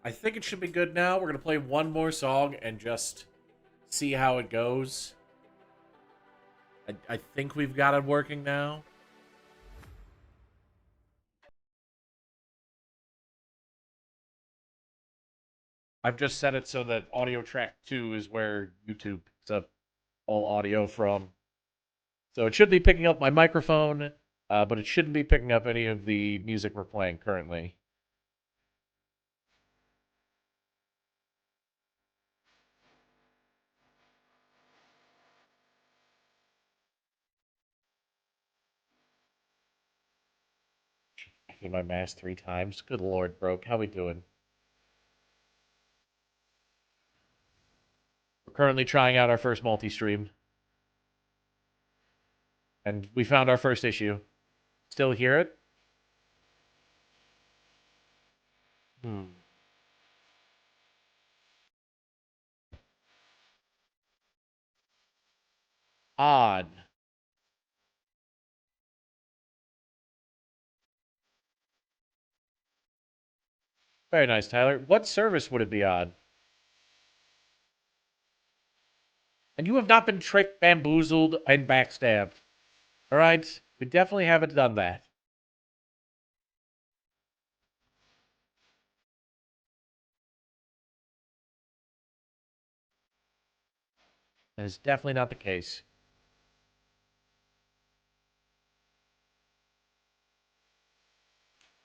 I think it should be good now. We're going to play one more song and just see how it goes. I think we've got it working now. I've just set it so that audio track 2 is where YouTube picks up all audio from. So it should be picking up my microphone, but it shouldn't be picking up any of the music we're playing currently. I hit my mask 3 times. Good lord, broke. How we doing? We're currently trying out our first multi-stream. And we found our first issue. Still hear it? Hmm. Odd. Very nice, Tyler. What service would it be on? And you have not been tricked, bamboozled, and backstabbed. Alright? We definitely haven't done that. That is definitely not the case.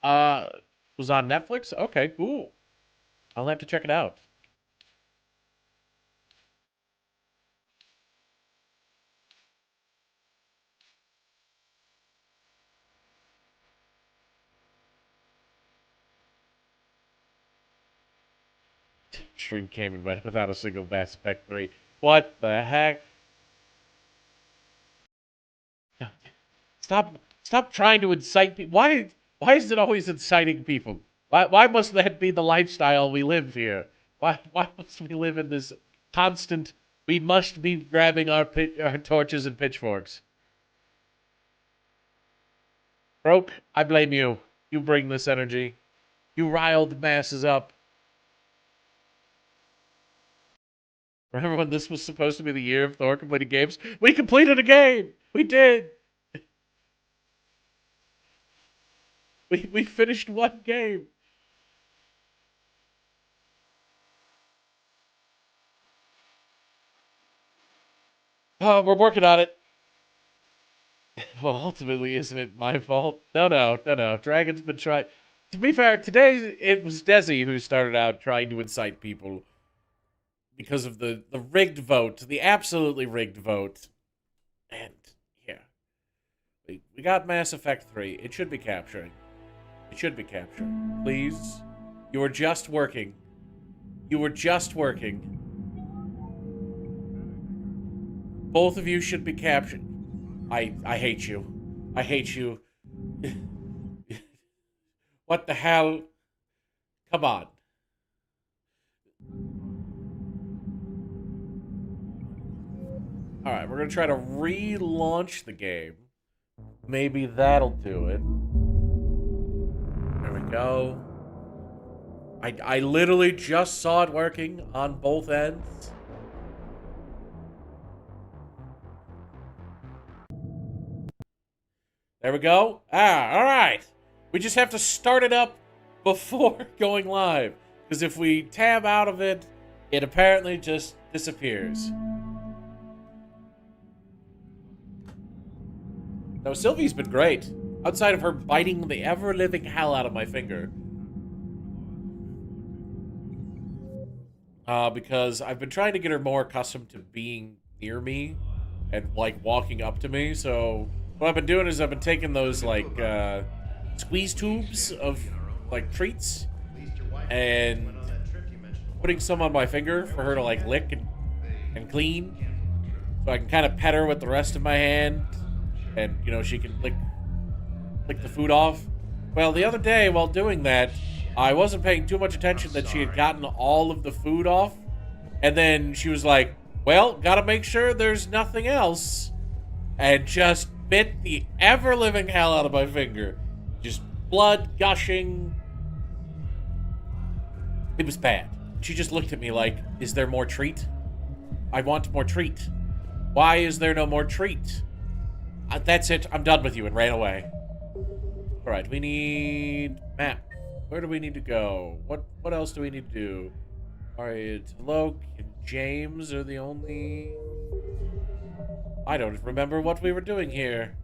Uh, was on Netflix? Okay, cool. I'll have to check it out. Stream came and went without a single Mass Effect 3. What the heck? Stop trying to incite people. Why is it always inciting people? Why must that be the lifestyle we live here? Why must we live in this constant, we must be grabbing our torches and pitchforks? Broke, I blame you. You bring this energy. You riled the masses up. Remember when this was supposed to be the year of Thor completing games? We completed a game! We did! We finished one game. Oh, we're working on it. Well, ultimately, isn't it my fault? No. Dragon's been trying. To be fair, today it was Desi who started out trying to incite people because of the rigged vote, the absolutely rigged vote. And, yeah. We got Mass Effect 3. It should be capturing. It should be capturing. Please. You were just working. You were just working. Both of you should be captured. I hate you. I hate you. What the hell? Come on. Alright, we're gonna try to relaunch the game. Maybe that'll do it. There we go. I literally just saw it working on both ends. There we go. Alright. We just have to start it up before going live. Because if we tab out of it, it apparently just disappears. No, Sylvie's been great. Outside of her biting the ever-living hell out of my finger. Because I've been trying to get her more accustomed to being near me and, like, walking up to me, so what I've been doing is I've been taking those, like, squeeze tubes of, like, treats and putting some on my finger for her to, like, lick and clean so I can kind of pet her with the rest of my hand and, you know, she can lick the food off. Well, the other day while doing that, I wasn't paying too much attention that she had gotten all of the food off, and then she was like, well, gotta make sure there's nothing else, and just bit the ever-living hell out of my finger. Just blood gushing. It was bad. She just looked at me like, is there more treat? I want more treat. Why is there no more treat? That's it. I'm done with you, and ran away. Alright, we need... map. Where do we need to go? What else do we need to do? Alright, Loke and James are the only... I don't remember what we were doing here.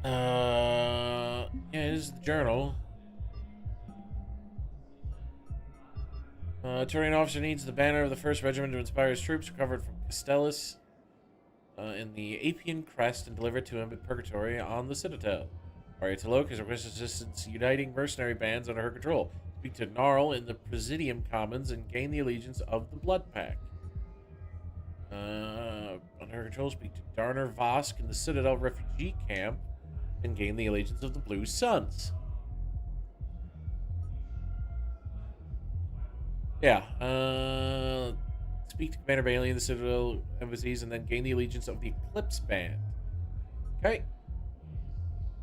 Yeah, this is the journal. Turning officer needs the banner of the 1st Regiment to inspire his troops, recovered from Castellus in the Apian crest and delivered to him at Purgatory on the Citadel. Ariataloke has requested assistance uniting mercenary bands under her control. Speak to Gnarl in the Presidium Commons and gain the allegiance of the Blood Pack. Under her control, speak to Darner Vosk in the Citadel refugee camp and gain the allegiance of the Blue Suns. Yeah, speak to Commander Bailey in the Citadel embassies and then gain the allegiance of the Eclipse Band. Okay.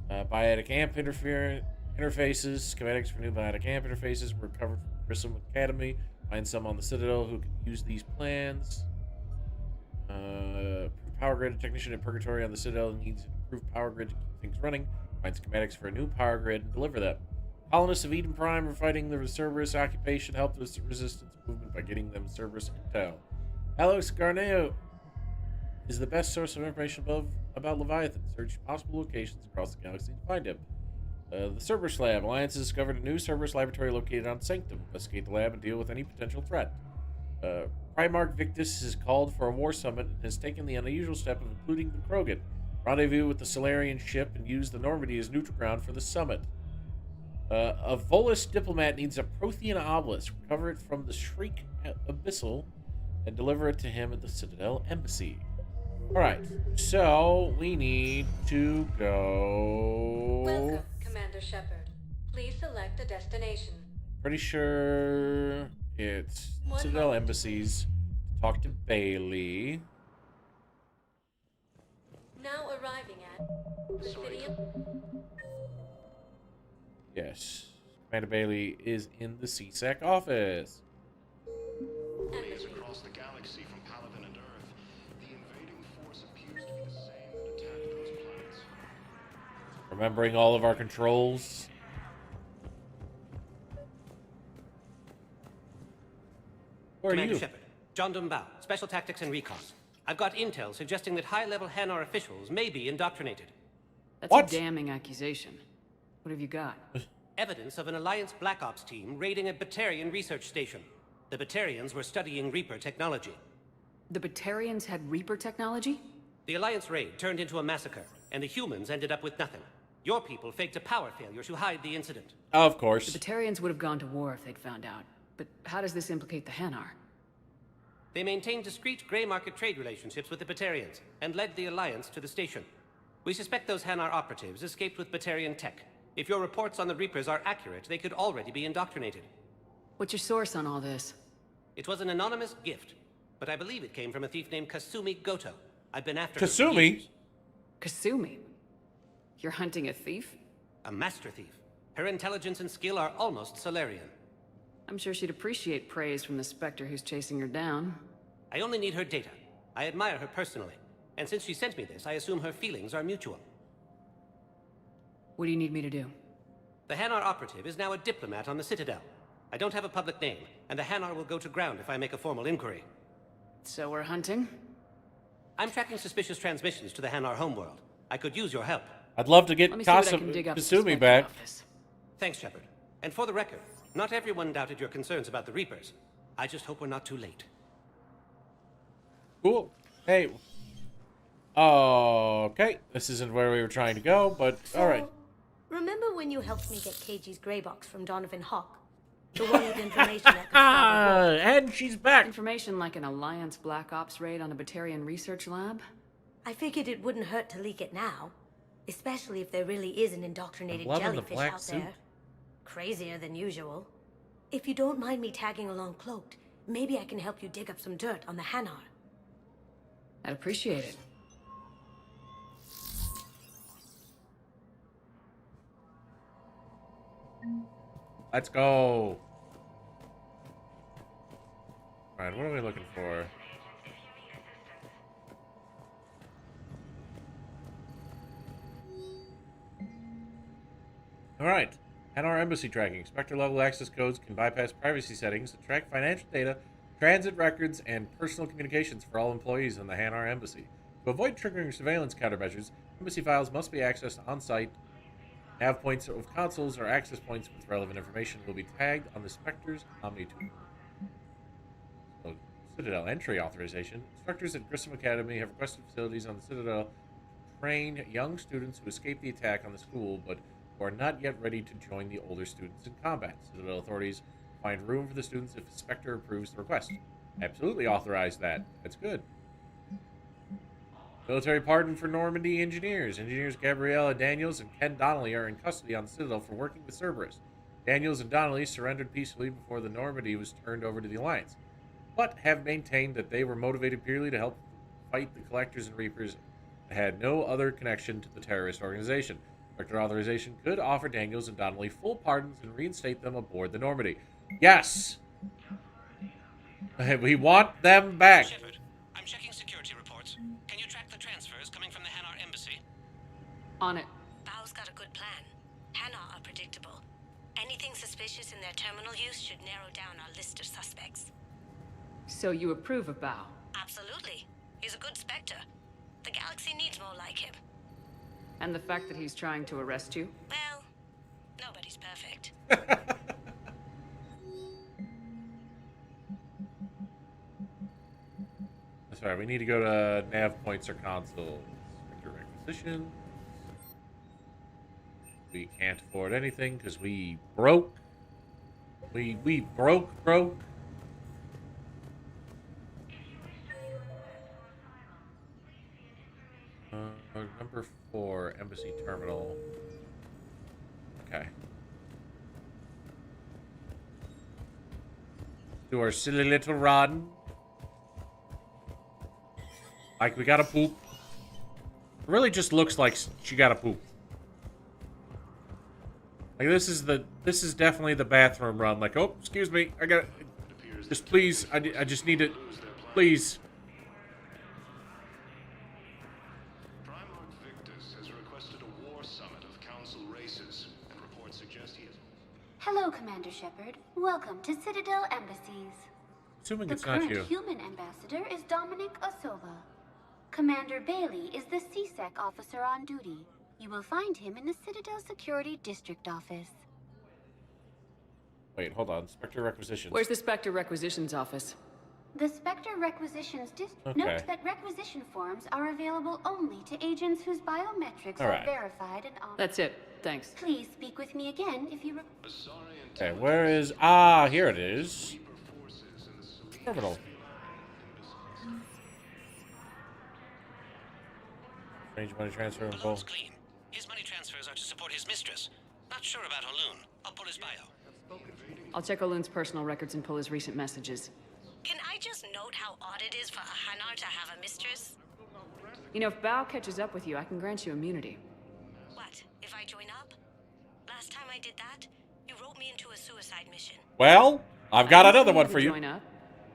Biotic amp interfaces. Schematics for new biotic amp interfaces were covered from Grissom Academy. Find some on the Citadel who can use these plans. Power grid technician at Purgatory on the Citadel needs an improved power grid to keep things running. Find schematics for a new power grid and deliver them. Colonists of Eden Prime are fighting the Cerberus occupation. Help the resistance movement by getting them Cerberus intel. Alex Garneo is the best source of information about Leviathan. Search possible locations across the galaxy to find him. The Cerberus Lab. Alliance has discovered a new Cerberus laboratory located on Sanctum. Investigate the lab and deal with any potential threat. Primarch Victus has called for a war summit and has taken the unusual step of including the Krogan. Rendezvous with the Solarian ship and use the Normandy as neutral ground for the summit. A Volus diplomat needs a Prothean obelisk. Recover it from the Shriek Abyssal and deliver it to him at the Citadel Embassy. Alright, so we need to go... Welcome, Commander Shepard. Please select a destination. Pretty sure it's Citadel Embassies. Talk to Bailey. Now arriving at the city of... Yes. Commander Bailey is in the CSEC office. Waves across the galaxy from Paladin and Earth. The invading force appears to be the same that attacked those planets. Remembering all of our controls. Who are Commander you? Shepard, John Dumbao, Special Tactics and Recon. I've got intel suggesting that high-level Hanar officials may be indoctrinated. That's What? a damning accusation. What have you got? Evidence of an Alliance Black Ops team raiding a Batarian research station. The Batarians were studying Reaper technology. The Batarians had Reaper technology? The Alliance raid turned into a massacre, and the humans ended up with nothing. Your people faked a power failure to hide the incident. Of course. The Batarians would have gone to war if they'd found out. But how does this implicate the Hanar? They maintained discreet gray market trade relationships with the Batarians, and led the Alliance to the station. We suspect those Hanar operatives escaped with Batarian tech. If your reports on the Reapers are accurate, they could already be indoctrinated. What's your source on all this? It was an anonymous gift, but I believe it came from a thief named Kasumi Goto. I've been after her for Kasumi? years. Kasumi? You're hunting a thief? A master thief. Her intelligence and skill are almost Solarian. I'm sure she'd appreciate praise from the Spectre who's chasing her down. I only need her data. I admire her personally. And since she sent me this, I assume her feelings are mutual. What do you need me to do? The Hanar operative is now a diplomat on the Citadel. I don't have a public name, and the Hanar will go to ground if I make a formal inquiry. So we're hunting? I'm tracking suspicious transmissions to the Hanar homeworld. I could use your help. I'd love to get Let me see what I can dig up at the Kasumi Spectre back. office. Thanks, Shepard. And for the record, not everyone doubted your concerns about the Reapers. I just hope we're not too late. Cool. Hey. Okay. This isn't where we were trying to go, but alright. Remember when you helped me get KG's grey box from Donovan Hawk? The one with information that could stop a war? And she's back. Information like an Alliance Black Ops raid on a Batarian research lab? I figured it wouldn't hurt to leak it now. Especially if there really is an indoctrinated I'm loving the jellyfish black out suit. there. Crazier than usual. If you don't mind me tagging along cloaked, maybe I can help you dig up some dirt on the Hanar. I'd appreciate it. Let's go. Alright, what are we looking for? Alright. NR Embassy tracking. Spectre level access codes can bypass privacy settings to track financial data, transit records, and personal communications for all employees in the Hanar Embassy. To avoid triggering surveillance countermeasures, embassy files must be accessed on-site. Nav points of consoles or access points with relevant information will be tagged on the Spectre's Omni-tool. So, Citadel entry authorization. Instructors at Grissom Academy have requested facilities on the Citadel to train young students who escaped the attack on the school, but who are not yet ready to join the older students in combat. Citadel authorities find room for the students if Spectre approves the request. Absolutely authorize that. That's good. Military pardon for Normandy engineers. Engineers Gabriella Daniels and Ken Donnelly are in custody on the Citadel for working with Cerberus. Daniels and Donnelly surrendered peacefully before the Normandy was turned over to the Alliance, but have maintained that they were motivated purely to help fight the Collectors and Reapers and had no other connection to the terrorist organization. Spectre authorization could offer Daniels and Donnelly full pardons and reinstate them aboard the Normandy. Yes! We want them back. Shepard, I'm checking security reports. Can you track the transfers coming from the Hanar Embassy? On it. Bao's got a good plan. Hanar are predictable. Anything suspicious in their terminal use should narrow down our list of suspects. So you approve of Bao? Absolutely. He's a good Spectre. The galaxy needs more like him. And the fact that he's trying to arrest you? Well, nobody's perfect. That's right, we need to go to nav points or consoles. Spectre requisition. We can't afford anything because we broke. We broke. Number 4, Embassy Terminal. Okay. Do our silly little run. Like we gotta poop. It really just looks like she gotta poop. Like this is definitely the bathroom run. Like, oh, excuse me, I gotta. Just please, I just need to. Please. Primarch Victus has requested a war summit of council races, and reports suggest he is... Hello, Commander Shepard. Welcome to Citadel Embassies. Assuming The it's not current you. human ambassador is Dominic Osoba. Commander Bailey is the CSEC officer on duty. You will find him in the Citadel Security District Office. Wait, hold on. Spectre requisitions. Where's the Spectre Requisitions Office? The Spectre Requisitions District Okay. notes that requisition forms are available only to agents whose biometrics are Alright. verified and on. That's it. Thanks. Please speak with me again if you... Okay, where is... Ah, here it is. Terminal. Range money transfer and Balloon's both. clean. His money transfers are to support his mistress. Not sure about Haloon. I'll pull his bio. I'll check Aloon's personal records and pull his recent messages. Can I just note how odd it is for a Hanar to have a mistress? You know, if Bao catches up with you, I can grant you immunity. What, if I join up? Last time I did that, you wrote me into a suicide mission. Well, I've got I another need one to for you. Join up.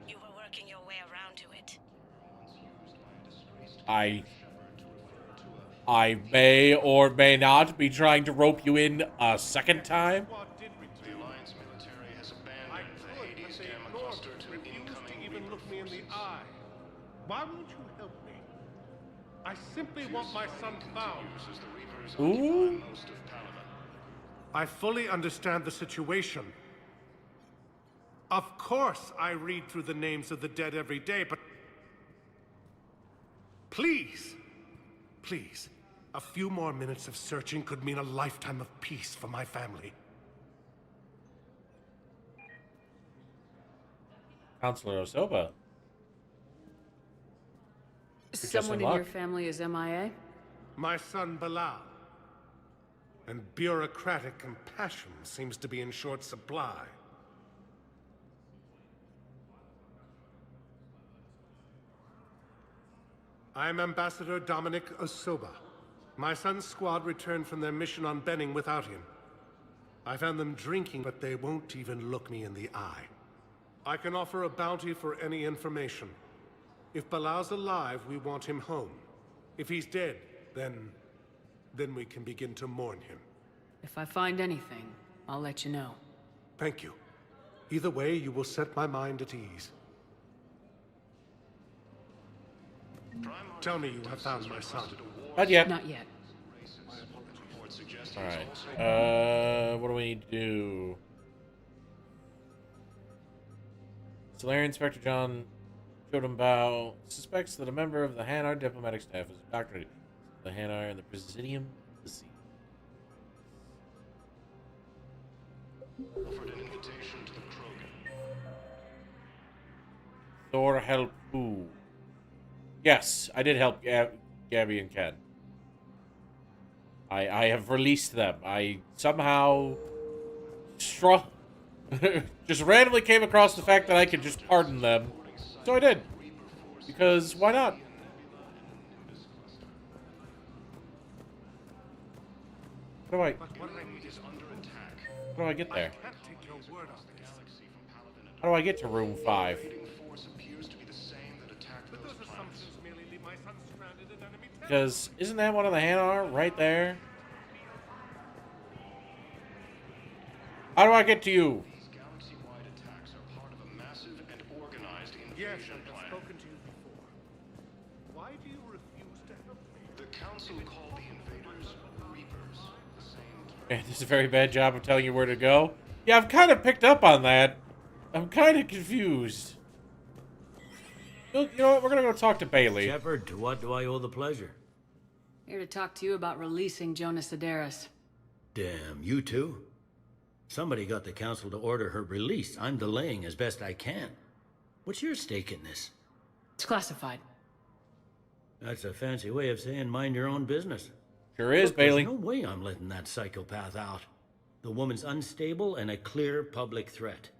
You were working your way around to it. I may or may not be trying to rope you in a second time. The Alliance military has abandoned the Hades Gamma cluster to incoming even Reaper look me in the forces. eye. Why won't you help me? I simply want my son found. As the Reapers Ooh. occupy most of Palaven. I fully understand the situation. Of course I read through the names of the dead every day, but... Please, please, a few more minutes of searching could mean a lifetime of peace for my family. Counselor Osoba. Someone in in your luck. family is MIA? My son Bilal. And bureaucratic compassion seems to be in short supply. I am Ambassador Dominic Osoba. My son's squad returned from their mission on Benning without him. I found them drinking, but they won't even look me in the eye. I can offer a bounty for any information. If Balaz's alive, we want him home. If he's dead, then we can begin to mourn him. If I find anything, I'll let you know. Thank you. Either way, you will set my mind at ease. Tell me you have found my son. Not yet. Not yet. Alright. What do we need to do? Solarian Inspector John Chodenbao suspects that a member of the Hanar diplomatic staff is indoctrinated the Hanar and the Presidium of the Sea. Offered an invitation to the Krogan. Thor help who? Yes, I did help Gabby and Ken. I have released them. I somehow just randomly came across the fact that I could just pardon them. So I did. Because why not? How do I get there? How do I get to room 5? Because isn't that one of the Hanar right there? How do I get to you? These galaxy-wide attacks are part of a massive and organized Yes, invasion I've plan. spoken to you before. Why do you refuse to help me? The Council called the invaders Reapers. The same Man, this is a very bad job of telling you where to go. Yeah, I've kind of picked up on that. I'm kind of confused. You know what? We're gonna go talk to Bailey. Shepard, to what do I owe the pleasure? Here to talk to you about releasing Jonas Sedaris. Damn, you too? Somebody got the council to order her release. I'm delaying as best I can. What's your stake in this? It's classified. That's a fancy way of saying mind your own business. Sure is, Look, Bailey. There's no way I'm letting that psychopath out. The woman's unstable and a clear public threat.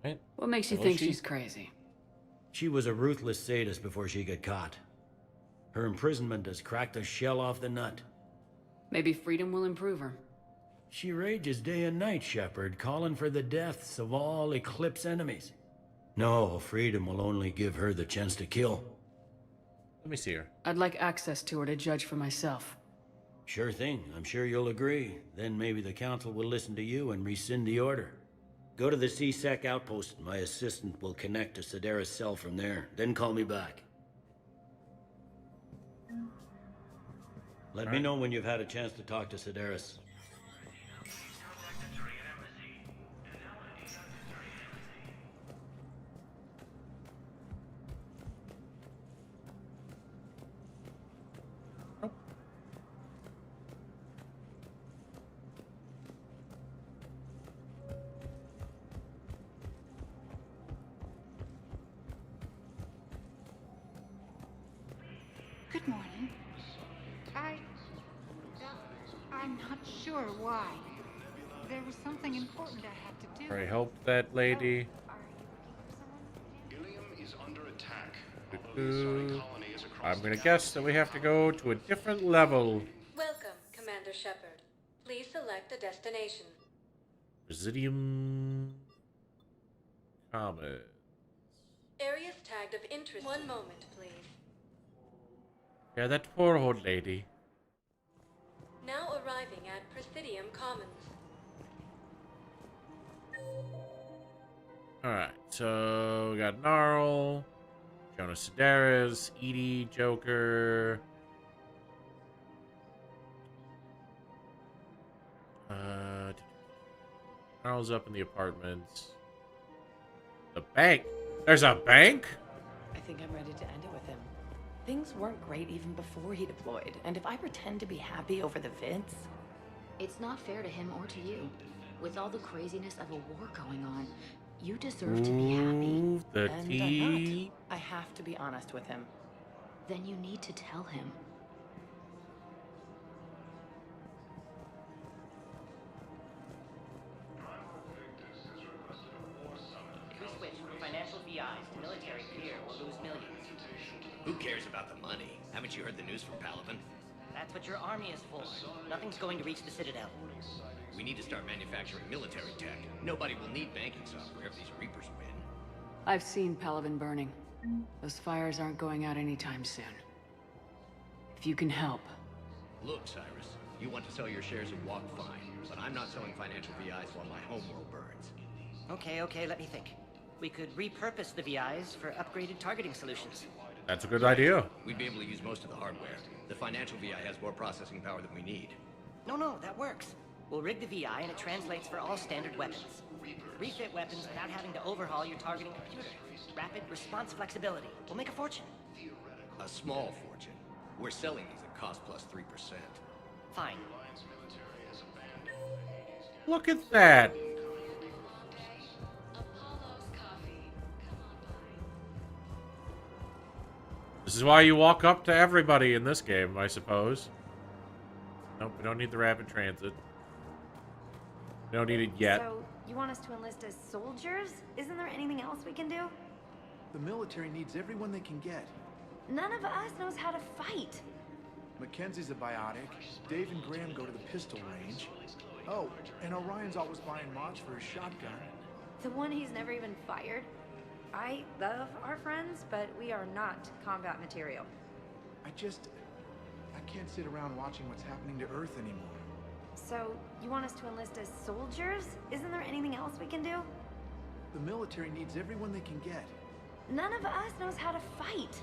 Right. What makes you Well, think she's crazy? She was a ruthless sadist before she got caught. Her imprisonment has cracked the shell off the nut. Maybe freedom will improve her. She rages day and night, Shepard, calling for the deaths of all Eclipse enemies. No, freedom will only give her the chance to kill. Let me see her. I'd like access to her to judge for myself. Sure thing, I'm sure you'll agree. Then maybe the council will listen to you and rescind the order. Go to the C-Sec outpost. My assistant will connect to Sedaris' cell from there. Then call me back. Let me know when you've had a chance to talk to Sedaris. Good morning. I'm not sure why. There was something important I had to do. Try help that lady. Are you looking for someone? Ilium is under attack. I'm gonna guess that we have to go to a different level. Welcome, Commander Shepard. Please select a destination. Presidium Comet. Areas tagged of interest. One moment, please. Yeah, that poor old lady. Now arriving at Presidium Commons. Alright, so we got Gnarl, Jonas Sedaris, Edie, Joker. Gnarl's up in the apartments. The bank. There's a bank? I think I'm ready to end it with him. Things weren't great even before he deployed, and if I pretend to be happy over the vids... It's not fair to him or to you. With all the craziness of a war going on, you deserve to be happy. Move the And tea. I'm not. I have to be honest with him. Then you need to tell him. We switch from financial VIs to military gear, we'll lose millions. Who money. Haven't you heard the news from Palaven? That's what your army is for. Nothing's going to reach the Citadel. We need to start manufacturing military tech. Nobody will need banking software if these Reapers win. I've seen Palaven burning. Those fires aren't going out anytime soon. If you can help. Look, Cyrus, you want to sell your shares in Walk, fine, but I'm not selling financial VIs while my homeworld burns. Okay, let me think. We could repurpose the VIs for upgraded targeting solutions. That's a good idea. We'd be able to use most of the hardware. The financial VI has more processing power than we need. No, that works. We'll rig the VI and it translates for all standard weapons. Refit weapons without having to overhaul your targeting computer. Rapid response flexibility. We'll make a fortune. A small fortune. We're selling these at cost plus 3%. Fine. Look at that. This is why you walk up to everybody in this game, I suppose. Nope, we don't need the rapid transit. We don't need it yet. So, you want us to enlist as soldiers? Isn't there anything else we can do? The military needs everyone they can get. None of us knows how to fight. Mackenzie's a biotic. Dave and Graham go to the pistol range. Oh, and Orion's always buying mods for his shotgun. The one he's never even fired? I love our friends, but we are not combat material. I can't sit around watching what's happening to Earth anymore. So, you want us to enlist as soldiers? Isn't there anything else we can do? The military needs everyone they can get. None of us knows how to fight.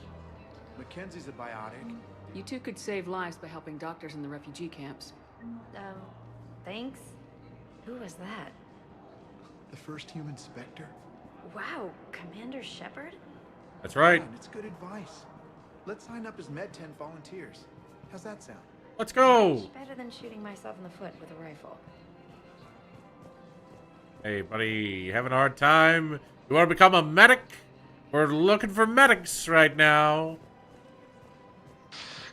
Mackenzie's a biotic. You two could save lives by helping doctors in the refugee camps. Thanks. Who was that? The first human Spectre. Wow, Commander Shepard? That's right. Man, it's good advice. Let's sign up as Med 10 volunteers. How's that sound? Let's go. Much better than shooting myself in the foot with a rifle. Hey, buddy, you having a hard time? You want to become a medic? We're looking for medics right now.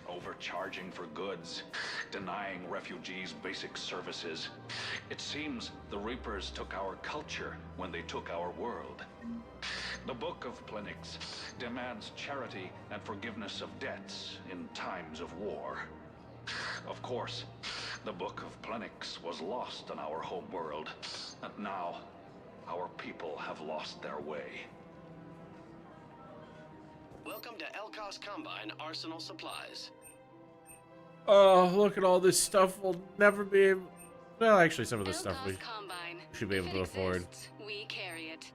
Overcharging for goods, denying refugees basic services. It seems the Reapers took our culture when they took our world. The Book of Plenix demands charity and forgiveness of debts in times of war. Of course, the Book of Plenix was lost on our homeworld, and now our people have lost their way. Welcome to Elkos Combine Arsenal Supplies. Oh, look at all this stuff we'll never be able... Well, actually, some of this stuff we should be able to afford. We carry it.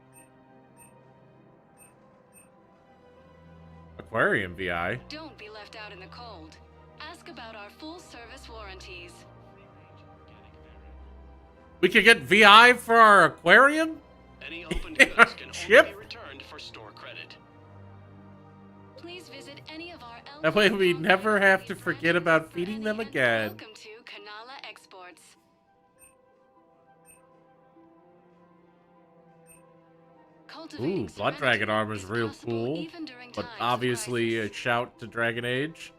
Aquarium VI. Don't be left out in the cold. Ask about our full-service warranties. We could get VI for our aquarium? Any opened goods can only be returned for store credit. Please visit any of our That way we never have to forget about feeding them again. Welcome to Kanala Exports. Ooh, Blood Dragon armor's real cool, but obviously a shout to Dragon Age.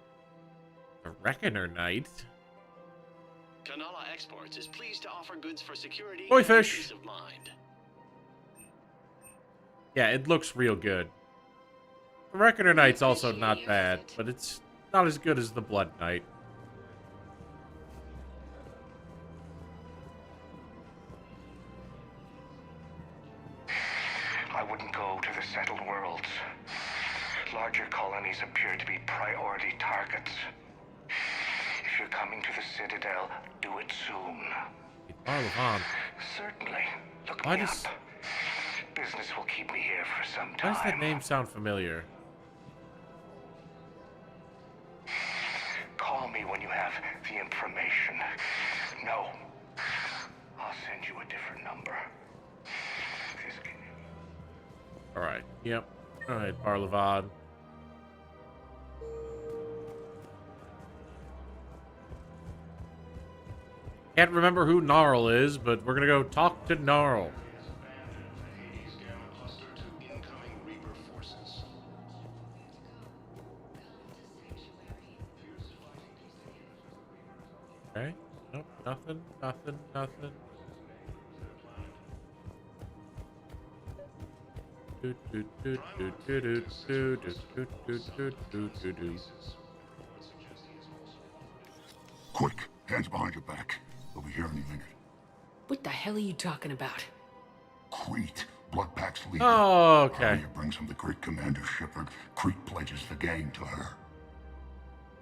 A Reckoner Knight. Kanala Exports is pleased to offer goods for security Koi and fish. peace of mind. Yeah, it looks real good. The Reckoner Knight's also not bad, but it's not as good as the Blood Knight. I wouldn't go to the settled worlds. Larger colonies appear to be priority targets. If you're coming to the Citadel, do it soon. Certainly. Look me up. Business will keep me here for some Why time. does that name sound familiar? Call me when you have the information. No. I'll send you a different number. Alright, yep. Alright, Parlevad. Can't remember who Gnarl is, but we're gonna go talk to Gnarl. Okay. Nope, nothing. Quick, hands behind your back. They'll be here any minute. What the hell are you talking about? Crete, Bloodpack's leader. Oh, okay. Arya brings him the great Commander Shepard. Crete pledges the gang to her.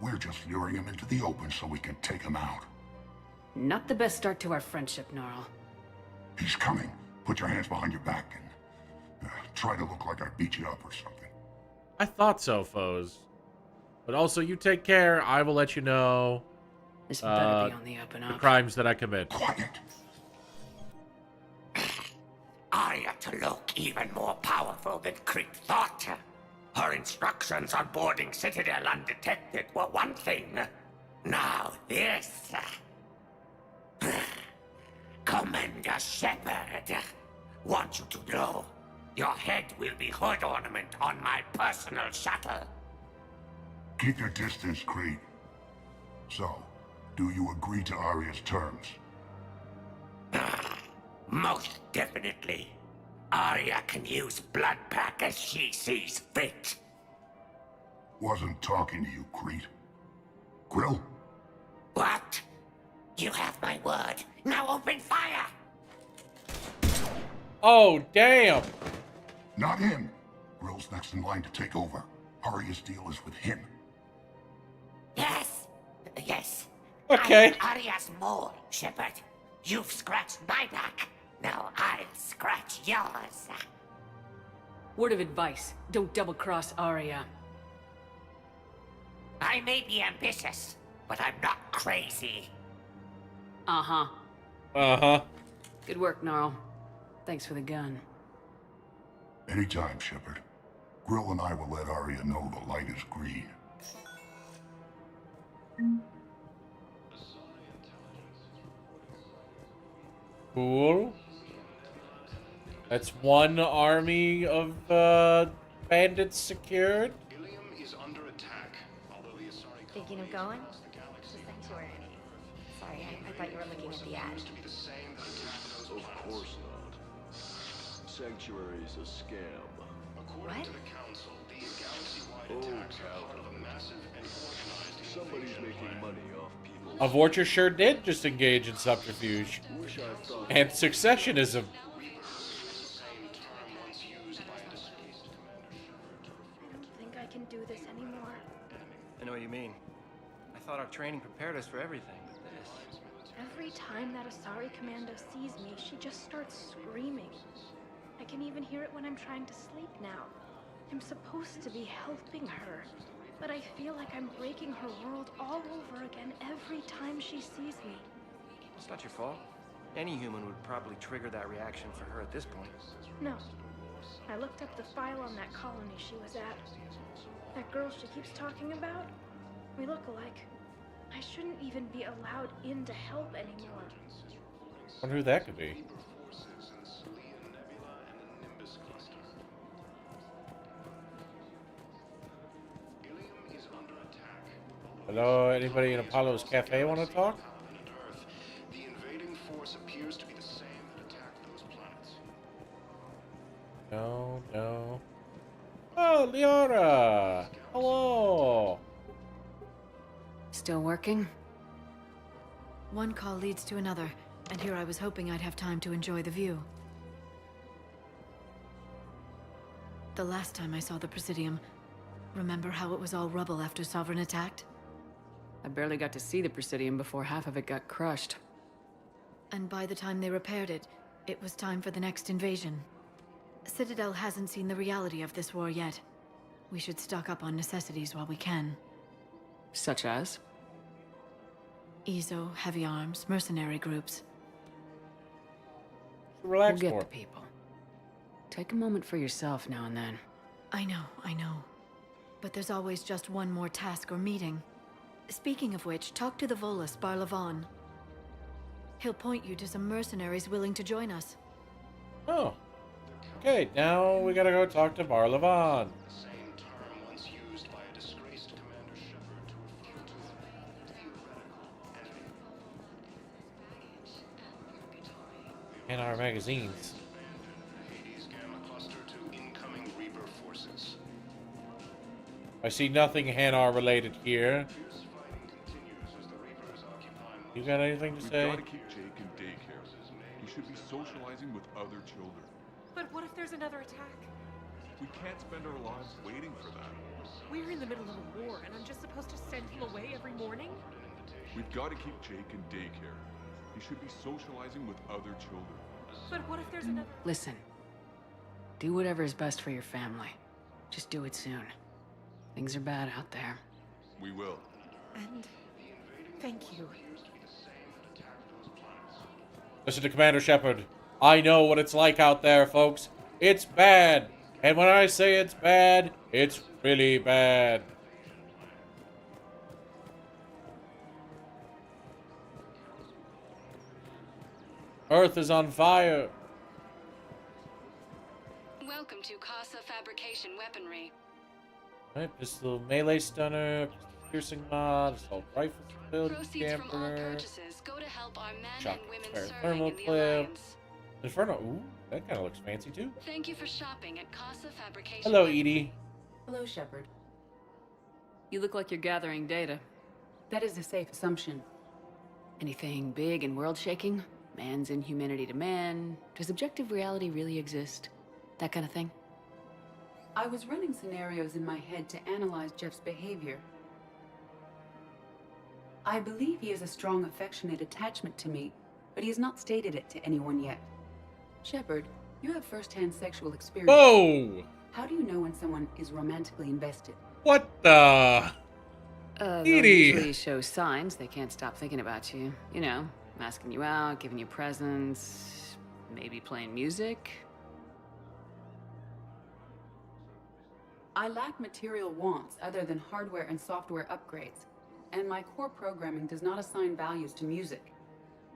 We're just luring him into the open so we can take him out. Not the best start to our friendship, Gnarl. He's coming. Put your hands behind your back and try to look like I beat you up or something. I thought so, foes. But also, you take care. I will let you know This better be on the up and the up. crimes that I commit. Quiet. Arya to look even more powerful than Crete thought. Her instructions on boarding Citadel undetected were one thing. Now this. Commander Shepard, want you to know, your head will be hood ornament on my personal shuttle. Keep your distance, Crete. So, do you agree to Arya's terms? Most definitely. Arya can use Bloodpack as she sees fit. Wasn't talking to you, Crete. Grill? What? You have my word. Now open fire! Oh, damn! Not him. Grill's next in line to take over. Arya's deal is with him. Yes. Yes. Okay. I'm Arya's mole, Shepard. You've scratched my back. Now I'll scratch yours. Word of advice, don't double-cross Arya. I may be ambitious, but I'm not crazy. Uh-huh. Uh-huh. Good work, Gnarl. Thanks for the gun. Anytime, Shepard. Grill and I will let Arya know the light is green. Cool. That's one army of bandits secured. Thinking of going? The sanctuary. Sorry, I thought you were looking at the ad. Of course not. Sanctuary's a scam. What? Somebody's making money off people. A Vorcher sure did just engage in subterfuge. And successionism. I don't think I can do this anymore. I know what you mean. I thought our training prepared us for everything, but this... Every time that Asari Commando sees me, she just starts screaming. I can even hear it when I'm trying to sleep now. I'm supposed to be helping her, but I feel like I'm breaking her world all over again every time she sees me. It's not your fault. Any human would probably trigger that reaction for her at this point. No. I looked up the file on that colony she was at. That girl she keeps talking about? We look alike. I shouldn't even be allowed in to help anymore. Wonder who that could be. Hello, anybody in Apollo's Cafe want to talk? The invading force appears to be the same that attacked those planets. No, no. Oh, Liara! Hello! Still working? One call leads to another, and here I was hoping I'd have time to enjoy the view. The last time I saw the Presidium, remember how it was all rubble after Sovereign attacked? I barely got to see the Presidium before half of it got crushed. And by the time they repaired it, it was time for the next invasion. Citadel hasn't seen the reality of this war yet. We should stock up on necessities while we can. Such as? Ezo, heavy arms, mercenary groups. Relax We'll more. get the people. Take a moment for yourself now and then. I know. But there's always just one more task or meeting. Speaking of which, talk to the Volus, Barlavan. He'll point you to some mercenaries willing to join us. Oh. Okay, now we gotta go talk to Barlavan. Same term once used by a disgraced Commander Shepard to refer to a theoretical entity. In our magazines. Hades Gamma Cluster to incoming Reaper forces. I see nothing Hanar related here. Fierce fighting continues as the Reapers occupy You got anything to say? We've got to keep Jake in daycare. He should be socializing with other children. But what if there's another attack? We can't spend our lives waiting for that. We're in the middle of a war, and I'm just supposed to send him away every morning? We've got to keep Jake in daycare. He should be socializing with other children. But what if there's another... Listen. Do whatever is best for your family. Just do it soon. Things are bad out there. We will. And... thank you. Listen to Commander Shepard. I know what it's like out there, folks. It's bad. And when I say it's bad, it's really bad. Earth is on fire. Welcome to Casa Fabrication Weaponry. Right, pistol melee stunner, piercing mod, assault rifle, ability Proceeds from all camper, purchases go to help our men shock and women fire serving thermal in the clip, Alliance. Inferno. Ooh, that kind of looks fancy too. Thank you for shopping at Casa Fabrication. Hello, Edie. Hello, Shepard. You look like you're gathering data. That is a safe assumption. Anything big and world-shaking? Man's inhumanity to man? Does objective reality really exist? That kind of thing? I was running scenarios in my head to analyze Jeff's behavior. I believe he has a strong affectionate attachment to me, but he has not stated it to anyone yet. Shepard, you have first-hand sexual experience. Whoa! How do you know when someone is romantically invested? What the? They'll Edie! usually show signs they can't stop thinking about you. You know, asking you out, giving you presents, maybe playing music. I lack material wants other than hardware and software upgrades, and my core programming does not assign values to music.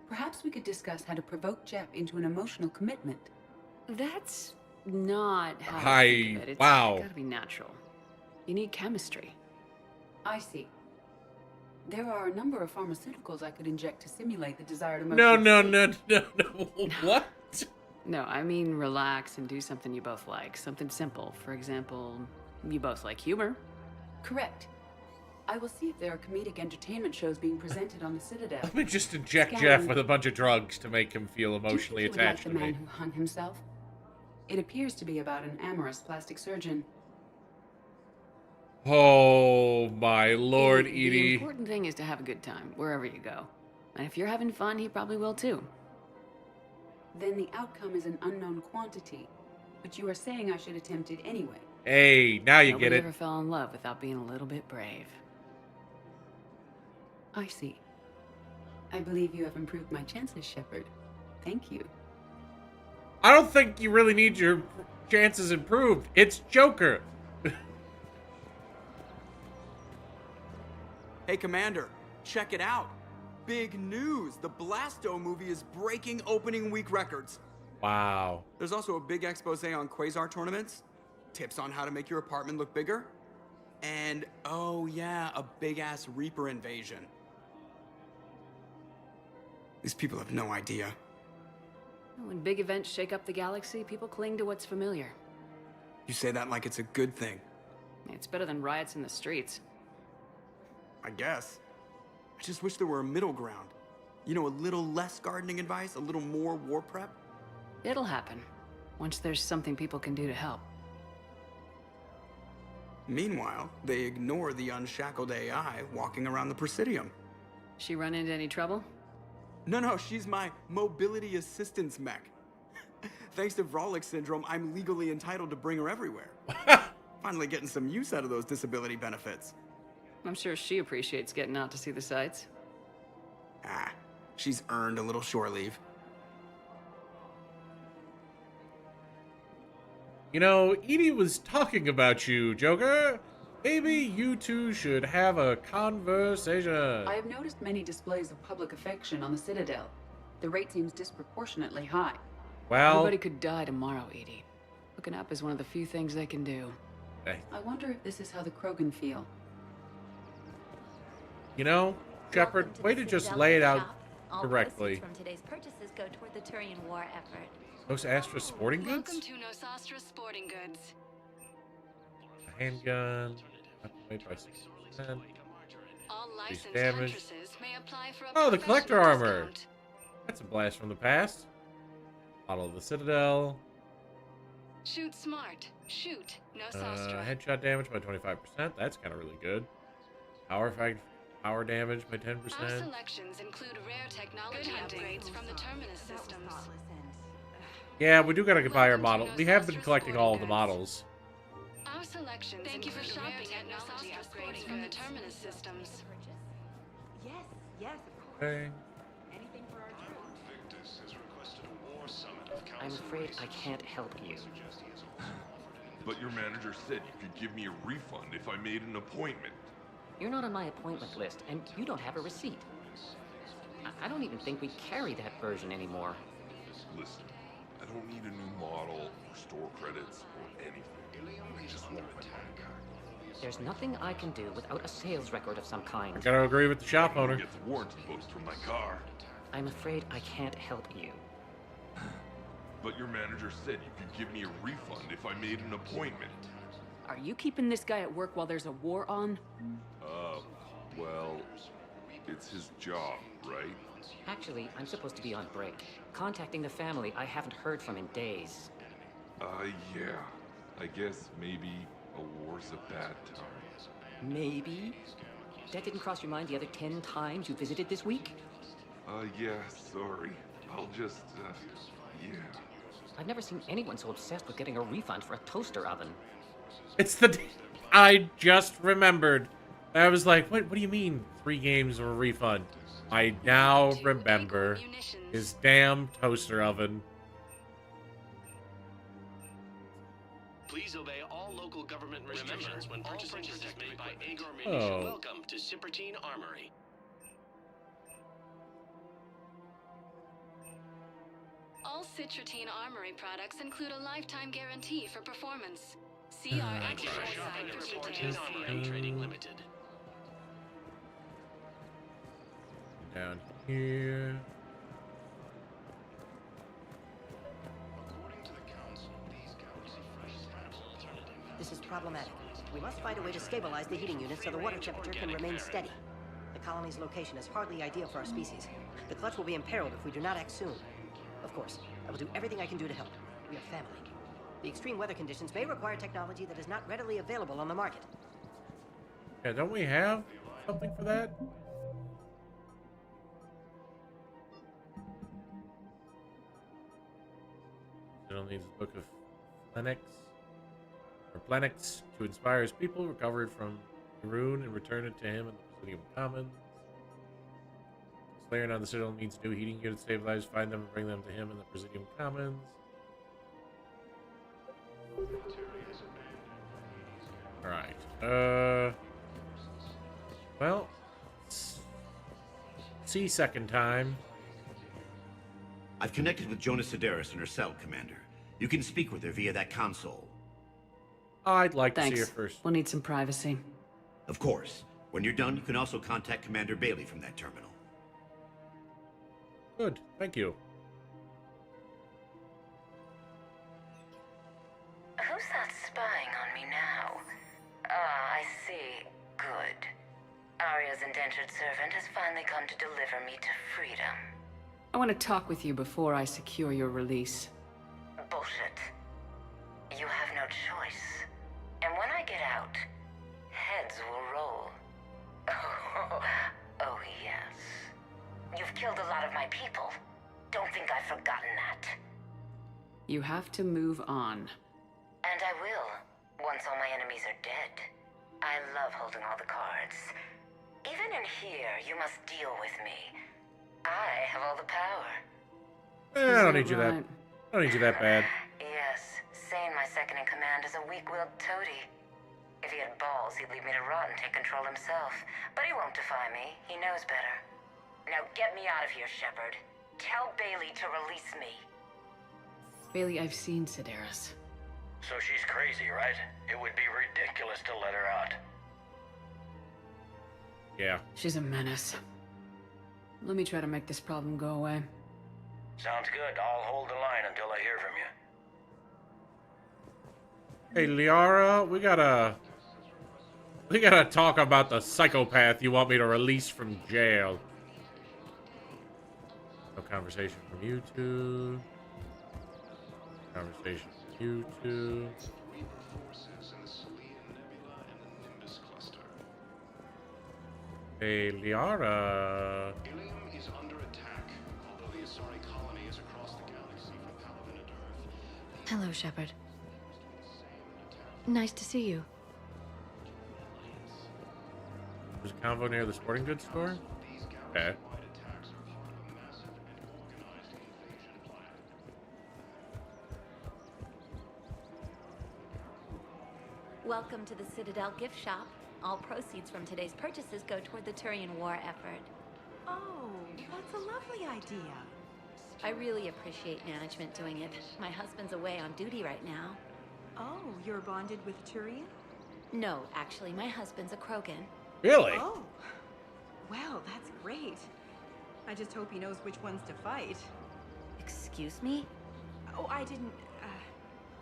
Perhaps we could discuss how to provoke Jeff into an emotional commitment. That's not how Hi, I think of it. It's wow. gotta be natural. You need chemistry. I see. There are a number of pharmaceuticals I could inject to simulate the desired emotion. No. What? No, I mean relax and do something you both like. Something simple. For example, you both like humor. Correct. I will see if there are comedic entertainment shows being presented on the Citadel. Let me just inject Scanning. Jeff with a bunch of drugs to make him feel Do you emotionally think you would attached like to the man me. who hung himself? It appears to be about an amorous plastic surgeon. Oh my lord, The Edie. important thing is to have a good time, wherever you go. And if you're having fun, he probably will too. Then the outcome is an unknown quantity. But you are saying I should attempt it anyway. Hey, now you Nobody get it. ever fell in love without being a little bit brave. I see. I believe you have improved my chances, Shepard. Thank you. I don't think you really need your chances improved. It's Joker. Hey, Commander, check it out. Big news! The Blasto movie is breaking opening week records. Wow. There's also a big expose on Quasar tournaments, tips on how to make your apartment look bigger, and, oh yeah, a big-ass Reaper invasion. These people have no idea. When big events shake up the galaxy, people cling to what's familiar. You say that like it's a good thing. It's better than riots in the streets. I guess. I just wish there were a middle ground. You know, a little less gardening advice, a little more war prep. It'll happen, once there's something people can do to help. Meanwhile, they ignore the unshackled AI walking around the Presidium. She run into any trouble? No, she's my mobility assistance mech. Thanks to Vrolic syndrome, I'm legally entitled to bring her everywhere. Finally getting some use out of those disability benefits. I'm sure she appreciates getting out to see the sights. Ah, she's earned a little shore leave. You know, Edie was talking about you, Joker. Maybe you two should have a conversation. I have noticed many displays of public affection on the Citadel. The rate seems disproportionately high. Well, Everybody could die tomorrow, Edie. Hooking up is one of the few things they can do. Hey. I wonder if this is how the Krogan feel. You know, Shepard, way to just lay it out correctly. From today's purchases go toward the Turian war effort. Those Astra sporting goods? Welcome to Nosastra Sporting Goods. A handgun. Weight by 6%. All All licensed damage. huntresses may apply for a Oh, the collector professional armor. discount. That's a blast from the past. Model of the Citadel. Shoot smart. Shoot. No Sostra. Headshot damage by 25%. That's kind of really good. Power damage by 10%. Our selections include rare technology upgrades from the Terminus systems. Yeah, we do gotta buy our model. We have been collecting all of the models. Our selections Thank you for shopping at technology upgrades from the Terminus systems. Yes, yes, of course. Okay. Anything for our troops. Victus has requested a war summit of I'm council afraid I can't help you. But your manager said you could give me a refund if I made an appointment. You're not on my appointment list, and you don't have a receipt. I don't even think we carry that version anymore. Listen, I don't need a new model or store credits or anything. I just want my money back. There's nothing I can do without a sales record of some kind. I gotta agree with the shop owner. Get the warranty books from my car. I'm afraid I can't help you. But your manager said you could give me a refund if I made an appointment. Are you keeping this guy at work while there's a war on? Well, it's his job, right? Actually, I'm supposed to be on break. Contacting the family I haven't heard from in days. Yeah. I guess maybe a war's a bad time. Maybe? That didn't cross your mind the other 10 times you visited this week? Yeah, sorry. I'll just, yeah. I've never seen anyone so obsessed with getting a refund for a toaster oven. It's the... I just remembered. I was like, what do you mean 3 games or a refund? I now remember his damn toaster oven. Please obey all local government restrictions when purchasing purchases made by Agor Munition. Oh. Welcome to Sippertine Armory. All Citratine Armory products include a lifetime guarantee for performance. See our Thank you for shopping at Sippertine Armory Trading Limited. Down here. This is problematic. We must find a way to stabilize the heating unit so the water temperature can remain steady. The colony's location is hardly ideal for our species. The clutch will be imperiled if we do not act soon. Of course, I will do everything I can do to help. We are family. The extreme weather conditions may require technology that is not readily available on the market. Yeah, don't we have something for that? Still needs a book of Planix to inspire his people, recovered from Maroon and return it to him in the Presidium Commons. Slayer on the Citadel needs new heating units stabilized. Find them and bring them to him in the Presidium Commons. Alright. Well, see second time. I've connected with Jonas Sedaris and her cell, Commander. You can speak with her via that console. I'd like Thanks. to see her first. We'll need some privacy. Of course. When you're done, you can also contact Commander Bailey from that terminal. Good, thank you. Who's that spying on me now? Ah, I see. Good. Arya's indentured servant has finally come to deliver me to freedom. I want to talk with you before I secure your release. Bullshit. You have no choice. And when I get out, heads will roll. Oh, yes. You've killed a lot of my people. Don't think I've forgotten that. You have to move on. And I will, once all my enemies are dead. I love holding all the cards. Even in here, you must deal with me. I have all the power. I don't need you that. I don't need you that bad. Yes, Sane, my second-in-command, is a weak-willed toady. If he had balls, he'd leave me to rot and take control himself. But he won't defy me. He knows better. Now get me out of here, Shepard. Tell Bailey to release me. Bailey, I've seen Sedaris. So she's crazy, right? It would be ridiculous to let her out. Yeah. She's a menace. Let me try to make this problem go away. Sounds good. I'll hold the line until I hear from you. Hey, Liara, we got a We gotta talk about the psychopath you want me to release from jail. No conversation from you two. Conversation from you two. Hey, Liara. Ilium is under attack, although the Asari colony is across the galaxy from Palaven and Earth. Hello, Shepard. Nice to see you. There's a convo near the sporting goods store? Okay. Welcome to the Citadel gift shop. All proceeds from today's purchases go toward the Turian war effort. Oh, that's a lovely idea. I really appreciate management doing it. My husband's away on duty right now. Oh, you're bonded with Turian? No, actually, my husband's a Krogan. Really? Oh, well, that's great. I just hope he knows which ones to fight. Excuse me? Oh, I didn't,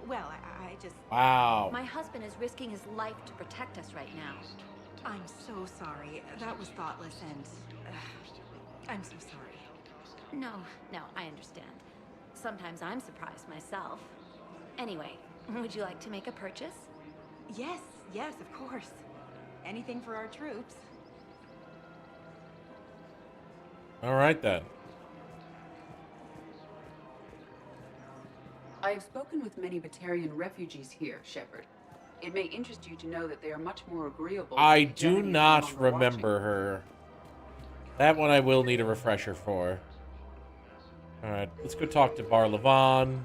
well, I just... Wow. My husband is risking his life to protect us right now. I'm so sorry. That was thoughtless and... I'm so sorry. No, I understand. Sometimes I'm surprised myself. Anyway, would you like to make a purchase? Yes, of course. Anything for our troops. All right, then. I have spoken with many Batarian refugees here, Shepard. It may interest you to know that they are much more agreeable. I do not remember her. That one I will need a refresher for. Alright, let's go talk to Bar Levon.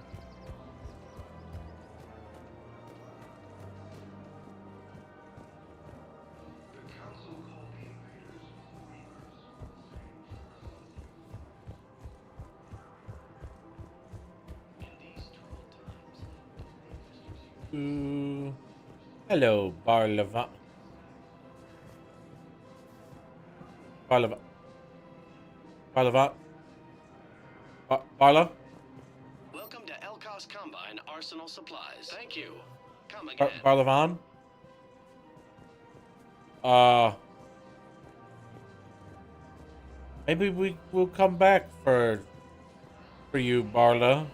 Hello, Bar Levon. Barla? Welcome to Elkos Combine Arsenal Supplies. Thank you. Come again. Barlevon? Maybe we will come back for you, Barla.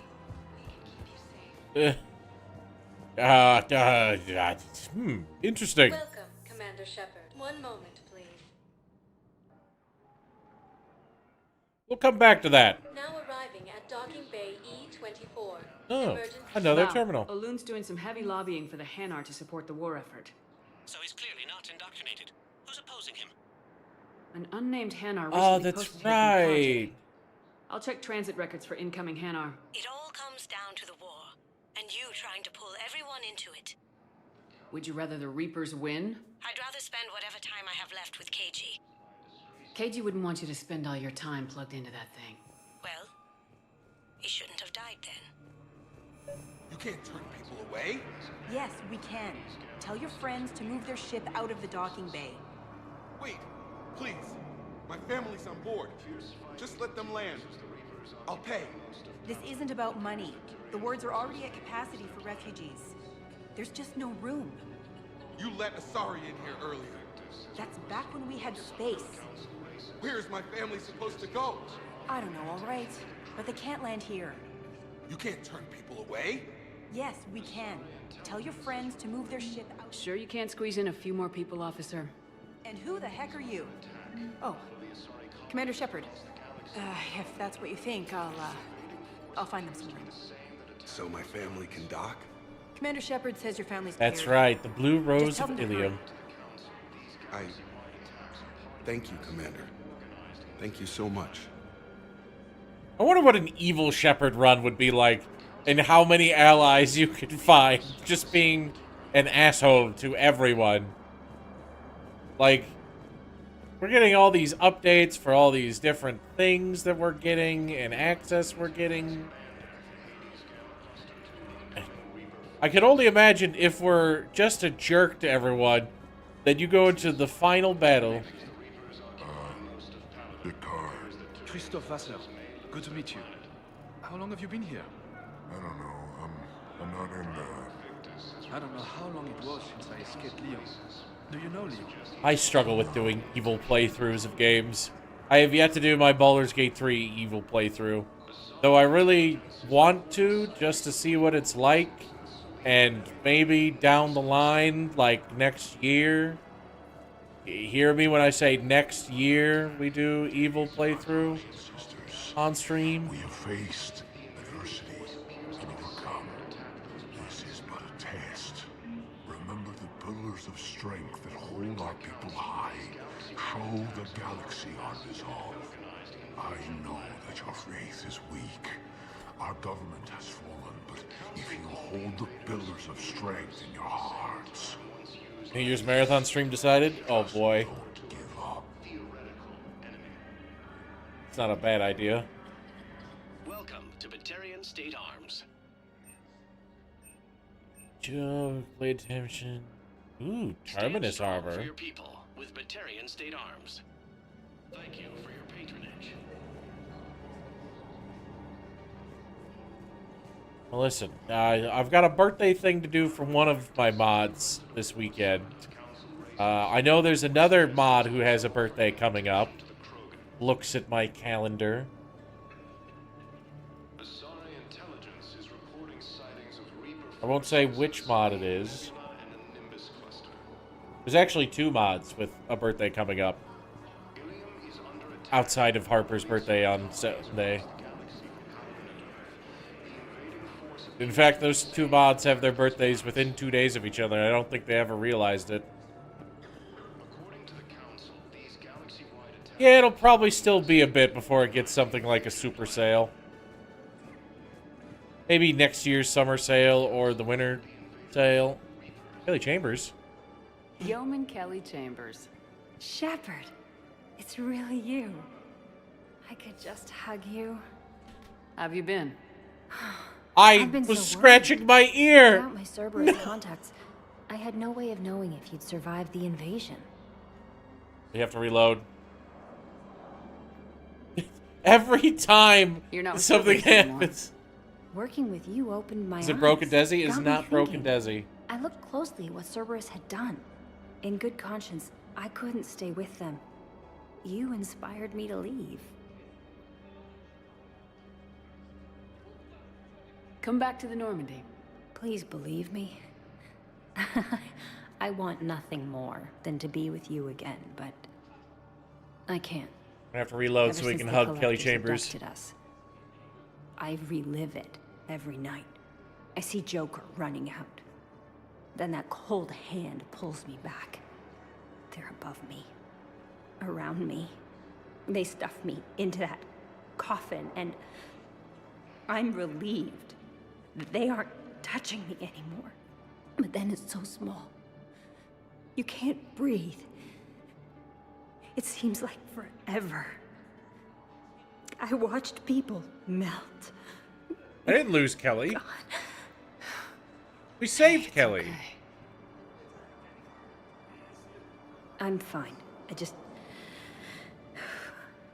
Interesting. Welcome, Commander Shepard. One moment, please. We'll come back to that. Now arriving at docking bay E24. Oh, another terminal. Olun's doing some heavy lobbying for the Hanar to support the war effort. So he's clearly not indoctrinated. Who's opposing him? An unnamed Hanar recently Oh, that's posted his new right. project. I'll check transit records for incoming Hanar. It all comes down to the war, and you trying to pull everyone into it. Would you rather the Reapers win? I'd rather spend whatever time I have left with KG. KG wouldn't want you to spend all your time plugged into that thing. Well, he shouldn't have died then. You can't turn people away. Yes, we can. Tell your friends to move their ship out of the docking bay. Wait, please. My family's on board. Just let them land. I'll pay. This isn't about money. The wards are already at capacity for refugees. There's just no room. You let Asari in here earlier. That's back when we had space. Where's my family supposed to go? I don't know, all right. But they can't land here. You can't turn people away. Yes, we can. Tell your friends to move their ship out. Sure you can't squeeze in a few more people, officer? And who the heck are you? Oh, Commander Shepard. If that's what you think, I'll find them somewhere. So my family can dock? Commander Shepard says your family's That's prepared. right, the Blue Rose Just tell of them to Ilium. Thank you, Commander. Thank you so much. I wonder what an evil Shepherd run would be like, and how many allies you could find just being an asshole to everyone. Like, we're getting all these updates for all these different things that we're getting and access we're getting. I can only imagine if we're just a jerk to everyone, then you go into the final battle. Christoph Wasser, good to meet you. How long have you been here? I don't know. I'm not in I don't know how long it was since I escaped Lyon. Do you know Leon? I struggle with doing evil playthroughs of games. I have yet to do my Baldur's Gate 3 evil playthrough. Though I really want to, just to see what it's like. And maybe down the line, like next year. Hear me when I say next year we do evil playthrough on stream. We have faced adversity and overcome. This is but a test. Remember the pillars of strength that hold our people high. Show the galaxy our resolve. I know that your faith is weak. Our government has fallen, but if you hold the pillars of strength in your hearts... New Year's Marathon stream decided? Oh boy. It's not a bad idea. Welcome to Batarian State Arms. Joe, play attention. Ooh, Terminus For armor. your people with Batarian State Arms. Thank you for your patronage. Well, listen, I've got a birthday thing to do for one of my mods this weekend. I know there's another mod who has a birthday coming up. Looks at my calendar. I won't say which mod it is. There's actually 2 mods with a birthday coming up. Outside of Harper's birthday on Sunday. In fact, those 2 mods have their birthdays within 2 days of each other. I don't think they ever realized it. Yeah, it'll probably still be a bit before it gets something like a super sale. Maybe next year's summer sale or the winter sale. Kelly Chambers. Yeoman Kelly Chambers. Shepard, it's really you. I could just hug you. Have you been? I was scratching my ear. Without my Cerberus contacts, I had no way of knowing if you'd survived the invasion. You have to reload. Every time something happens. Working with you opened my eyes. Is it Broken Desi? It's Got me not Broken thinking. Desi. I looked closely at what Cerberus had done. In good conscience, I couldn't stay with them. You inspired me to leave. Come back to the Normandy. Please believe me. I want nothing more than to be with you again, but I can't. I have to reload Ever so we since can the hug Kelly Collectors Chambers. abducted us, I relive it every night. I see Joker running out. Then that cold hand pulls me back. They're above me, around me. They stuff me into that coffin, and I'm relieved that they aren't touching me anymore. But then it's so small. You can't breathe. It seems like forever. I watched people melt. I didn't lose Kelly. We saved Kelly. Okay. I'm fine. I just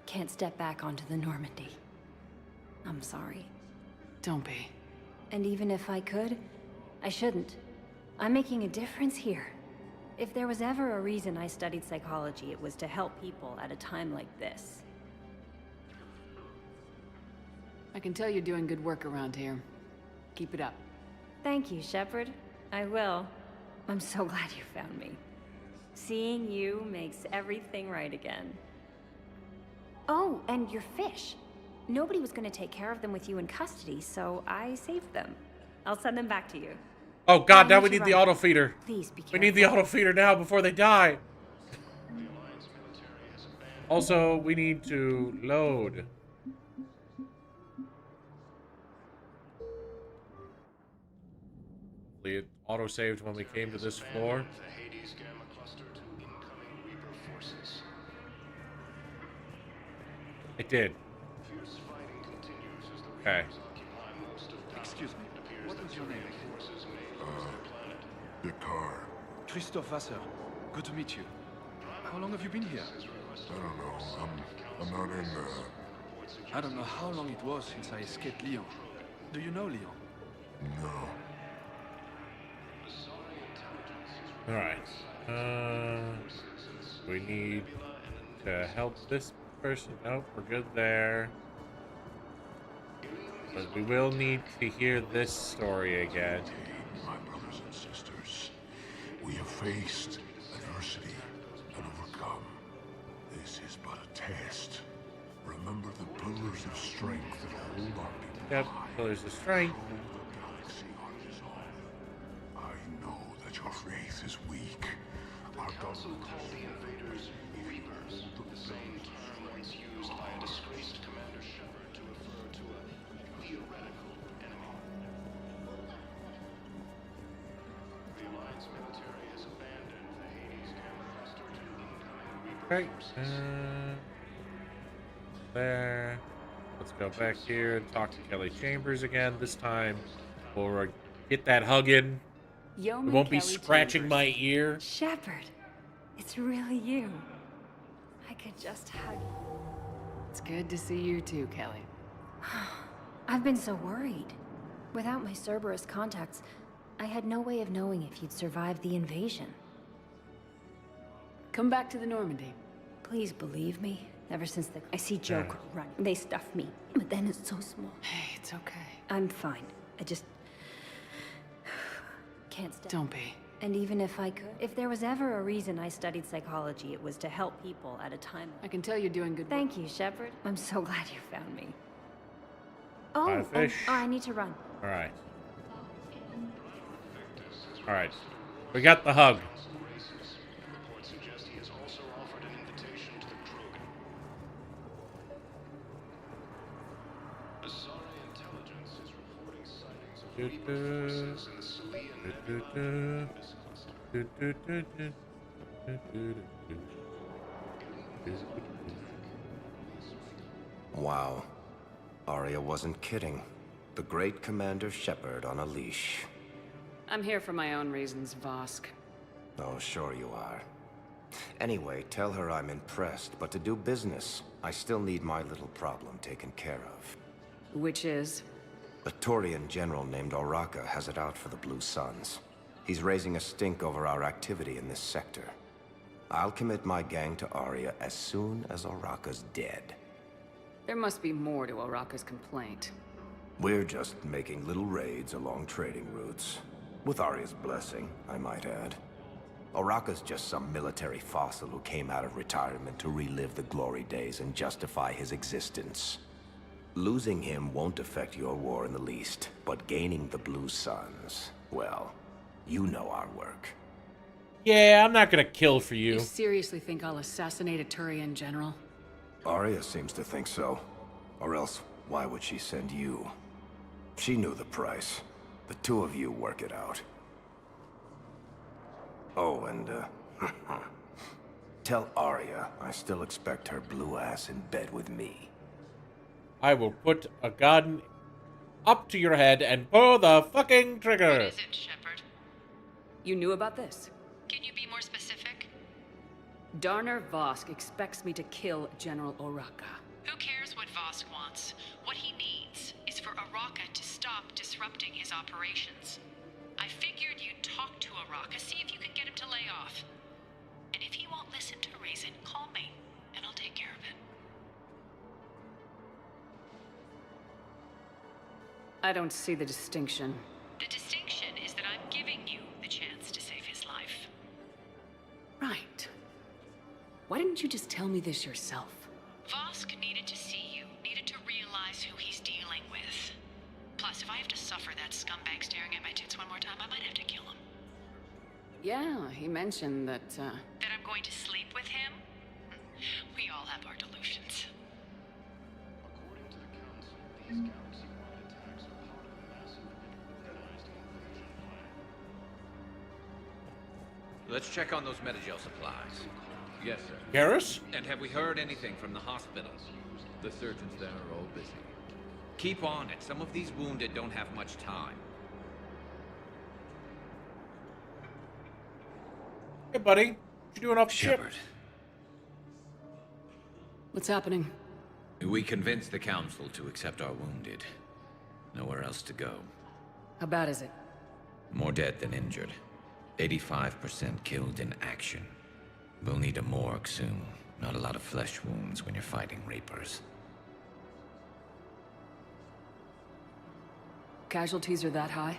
can't step back onto the Normandy. I'm sorry. Don't be. And even if I could, I shouldn't. I'm making a difference here. If there was ever a reason I studied psychology, it was to help people at a time like this. I can tell you're doing good work around here. Keep it up. Thank you, Shepard. I will. I'm so glad you found me. Seeing you makes everything right again. Oh, and your fish. Nobody was going to take care of them with you in custody, so I saved them. I'll send them back to you. Oh god, now we need the auto feeder. Please be careful. We need the auto feeder now before they die. Also, we need to load. It auto saved when we came to this floor. It did. Okay. Excuse me. What was your name? Dakar. Christophe Vasseur. Good to meet you. How long have you been here? I don't know. I'm not in I don't know how long it was since I escaped Lyon. Do you know Lyon? No. Alright. We need to help this person. Nope, we're good there. But we will need to hear this story again. My brothers and sisters, we have faced adversity and overcome. This is but a test. Remember the pillars of strength that hold our people high. Pillars of strength. I know that your faith is weak. Our Council called the invaders Reapers, the same term once used by a disgraced Commander Shepard to refer to a theoretical enemy. The Alliance military has abandoned the Hades camp cluster to incoming Reaper forces. There. Let's go back here and talk to Kelly Chambers again. This time we'll get that hug in. It won't be scratching my ear. Shepard, it's really you. I could just hug you. It's good to see you too, Kelly. I've been so worried. Without my Cerberus contacts, I had no way of knowing if you'd survived the invasion. Come back to the Normandy. Please believe me. Ever since I see Joker running, they stuff me. But then it's so small. Hey, it's okay. I'm fine. I just can't stop. Don't be. And even if I could, if there was ever a reason I studied psychology, it was to help people at a time. I can tell you're doing good work. Thank you, Shepard. I'm so glad you found me. Oh, Bye, fish. I need to run. All right. All right. We got the hug. Reports suggest he has also offered an invitation to the Krogan. Asari intelligence is reporting sightings of Reaper forces in the Salian Wow. Arya wasn't kidding. The great Commander Shepard on a leash. I'm here for my own reasons, Vosk. Oh, sure you are. Anyway, tell her I'm impressed, but to do business, I still need my little problem taken care of. Which is? A Taurian general named Oraka has it out for the Blue Suns. He's raising a stink over our activity in this sector. I'll commit my gang to Arya as soon as Oraka's dead. There must be more to Oraka's complaint. We're just making little raids along trading routes. With Arya's blessing, I might add. Oraka's just some military fossil who came out of retirement to relive the glory days and justify his existence. Losing him won't affect your war in the least, but gaining the Blue Suns, well, you know our work. Yeah, I'm not gonna kill for you. You seriously think I'll assassinate a Turian general? Arya seems to think so. Or else, why would she send you? She knew the price. The two of you work it out. Oh, and, tell Arya I still expect her blue ass in bed with me. I will put a gun up to your head and pull the fucking trigger. What is it, Shepard? You knew about this? Can you be more specific? Darner Vosk expects me to kill General Oraka. Who cares what Vosk wants? What he needs is for Oraka to stop disrupting his operations. I figured you'd talk to Oraka, see if you can get him to lay off. And if he won't listen to reason, call me, and I'll take care of it. I don't see the distinction. The distinction is that I'm giving you the chance to save his life. Right. Why didn't you just tell me this yourself? Vosk needed to see you, needed to realize who he's dealing with. Plus, if I have to suffer that scumbag staring at my tits one more time, I might have to kill him. Yeah, he mentioned that, That I'm going to sleep with him? We all have our delusions. According to the Council, these galaxy-wide attacks are part of a massive and organized invasion plan. Let's check on those Metagel supplies. Yes, sir. Garrus? And have we heard anything from the hospitals? The surgeons there are all busy. Keep on it. Some of these wounded don't have much time. Hey, buddy. What you doing off ship? Shepard. What's happening? We convinced the Council to accept our wounded. Nowhere else to go. How bad is it? More dead than injured. 85% killed in action. We'll need a morgue soon. Not a lot of flesh wounds when you're fighting Reapers. Casualties are that high?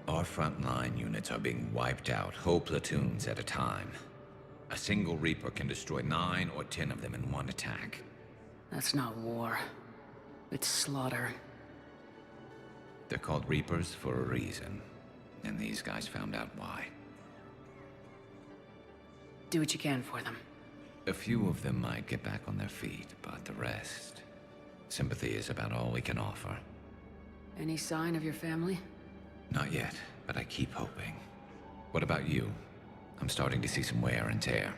Our frontline units are being wiped out, whole platoons at a time. A single Reaper can destroy 9 or 10 of them in one attack. That's not war. It's slaughter. They're called Reapers for a reason. And these guys found out why. Do what you can for them. A few of them might get back on their feet, but the rest... sympathy is about all we can offer. Any sign of your family? Not yet, but I keep hoping. What about you? I'm starting to see some wear and tear.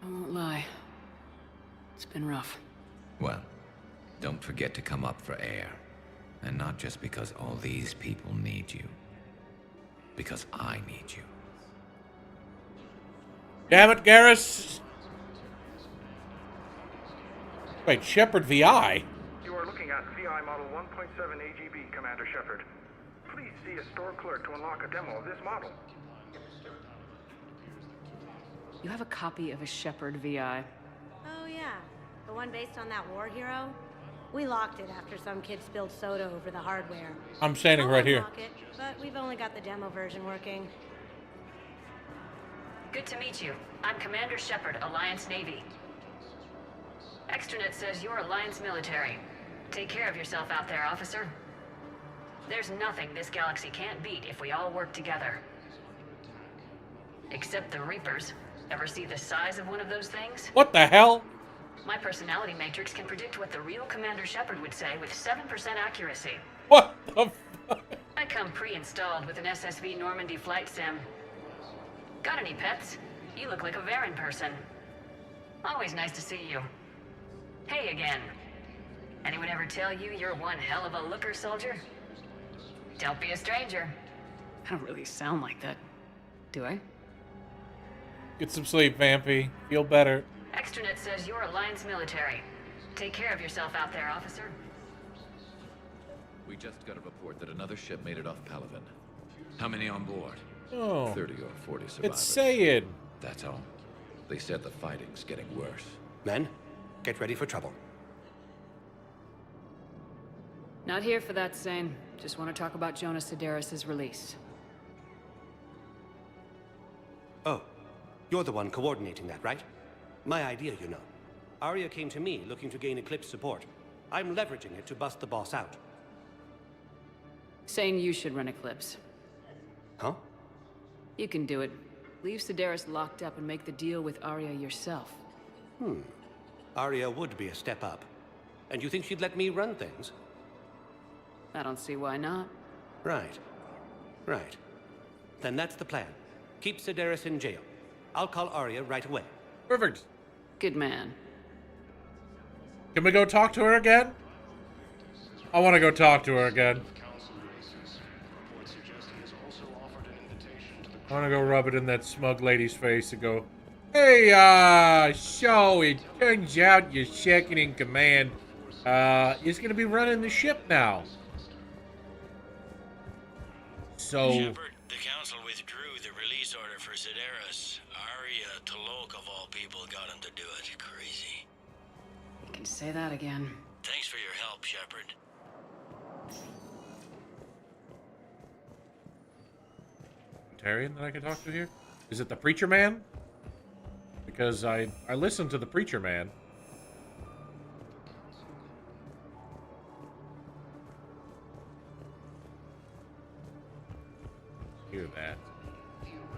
I won't lie. It's been rough. Well, don't forget to come up for air. And not just because all these people need you. Because I need you. Damn it, Garrus! Wait, Shepard VI? You are looking at VI Model 1.7 AGB, Commander Shepard. Please see a store clerk to unlock a demo of this model. You have a copy of a Shepard VI. Oh yeah, the one based on that war hero? We locked it after some kid spilled soda over the hardware. I'm standing right here. Lock it, but we've only got the demo version working. Good to meet you. I'm Commander Shepard, Alliance Navy. Extranet says you're Alliance military. Take care of yourself out there, officer. There's nothing this galaxy can't beat if we all work together. Except the Reapers. Ever see the size of one of those things? What the hell? My personality matrix can predict what the real Commander Shepard would say with 7% accuracy. What the fuck? I come pre-installed with an SSV Normandy flight sim. Got any pets? You look like a Varen person. Always nice to see you. Hey again. Anyone ever tell you you're one hell of a looker, soldier? Don't be a stranger. I don't really sound like that, do I? Get some sleep, Vampy. Feel better. Extranet says you're Alliance military. Take care of yourself out there, officer. We just got a report that another ship made it off Palaven. How many on board? Oh. 30 or 40 survivors. It's saying. That's all. They said the fighting's getting worse. Men, get ready for trouble. Not here for that, Sane. Just want to talk about Jonas Sedaris' release. Oh, you're the one coordinating that, right? My idea, you know. Arya came to me looking to gain Eclipse support. I'm leveraging it to bust the boss out. Sane, you should run Eclipse. Huh? You can do it. Leave Sedaris locked up and make the deal with Arya yourself. Arya would be a step up. And you think she'd let me run things? I don't see why not. Right. Right. Then that's the plan. Keep Sedaris in jail. I'll call Arya right away. Perfect. Good man. Can we go talk to her again? I want to go talk to her again. I want to go rub it in that smug lady's face and go, hey, so it turns out your second in command is going to be running the ship now. So... Shepard, the Council withdrew the release order for Sedaris. Arya Talok, of all people, got him to do it. Crazy. You can say that again. Thanks for your help, Shepard. Tarian that I can talk to here? Is it the Preacher Man? Because I listened to the Preacher Man. Hear that.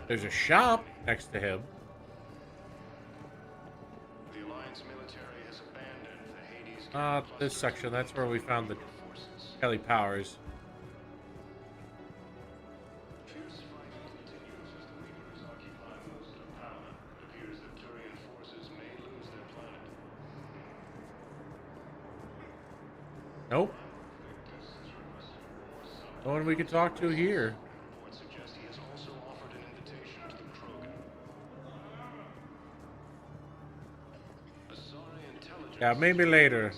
There's a shop next to him. The Alliance military has abandoned the Hades. This section. That's where we found the Kelly Powers. Nope. No one we could talk to here. Yeah, maybe later.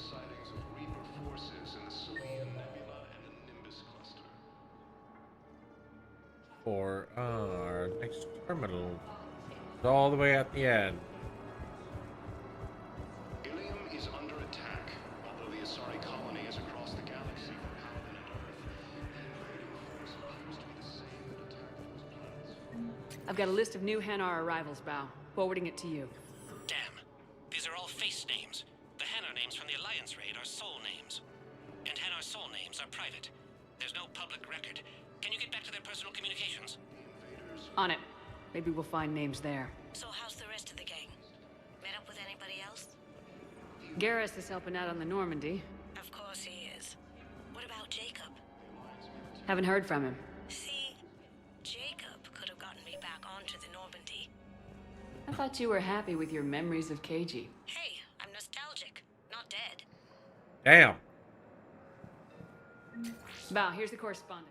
all the way at the end. Ilium is under attack, although the Asari colony is across the galaxy from Paladin and Earth. The invading force appears to be the same that attacked those planets. I've got a list of new Hanar arrivals, Bao. Forwarding it to you. Damn. These are all face names. The Hanar names from the Alliance raid are soul names. And Hanar soul names are private. There's no public record. Can you get back to their personal communications? On it. Maybe we'll find names there. So how's the rest of the gang? Met up with anybody else? Garrus is helping out on the Normandy. Of course he is. What about Jacob? Haven't heard from him. See, Jacob could have gotten me back onto the Normandy. I thought you were happy with your memories of KG. Hey, I'm nostalgic, not dead. Damn. Bao, here's the correspondence.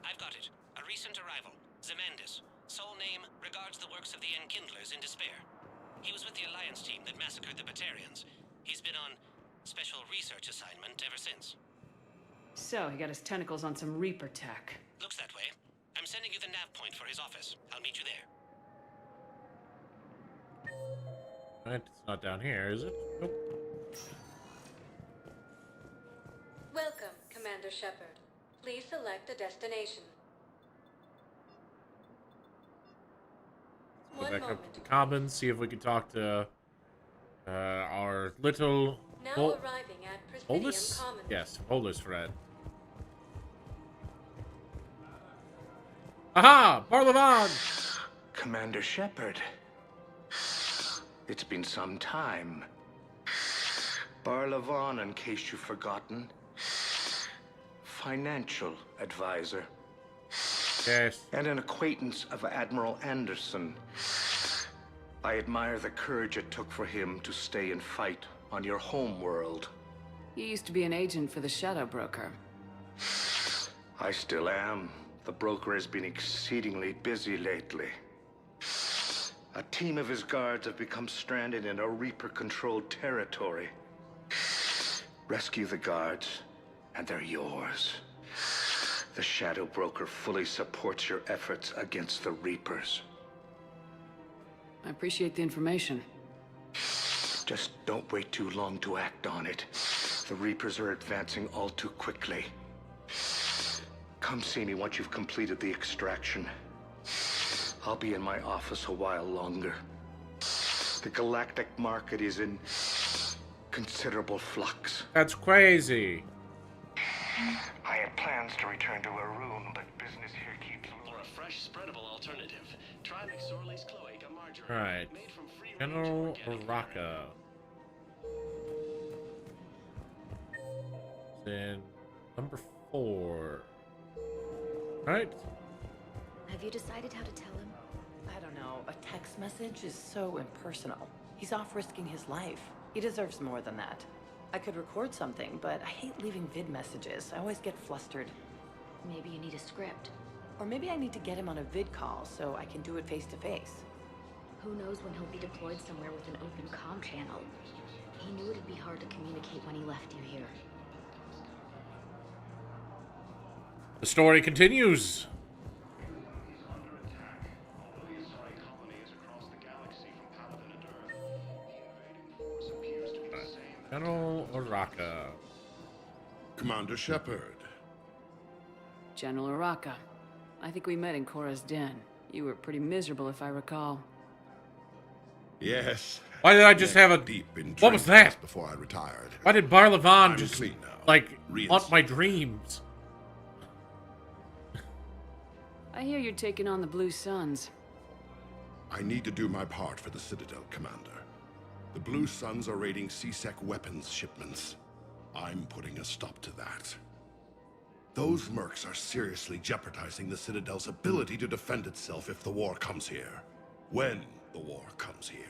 I've got it. A recent arrival. Zemandis. Soul name regards the works of the Enkindlers in despair. He was with the Alliance team that massacred the Batarians. He's been on special research assignment ever since. So, he got his tentacles on some Reaper tech. Looks that way. I'm sending you the nav point for his office. I'll meet you there. Right, it's not down here, is it? Nope. Welcome, Commander Shepard. Please select a destination. Go One back moment. up to the commons, see if we can talk to our little Now arriving at Presidium Bolus? Commons. Yes, Bolus friend. Aha! Barlavan! Commander Shepard. It's been some time. Barlavan, in case you've forgotten. Financial advisor. Yes. And an acquaintance of Admiral Anderson. I admire the courage it took for him to stay and fight on your home world. You used to be an agent for the Shadow Broker. I still am. The broker has been exceedingly busy lately. A team of his guards have become stranded in a Reaper-controlled territory. Rescue the guards, and they're yours. The Shadow Broker fully supports your efforts against the Reapers. I appreciate the information. Just don't wait too long to act on it. The Reapers are advancing all too quickly. Come see me once you've completed the extraction. I'll be in my office a while longer. The galactic market is in considerable flux. That's crazy. I had plans to return to Arun, but business here keeps... Or a fresh, spreadable alternative. Try McSorley's Cloaca Margarine. Right. Made from free-range General organic Oraka. Then number 4. Right. Have you decided how to tell him? I don't know. A text message is so impersonal. He's off risking his life. He deserves more than that. I could record something, but I hate leaving vid messages. I always get flustered. Maybe you need a script. Or maybe I need to get him on a vid call so I can do it face to face. Who knows when he'll be deployed somewhere with an open comm channel. He knew it'd be hard to communicate when he left you here. The story continues. General Oraka. Commander Shepard. General Oraka. I think we met in Korra's den. You were pretty miserable, if I recall. Yes. Why did I just have a deep in What was that? before I retired? Why did Barlavan I'm just clean now. like Real haunt my dreams? I hear you're taking on the Blue Suns. I need to do my part for the Citadel, Commander. The Blue Suns are raiding C-Sec weapons shipments. I'm putting a stop to that. Those mercs are seriously jeopardizing the Citadel's ability to defend itself if the war comes here. When the war comes here.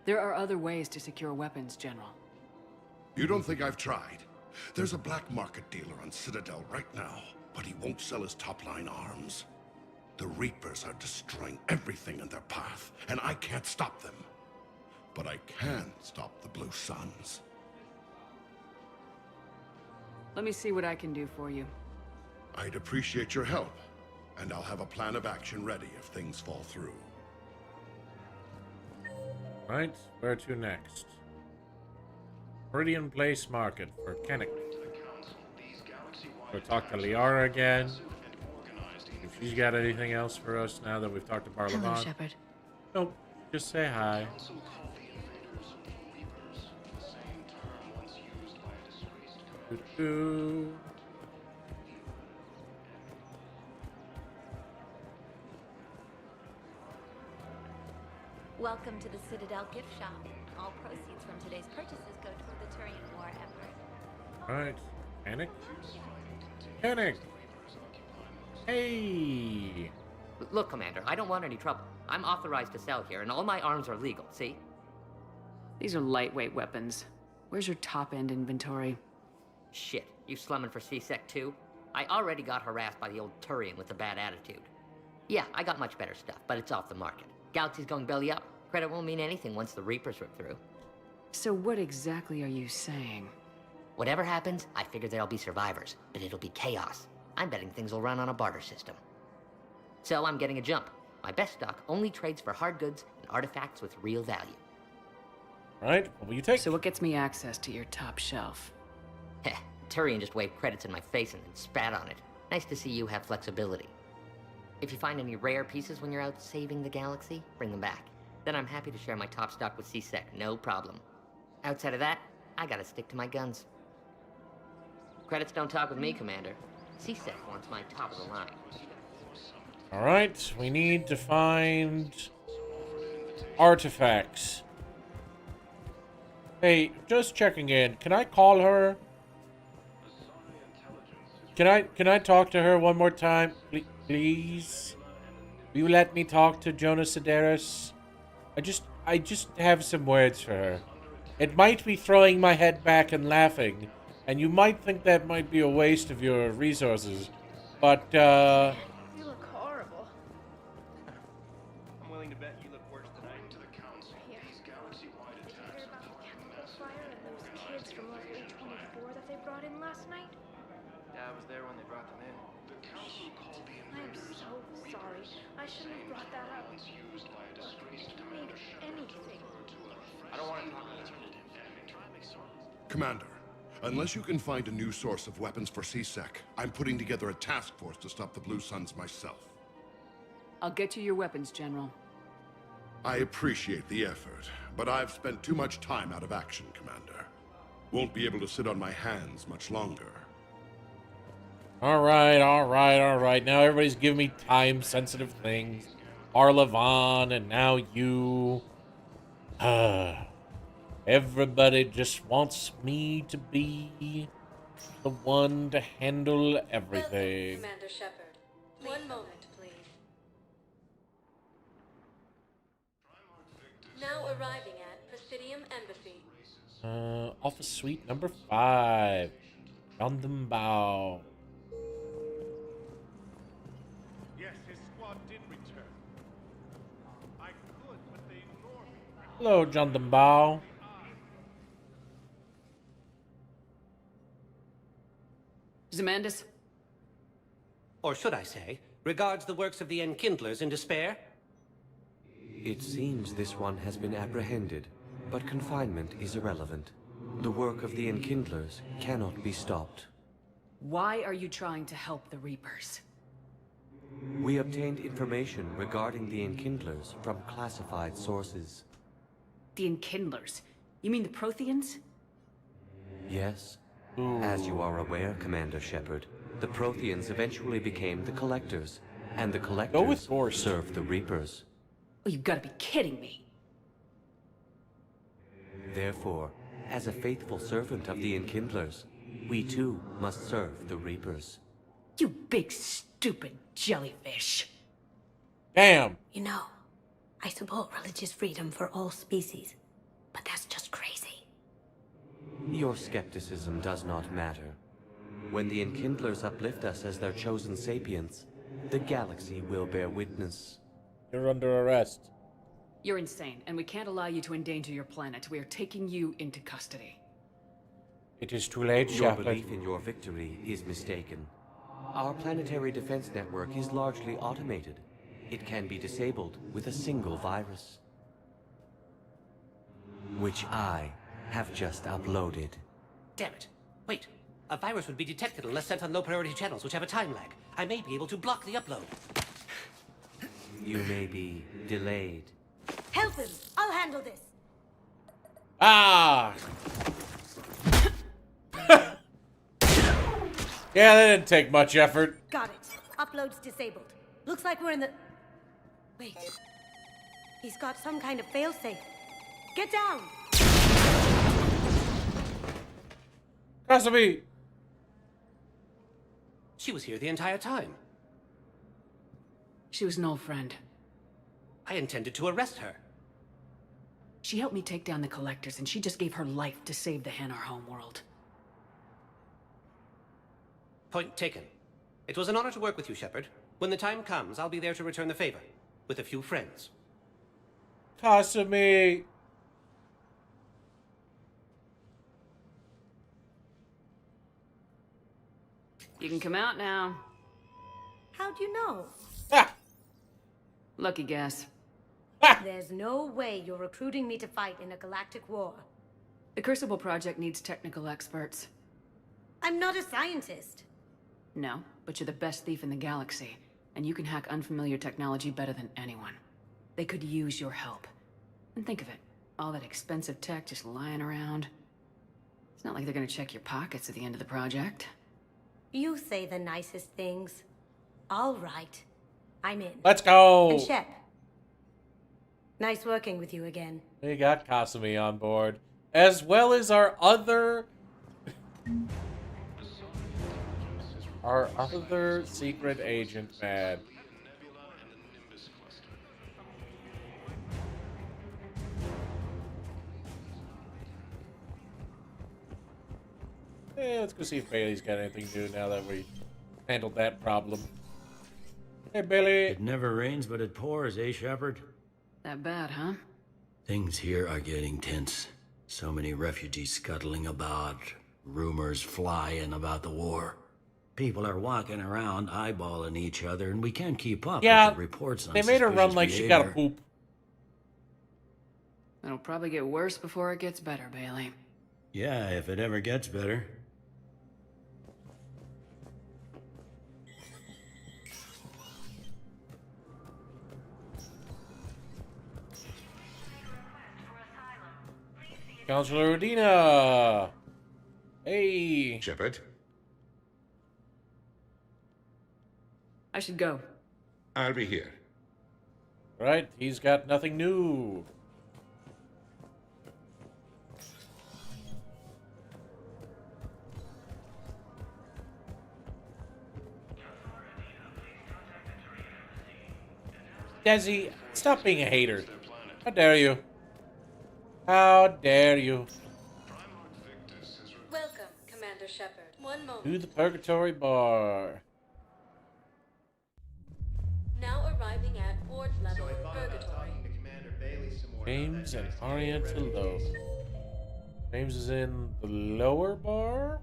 There are other ways to secure weapons, General. You don't think I've tried? There's a black market dealer on Citadel right now, but he won't sell his top-line arms. The Reapers are destroying everything in their path, and I can't stop them. But I can stop the Blue Suns. Let me see what I can do for you. I'd appreciate your help. and I'll have a plan of action ready if things fall through. Right, where to next? Meridian Place Market for Kennick. We'll talk to Liara again. If she's got anything else for us now that we've talked to Barlavan. Hello, Shepard. Nope, just say hi. Doo-doo. Welcome to the Citadel gift shop. All proceeds from today's purchases go toward the Turian war effort. Alright, Kennick? Kennick! Hey! Look, Commander, I don't want any trouble. I'm authorized to sell here, and all my arms are legal, see? These are lightweight weapons. Where's your top-end inventory? Shit, you slumming for C-Sec too? I already got harassed by the old Turian with a bad attitude. Yeah, I got much better stuff, but it's off the market. Galaxy's going belly up. Credit won't mean anything once the Reapers rip through. So what exactly are you saying? Whatever happens, I figure there'll be survivors, but it'll be chaos. I'm betting things will run on a barter system. So I'm getting a jump. My best stock only trades for hard goods and artifacts with real value. Alright, what will you take? So what gets me access to your top shelf? Heh, Turian just waved credits in my face and then spat on it. Nice to see you have flexibility. If you find any rare pieces when you're out saving the galaxy, bring them back. Then I'm happy to share my top stock with C-Sec, no problem. Outside of that, I gotta stick to my guns. Credits don't talk with me, Commander. C-Sec wants my top of the line. Alright, we need to find artifacts. Hey, just checking in. Can I call her? Can I talk to her one more time? Please? Will you let me talk to Jonas Sedaris? I just have some words for her. It might be throwing my head back and laughing, and you might think that might be a waste of your resources, but, You look horrible. I'm willing to bet you look worse than I do. Yeah. Did you hear about the chemical fire and those kids from Level 824 that they brought in last night? Yeah, I was there when they brought them in. I am so sorry. I shouldn't have brought that up. Look, if you need anything. I don't want to talk about it. Commander, unless you can find a new source of weapons for C-Sec, I'm putting together a task force to stop the Blue Suns myself. I'll get you your weapons, General. I appreciate the effort, but I've spent too much time out of action, Commander. Won't be able to sit on my hands much longer. alright. Now everybody's giving me time-sensitive things. Arlavan, and now you. Everybody just wants me to be the one to handle everything. Welcome, Commander Shepard. One moment, please. Now arriving at Presidium Embassy. Office suite number 5. Rondembao. Yes, his squad did return. I could, but they ignored me. Hello, Rondembao. Zemandis? Or should I say, regards the works of the Enkindlers in despair? It seems this one has been apprehended, but confinement is irrelevant. The work of the Enkindlers cannot be stopped. Why are you trying to help the Reapers? We obtained information regarding the Enkindlers from classified sources. The Enkindlers? You mean the Protheans? Yes. As you are aware, Commander Shepard, the Protheans eventually became the Collectors, and the Collectors served the Reapers. Oh, you've got to be kidding me. Therefore, as a faithful servant of the Enkindlers, we too must serve the Reapers. You big stupid jellyfish. Damn. You know, I support religious freedom for all species, but that's just crazy. Your skepticism does not matter. When the Enkindlers uplift us as their chosen sapients, the galaxy will bear witness. You're under arrest. You're insane, and we can't allow you to endanger your planet. We are taking you into custody. It is too late, Your Shepard. belief in your victory is mistaken. Our planetary defense network is largely automated. It can be disabled with a single virus, which I have just uploaded. Damn it. Wait. A virus would be detected unless sent on low-priority channels, which have a time lag. I may be able to block the upload. You may be delayed. Help him! I'll handle this! Ah! Yeah, that didn't take much effort. Got it. Upload's disabled. Looks like we're in the... Wait. He's got some kind of failsafe. Get down! Kasumi! She was here the entire time. She was an old friend. I intended to arrest her. She helped me take down the Collectors, and she just gave her life to save the Hanar homeworld. Point taken. It was an honor to work with you, Shepard. When the time comes, I'll be there to return the favor. With a few friends. Kasumi! You can come out now. How'd you know? Lucky guess. There's no way you're recruiting me to fight in a galactic war. The Crucible Project needs technical experts. I'm not a scientist. No, but you're the best thief in the galaxy, and you can hack unfamiliar technology better than anyone. They could use your help. And think of it, all that expensive tech just lying around. It's not like they're gonna check your pockets at the end of the project. You say the nicest things. All right. I'm in. Let's go! And Shep. Nice working with you again. We got Kasumi on board. As well as our other... our other secret agent, man. Let's go see if Bailey's got anything new now that we handled that problem. Hey, Bailey. It never rains, but it pours, eh, Shepard? That bad, huh? Things here are getting tense. So many refugees scuttling about, rumors flying about the war. People are walking around eyeballing each other, and we can't keep up with the reports on they made her run suspicious like she got a behavior. poop. It'll probably get worse before it gets better, Bailey. Yeah, if it ever gets better. Counselor Udina! Hey! Shepard? I should go. I'll be here. Right, he's got nothing new. Desi, stop being a hater. How dare you? How dare you? Welcome, Commander Shepard. One moment. To the Purgatory Bar. Now arriving at ward level Purgatory. James and Arya to low. James is in the lower bar.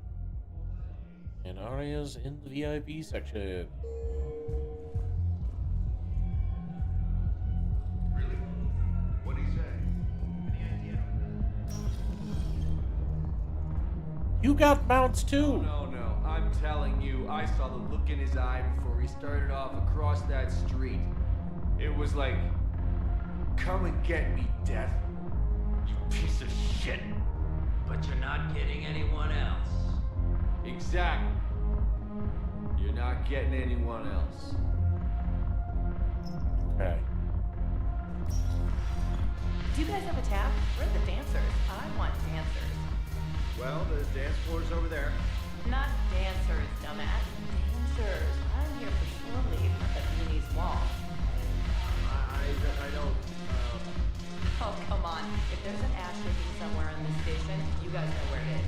And Arya's in the VIP section. You got mounts too. No, I'm telling you, I saw the look in his eye before he started off across that street. It was like, come and get me, Death. You piece of shit. But you're not getting anyone else. Exactly. You're not getting anyone else. Okay. Do you guys have a tap? We're the dancers. I want dancers. Well, the dance floor's over there. Not dancers, dumbass. Dancers. I'm here for shore leave, not the beanie's wall. I don't, Oh, come on. If there's an ass shaking somewhere on this station, you guys know where it is.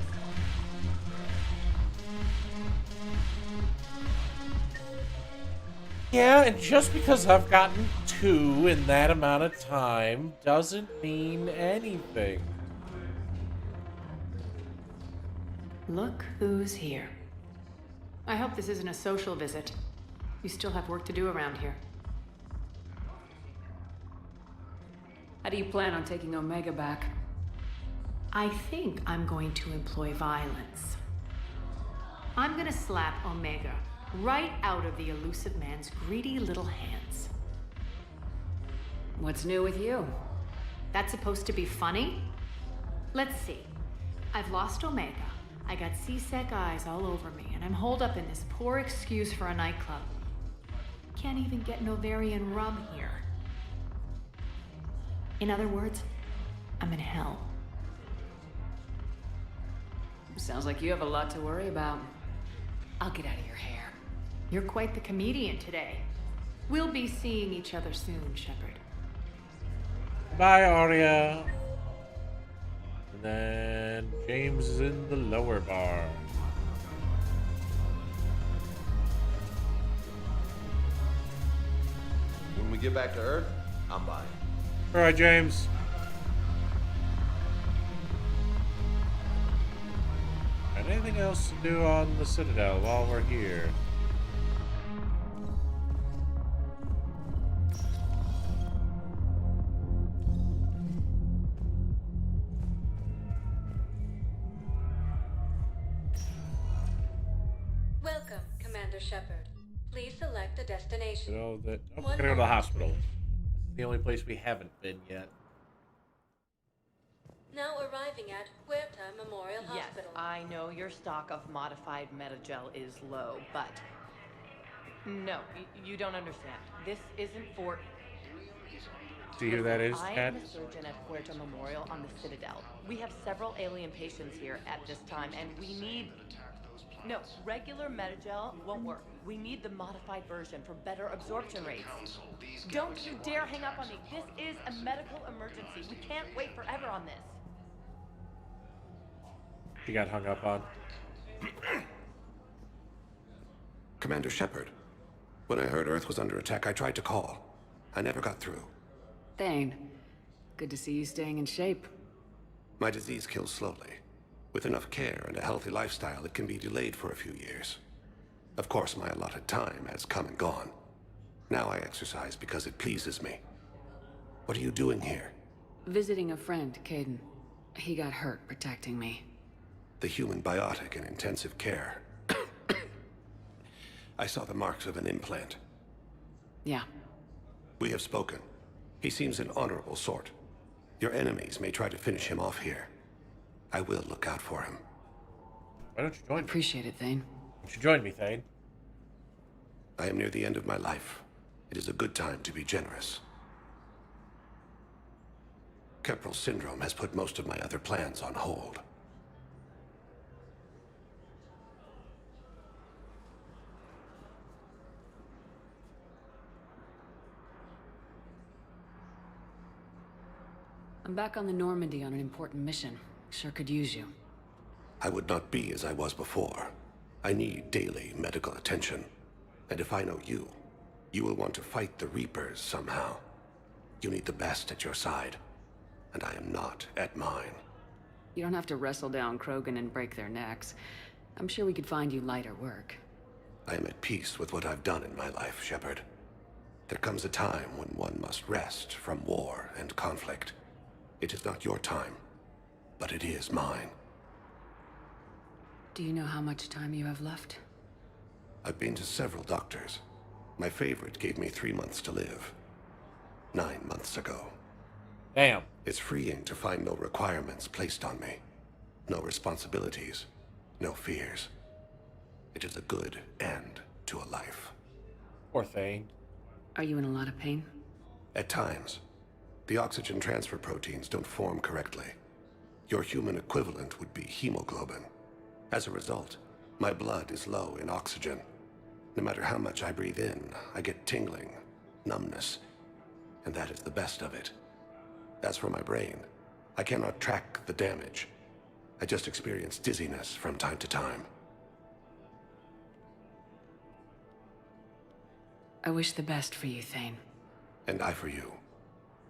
Yeah, and just because I've gotten 2 in that amount of time doesn't mean anything. Look who's here. I hope this isn't a social visit. You still have work to do around here. How do you plan on taking Omega back? I think I'm going to employ violence. I'm gonna slap Omega right out of the elusive man's greedy little hands. What's new with you? That's supposed to be funny? Let's see. I've lost Omega. I got C-Sec eyes all over me, and I'm holed up in this poor excuse for a nightclub. Can't even get an Ovarian rub here. In other words, I'm in hell. Sounds like you have a lot to worry about. I'll get out of your hair. You're quite the comedian today. We'll be seeing each other soon, Shepard. Bye, Arya. And then James is in the lower bar. When we get back to Earth, I'm buying. All right, James. And anything else to do on the Citadel while we're here? Welcome, Commander Shepard. Please select a destination. We're gonna go to the hospital. This is the only place we haven't been yet. Now arriving at Huerta Memorial Hospital. Yes, I know your stock of modified metagel is low, but... No, you don't understand. This isn't for... See who that is, I Kat? am a surgeon at Puerto Memorial on the Citadel. We have several alien patients here at this time, and we need... No, regular metagel won't work. We need the modified version for better absorption rates. Don't you dare hang up on me. This is a medical emergency. We can't wait forever on this. He got hung up on. Commander Shepard, when I heard Earth was under attack, I tried to call. I never got through. Thane, good to see you staying in shape. My disease kills slowly. With enough care and a healthy lifestyle, it can be delayed for a few years. Of course, my allotted time has come and gone. Now I exercise because it pleases me. What are you doing here? Visiting a friend, Caden. He got hurt protecting me. The human biotic in intensive care. I saw the marks of an implant. Yeah. We have spoken. He seems an honorable sort. Your enemies may try to finish him off here. I will look out for him. Why don't you join me? Appreciate it, Thane. Why don't you join me, Thane? I am near the end of my life. It is a good time to be generous. Keppel syndrome has put most of my other plans on hold. I'm back on the Normandy on an important mission. Sure could use you. I would not be as I was before. I need daily medical attention. And if I know you, you will want to fight the Reapers somehow. You need the best at your side. And I am not at mine. You don't have to wrestle down Krogan and break their necks. I'm sure we could find you lighter work. I am at peace with what I've done in my life, Shepard. There comes a time when one must rest from war and conflict. It is not your time, but it is mine. Do you know how much time you have left? I've been to several doctors. My favorite gave me 3 months to live. 9 months ago. Damn. It's freeing to find no requirements placed on me. No responsibilities. No fears. It is a good end to a life. Poor Thane. Are you in a lot of pain? At times. The oxygen transfer proteins don't form correctly. Your human equivalent would be hemoglobin. As a result, my blood is low in oxygen. No matter how much I breathe in, I get tingling, numbness, and that is the best of it. As for my brain, I cannot track the damage. I just experience dizziness from time to time. I wish the best for you, Thane. And I for you.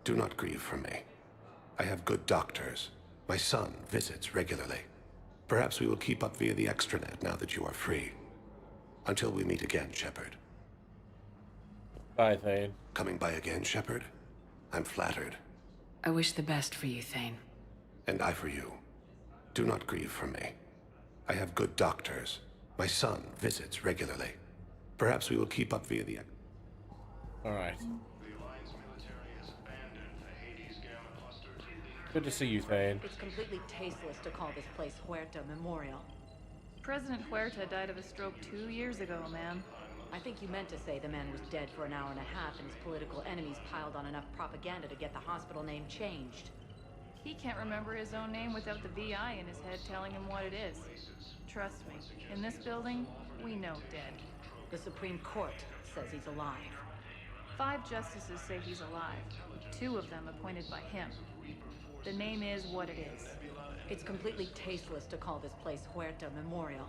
Do not grieve for me. I have good doctors. My son visits regularly. Perhaps we will keep up via the extranet now that you are free. Until we meet again, Shepard. Bye, Thane. Coming by again, Shepard? I'm flattered. I wish the best for you, Thane. And I for you. Do not grieve for me. I have good doctors. My son visits regularly. Perhaps we will keep up via the... Alright. Good to see you, Thane. It's completely tasteless to call this place Huerta Memorial. President Huerta died of a stroke 2 years ago, ma'am. I think you meant to say the man was dead for an hour and a half and his political enemies piled on enough propaganda to get the hospital name changed. He can't remember his own name without the VI in his head telling him what it is. Trust me, in this building, we know dead. The Supreme Court says he's alive. 5 justices say he's alive, 2 of them appointed by him. The name is what it is. It's completely tasteless to call this place Huerta Memorial.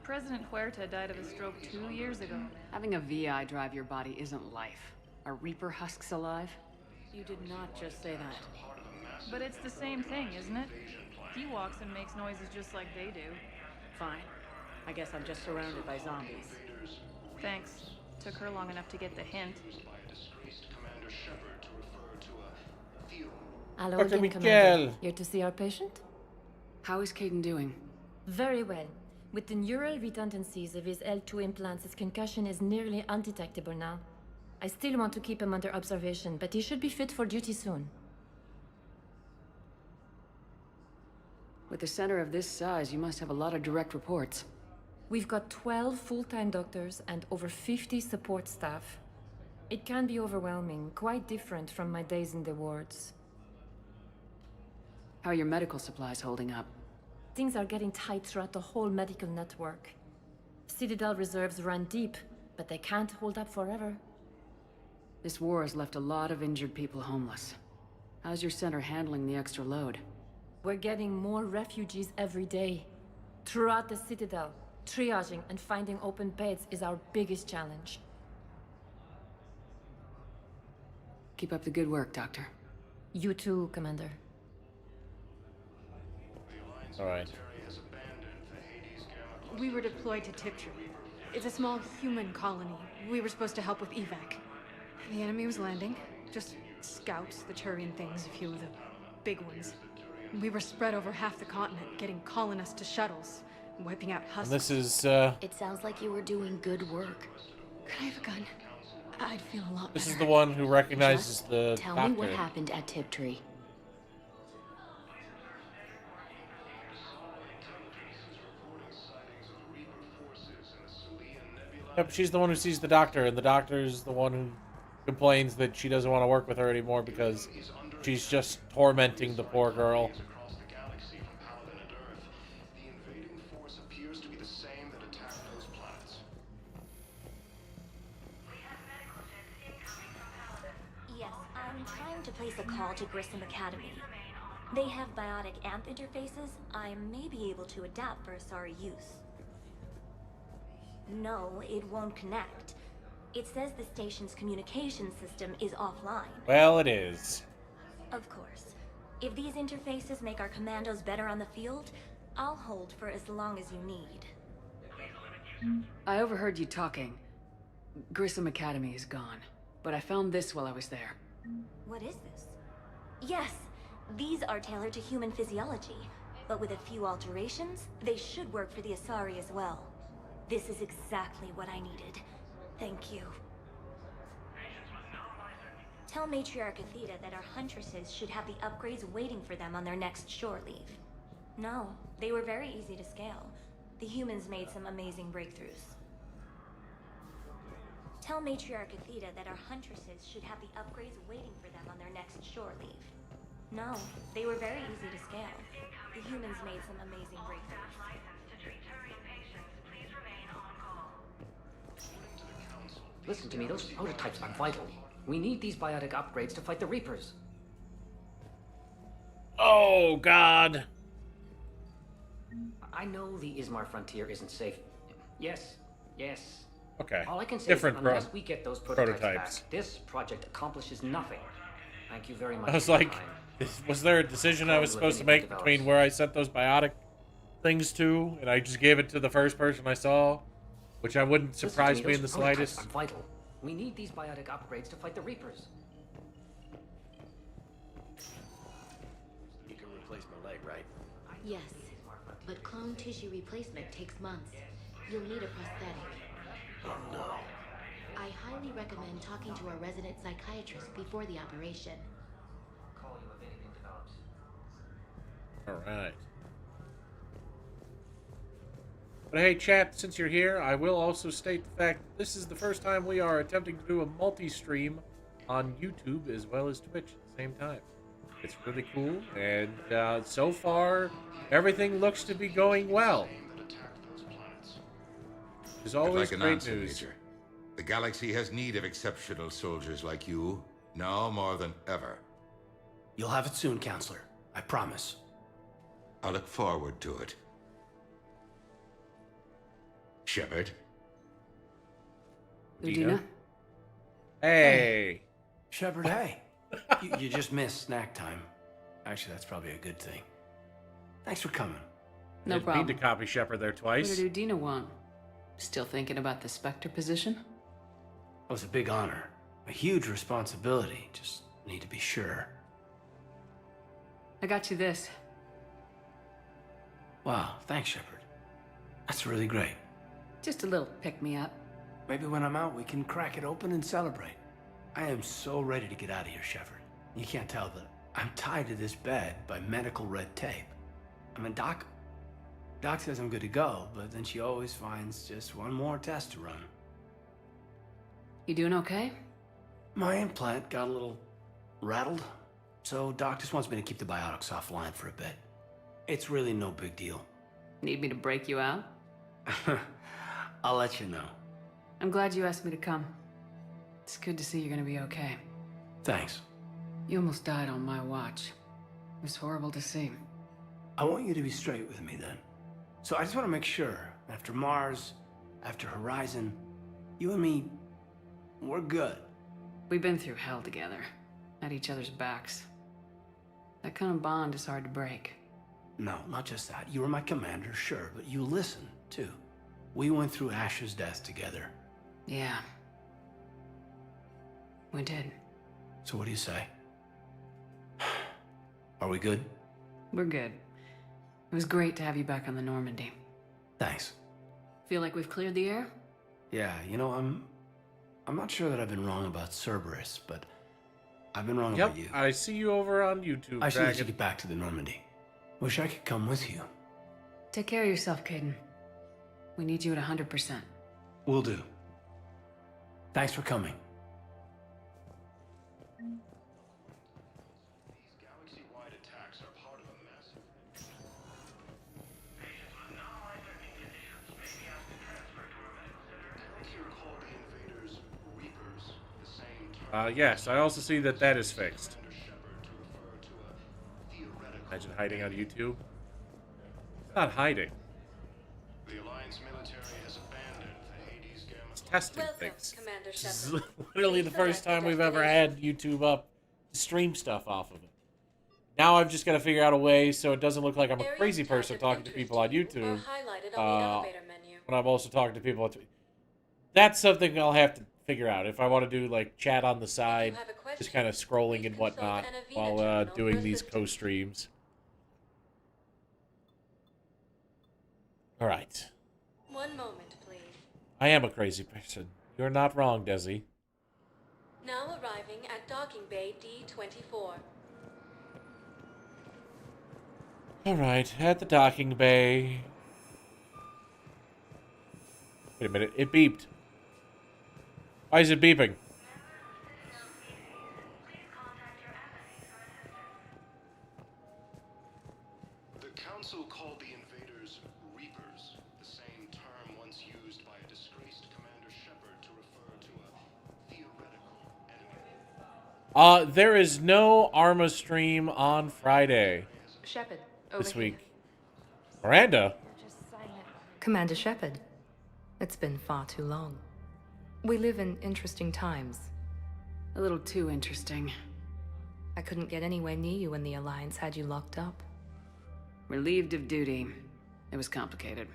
President Huerta died of a stroke 2 years ago. Having a VI drive your body isn't life. Are Reaper husks alive? You did not just say that. But it's the same thing, isn't it? He walks and makes noises just like they do. Fine. I guess I'm just surrounded by zombies. Thanks. Took her long enough to get the hint. Hello Dr. again, Miguel. Commander. Here to see our patient? How is Caden doing? Very well. With the neural redundancies of his L2 implants, his concussion is nearly undetectable now. I still want to keep him under observation, but he should be fit for duty soon. With a center of this size, you must have a lot of direct reports. We've got 12 full-time doctors and over 50 support staff. It can be overwhelming, quite different from my days in the wards. How are your medical supplies holding up? Things are getting tight throughout the whole medical network. Citadel reserves run deep, but they can't hold up forever. This war has left a lot of injured people homeless. How's your center handling the extra load? We're getting more refugees every day. Throughout the Citadel, triaging and finding open beds is our biggest challenge. Keep up the good work, Doctor. You too, Commander. Alright. We were deployed to Tiptree. It's a small human colony. We were supposed to help with evac. The enemy was landing. Just scouts, the Turian things, a few of the big ones. We were spread over half the continent, getting colonists to shuttles, wiping out husks. And this is, It sounds like you were doing good work. Could I have a gun? I'd feel a lot better. This is the one who recognizes Just the tell doctor. me what happened at Tiptree. Yep, she's the one who sees the doctor, and the doctor's the one who complains that she doesn't want to work with her anymore because she's just tormenting the poor girl. Yes, I'm trying to place a call to Grissom Academy. They have biotic amp interfaces I may be able to adapt for Asari use. No, it won't connect. It says the station's communication system is offline. Well, it is. Of course. If these interfaces make our commandos better on the field, I'll hold for as long as you need. I overheard you talking. Grissom Academy is gone, but I found this while I was there. What is this? Yes, these are tailored to human physiology, but with a few alterations, they should work for the Asari as well. This is exactly what I needed. Thank you. Tell Matriarch Athena that our huntresses should have the upgrades waiting for them on their next shore leave. No, they were very easy to scale. The humans made some amazing breakthroughs. Tell Matriarch Athena that our huntresses should have the upgrades waiting for them on their next shore leave. No, they were very easy to scale. The humans made some amazing breakthroughs. Listen to me, those prototypes are vital. We need these biotic upgrades to fight the Reapers. Oh, God. I know the Ismar frontier isn't safe. Yes, yes. Okay. All I can say Different is unless we get those prototypes back, this project accomplishes nothing. Thank you very much. I was like, was there a decision I was supposed to make between where I sent those biotic things to, and I just gave it to the first person I saw? Which I wouldn't Listen to surprise me in the those prototypes slightest. are vital. We need these biotic upgrades to fight the Reapers. You can replace my leg, right? Yes, but clone tissue replacement takes months. You'll need a prosthetic. Oh no. I highly recommend talking to a resident psychiatrist before the operation. Call you if anything develops. Alright. But hey, chat, since you're here, I will also state the fact that this is the first time we are attempting to do a multi-stream on YouTube as well as Twitch at the same time. It's really cool, and so far, everything looks to be going well. There's always I'd like an great answer, news. Major. The galaxy has need of exceptional soldiers like you, now more than ever. You'll have it soon, Counselor. I promise. I look forward to it. Shepard? Udina? Hey! Shepard, hey. you just missed snack time. Actually, that's probably a good thing. Thanks for coming. No Didn't problem. need to copy Shepard there twice. What did Udina want? Still thinking about the Spectre position? It was a big honor. A huge responsibility. Just need to be sure. I got you this. Wow, thanks, Shepard. That's really great. Just a little pick-me-up. Maybe when I'm out, we can crack it open and celebrate. I am so ready to get out of here, Shepard. You can't tell, but I'm tied to this bed by medical red tape. I mean, Doc says I'm good to go, but then she always finds just one more test to run. You doing okay? My implant got a little rattled, so Doc just wants me to keep the biotics offline for a bit. It's really no big deal. Need me to break you out? I'll let you know. I'm glad you asked me to come. It's good to see you're gonna be okay. Thanks. You almost died on my watch. It was horrible to see. I want you to be straight with me then. So I just want to make sure, after Mars, after Horizon, you and me, we're good. We've been through hell together, at each other's backs. That kind of bond is hard to break. No, not just that. You were my commander, sure, but you listened, too. We went through Ash's death together. Yeah. We did. So what do you say? Are we good? We're good. It was great to have you back on the Normandy. Thanks. Feel like we've cleared the air? Yeah, you know, I'm not sure that I've been wrong about Cerberus, but I've been wrong about you. I see you over on YouTube. I should let you get back to the Normandy. Wish I could come with you. Take care of yourself, Caden. We need you at 100%. Will do. Thanks for coming. Yes, I also see that that is fixed. Imagine hiding on YouTube. It's not hiding. It's testing things. This is literally the first time we've ever had YouTube up to stream stuff off of it. Now I've just got to figure out a way so it doesn't look like I'm a crazy person talking to people on YouTube. When I'm also talking to people on Twitch. That's something I'll have to figure out if I want to do like chat on the side, just kind of scrolling and whatnot while doing these co-streams. All right. One moment, please. I am a crazy person. You're not wrong, Desi. Now arriving at docking bay D24. All right, at the docking bay. Wait a minute, it beeped. Why is it beeping? The Council called the invaders Reapers, the same term once used by a disgraced Commander Shepard to refer to a theoretical enemy. There is no Arma stream on Friday. Shepard, This week. Miranda? Commander Shepard, it's been far too long. We live in interesting times. A little too interesting. I couldn't get anywhere near you when the Alliance had you locked up. Relieved of duty. It was complicated.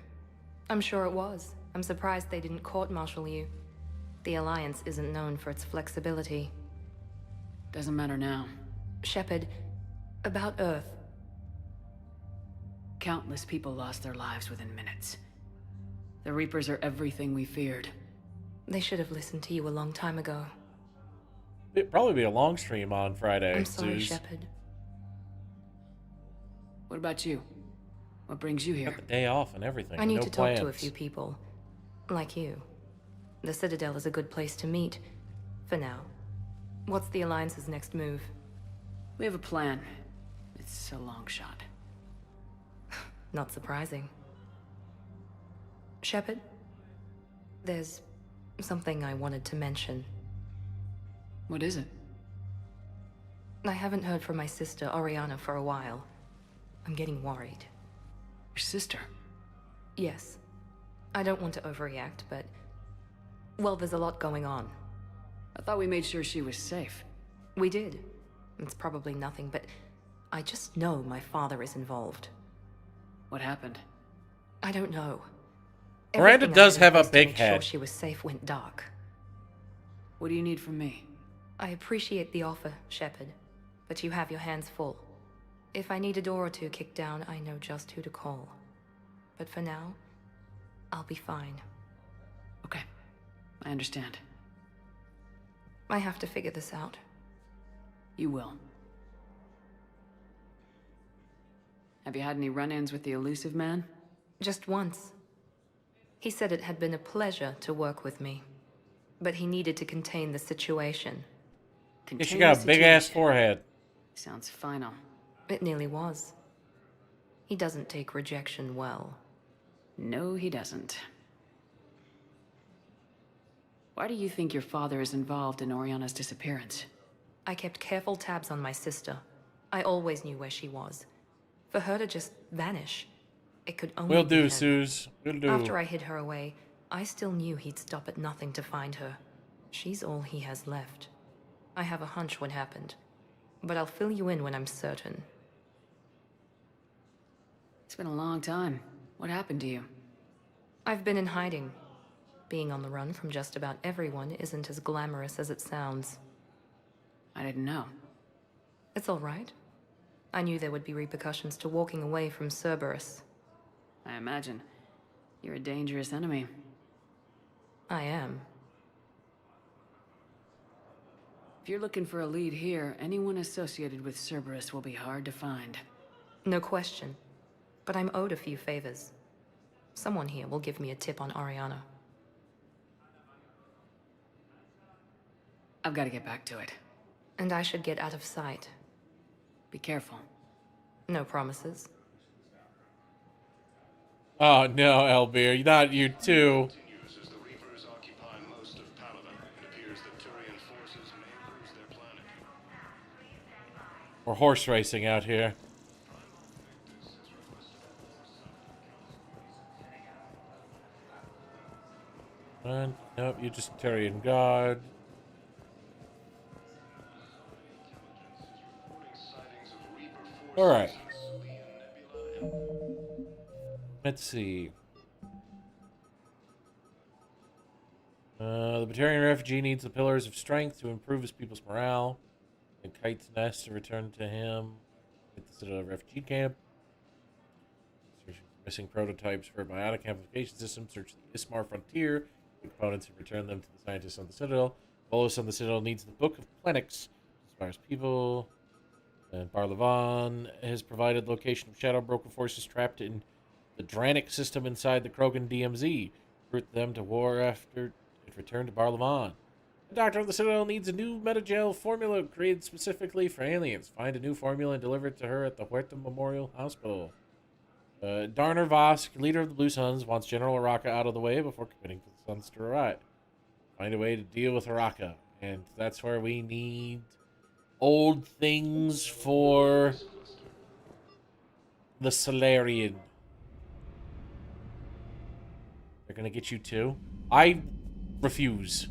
I'm sure it was. I'm surprised they didn't court-martial you. The Alliance isn't known for its flexibility. Doesn't matter now. Shepard, about Earth. Countless people lost their lives within minutes. The Reapers are everything we feared. They should have listened to you a long time ago. It'd probably be a long stream on Friday. I'm sorry, Zeus. Shepard. What about you? What brings you here? Got the day off and everything. I need no to plans. talk to a few people. Like you. The Citadel is a good place to meet. For now. What's the Alliance's next move? We have a plan. It's a long shot. Not surprising. Shepard? There's something I wanted to mention. What is it? I haven't heard from my sister, Oriana, for a while. I'm getting worried. Your sister? Yes. I don't want to overreact, but... well, there's a lot going on. I thought we made sure she was safe. We did. It's probably nothing, but I just know my father is involved. What happened? I don't know. Miranda Everything I does did have a was to big make head. Sure she was safe went dark. What do you need from me? I appreciate the offer, Shepard, but you have your hands full. If I need a door or two kicked down, I know just who to call. But for now, I'll be fine. Okay, I understand. I have to figure this out. You will. Have you had any run-ins with the elusive man? Just once. He said it had been a pleasure to work with me, but he needed to contain the situation. Yeah, she got a big-ass forehead. Sounds final. It nearly was. He doesn't take rejection well. No, he doesn't. Why do you think your father is involved in Oriana's disappearance? I kept careful tabs on my sister. I always knew where she was. For her to just vanish, it could only Will be do, him. Suze. Will do. After I hid her away, I still knew he'd stop at nothing to find her. She's all he has left. I have a hunch what happened, but I'll fill you in when I'm certain. It's been a long time. What happened to you? I've been in hiding. Being on the run from just about everyone isn't as glamorous as it sounds. I didn't know. It's all right. I knew there would be repercussions to walking away from Cerberus. I imagine. You're a dangerous enemy. I am. If you're looking for a lead here, anyone associated with Cerberus will be hard to find. No question. But I'm owed a few favors. Someone here will give me a tip on Oriana. I've got to get back to it. And I should get out of sight. Be careful. No promises. Oh no, Elbeer, not you too. We're horse racing out here. Nope, you just Turian God. Alright. Let's see. The Batarian refugee needs the Pillars of Strength to improve his people's morale. The Kite's Nest to return to him at the Citadel refugee camp. Search for missing prototypes for biotic amplification system. Search the Ismar frontier. The components and return them to the scientists on the Citadel. Volus on the Citadel needs the Book of Plenix. Inspires people. And Barlavan has provided location of Shadow Broker forces trapped in the Dranic system inside the Krogan DMZ. Recruit them to war after it returned to Barlavan. The Doctor of the Citadel needs a new metagel formula created specifically for aliens. Find a new formula and deliver it to her at the Huerta Memorial Hospital. Darner Vosk, leader of the Blue Suns, wants General Araka out of the way before committing for the Suns to arrive. Find a way to deal with Araka. And that's where we need old things for the Solarian. They're gonna get you too? I refuse.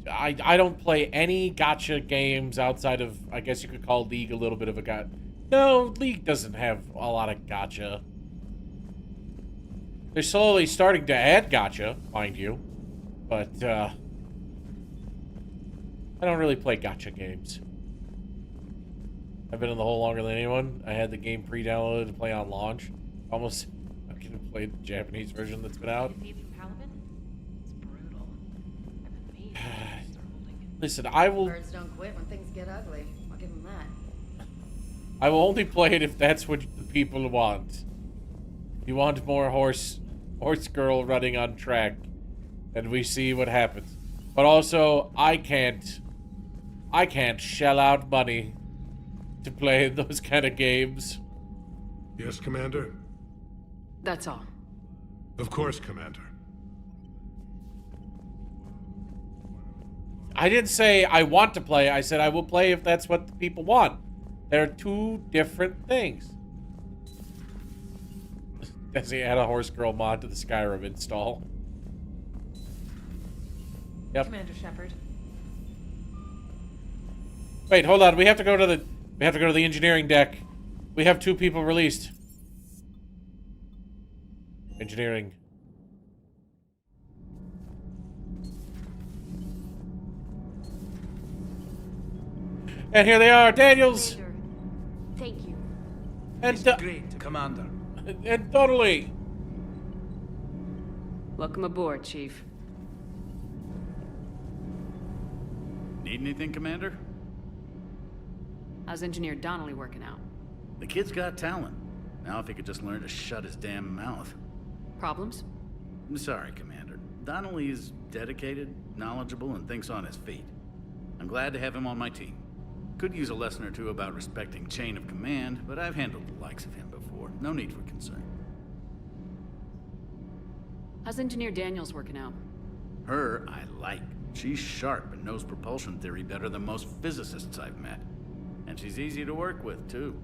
I don't play any gacha games outside of, I guess you could call League a little bit of a gacha. No, League doesn't have a lot of gacha. They're slowly starting to add gacha, mind you. But, I don't really play gacha games. I've been in the hole longer than anyone. I had the game pre-downloaded to play on launch. Almost, I could have played the Japanese version that's been out. Listen, I will... Birds don't quit when things get ugly. I'll give them that. I will only play it if that's what the people want. If you want more horse girl running on track, and we see what happens. But also, I can't shell out money to play those kind of games. Yes, Commander? That's all. Of course, Commander. I didn't say I want to play. I said I will play if that's what the people want. They're two different things. Does he add a horse girl mod to the Skyrim install? Yep. Commander Shepard. Wait, hold on. We have to go to the engineering deck. We have 2 people released. Engineering. And here they are, Daniels. Thank you. And great, Commander. And totally. Welcome aboard, Chief. Need anything, Commander? How's Engineer Donnelly working out? The kid's got talent. Now if he could just learn to shut his damn mouth. Problems? I'm sorry, Commander. Donnelly is dedicated, knowledgeable, and thinks on his feet. I'm glad to have him on my team. Could use a lesson or two about respecting chain of command, but I've handled the likes of him before. No need for concern. How's Engineer Daniels working out? Her, I like. She's sharp and knows propulsion theory better than most physicists I've met. And she's easy to work with, too.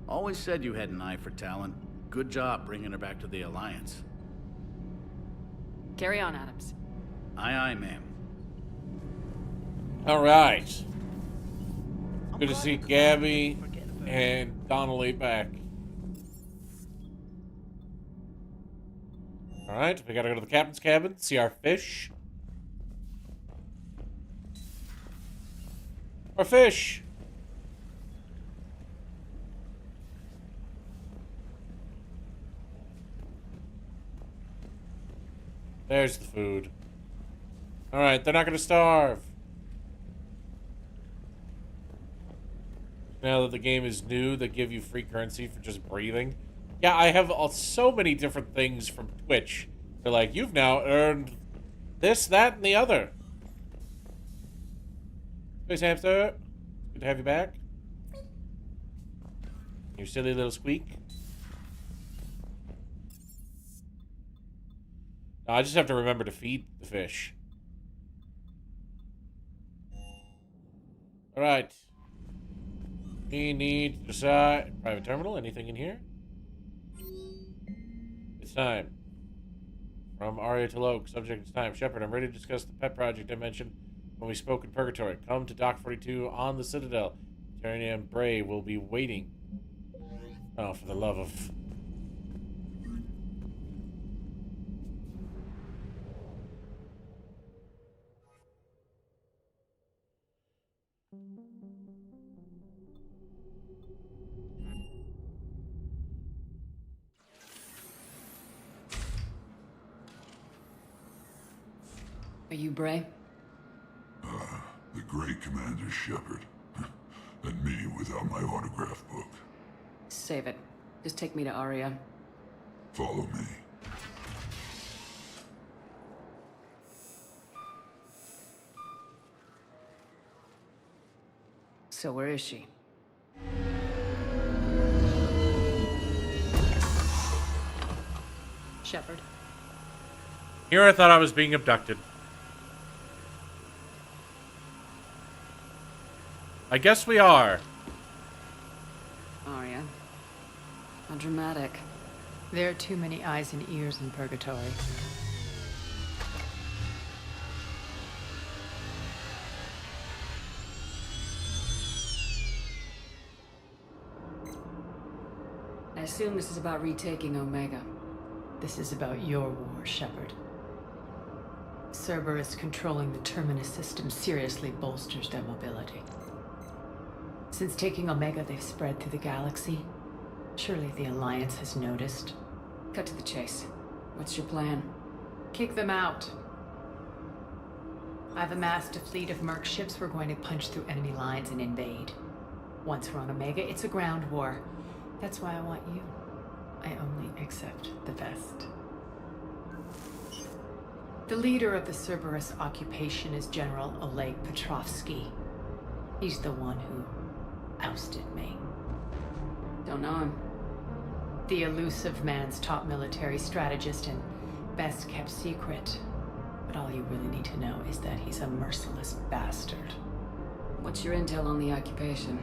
Always said you had an eye for talent. Good job bringing her back to the Alliance. Carry on, Adams. Aye, aye, ma'am. All right. Good to see Gabby and Donnelly back. All right, we gotta go to the captain's cabin, see our fish. Our fish! There's the food. All right, they're not gonna starve. Now that the game is new, they give you free currency for just breathing. Yeah, I have so many different things from Twitch. They're like, you've now earned this, that, and the other. Space Hamster, good to have you back. You silly little squeak. No, I just have to remember to feed the fish. All right. We need to decide private terminal. Anything in here? It's time. From Arya to Loke. Subject is time. Shepard, I'm ready to discuss the pet project I mentioned when we spoke in Purgatory. Come to Dock 42 on the Citadel. Tyranny and Bray will be waiting. Oh, for the love of... Are you Bray? The great Commander Shepard. And me without my autograph book. Save it. Just take me to Arya. Follow me. So where is she? Shepard. Here I thought I was being abducted. I guess we are. Arya. How dramatic. There are too many eyes and ears in Purgatory. I assume this is about retaking Omega. This is about your war, Shepard. Cerberus controlling the Terminus system seriously bolsters their mobility. Since taking Omega, they've spread through the galaxy. Surely the Alliance has noticed. Cut to the chase. What's your plan? Kick them out. I've amassed a fleet of merc ships. We're going to punch through enemy lines and invade. Once we're on Omega, it's a ground war. That's why I want you. I only accept the best. The leader of the Cerberus occupation is General Oleg Petrovsky. He's the one who ousted me. Don't know him. The elusive man's top military strategist and best kept secret. But all you really need to know is that he's a merciless bastard. What's your intel on the occupation?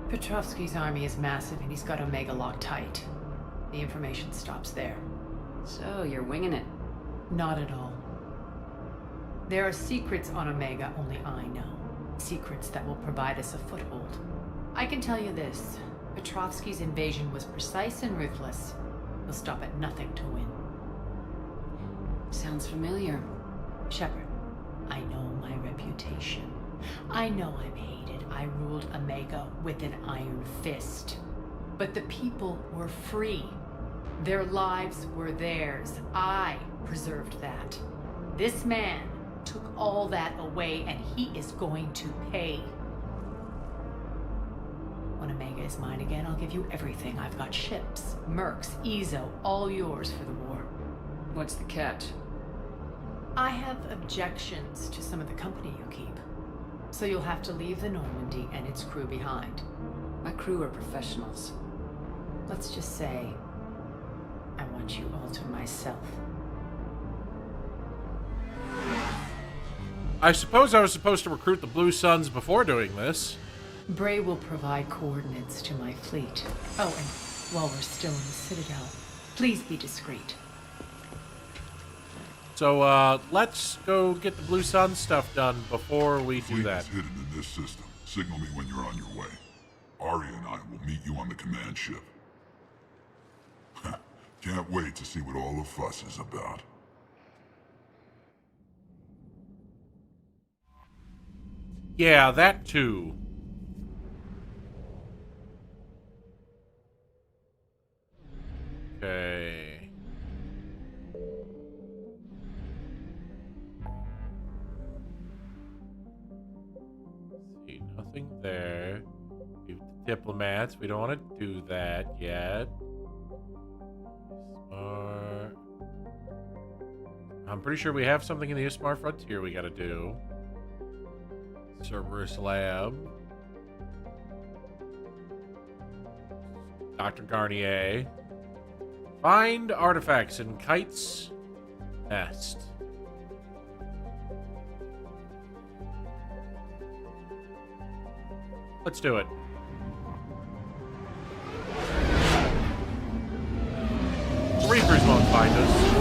Petrovsky's army is massive and he's got Omega locked tight. The information stops there. So, you're winging it? Not at all. There are secrets on Omega only I know. Secrets that will provide us a foothold. I can tell you this. Petrovsky's invasion was precise and ruthless. He'll stop at nothing to win. Sounds familiar. Shepard, I know my reputation. I know I'm hated. I ruled Omega with an iron fist. But the people were free. Their lives were theirs. I preserved that. This man took all that away, and he is going to pay. When Omega is mine again, I'll give you everything. I've got ships, mercs, Ezo, all yours for the war. What's the catch? I have objections to some of the company you keep. So you'll have to leave the Normandy and its crew behind. My crew are professionals. Let's just say, I want you all to myself. I suppose I was supposed to recruit the Blue Suns before doing this. Bray will provide coordinates to my fleet. Oh, and while we're still in the Citadel, please be discreet. So, let's go get the Blue Sun stuff done before we do that. Fleet is hidden in this system. Signal me when you're on your way. Arya and I will meet you on the command ship. Can't wait to see what all the fuss is about. Yeah, that too. Okay. See, nothing there. Leave the diplomats. We don't want to do that yet. Smart. I'm pretty sure we have something in the Ismar Frontier we gotta do. Cerberus Lab. Dr. Garnier. Find artifacts in Kite's nest. Let's do it. The Reapers won't find us.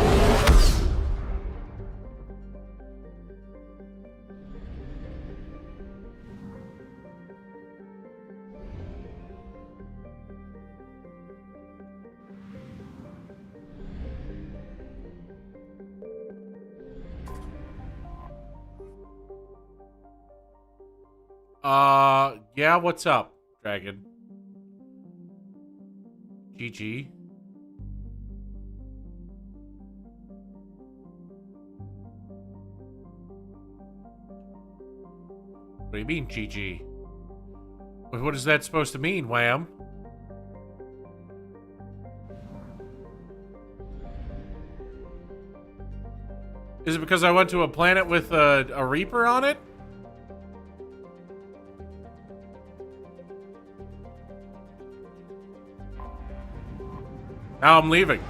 Yeah, what's up, Dragon? GG. What do you mean, GG? What is that supposed to mean, Wham? Is it because I went to a planet with a Reaper on it? Now I'm leaving.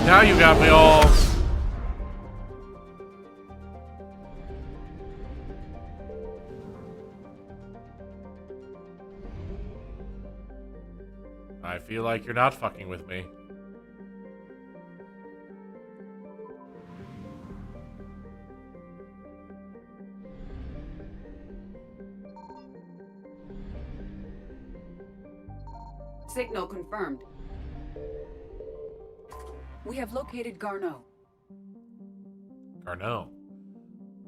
Now you got me all... I feel like you're not fucking with me. Signal confirmed. We have located Garneau. Garneau.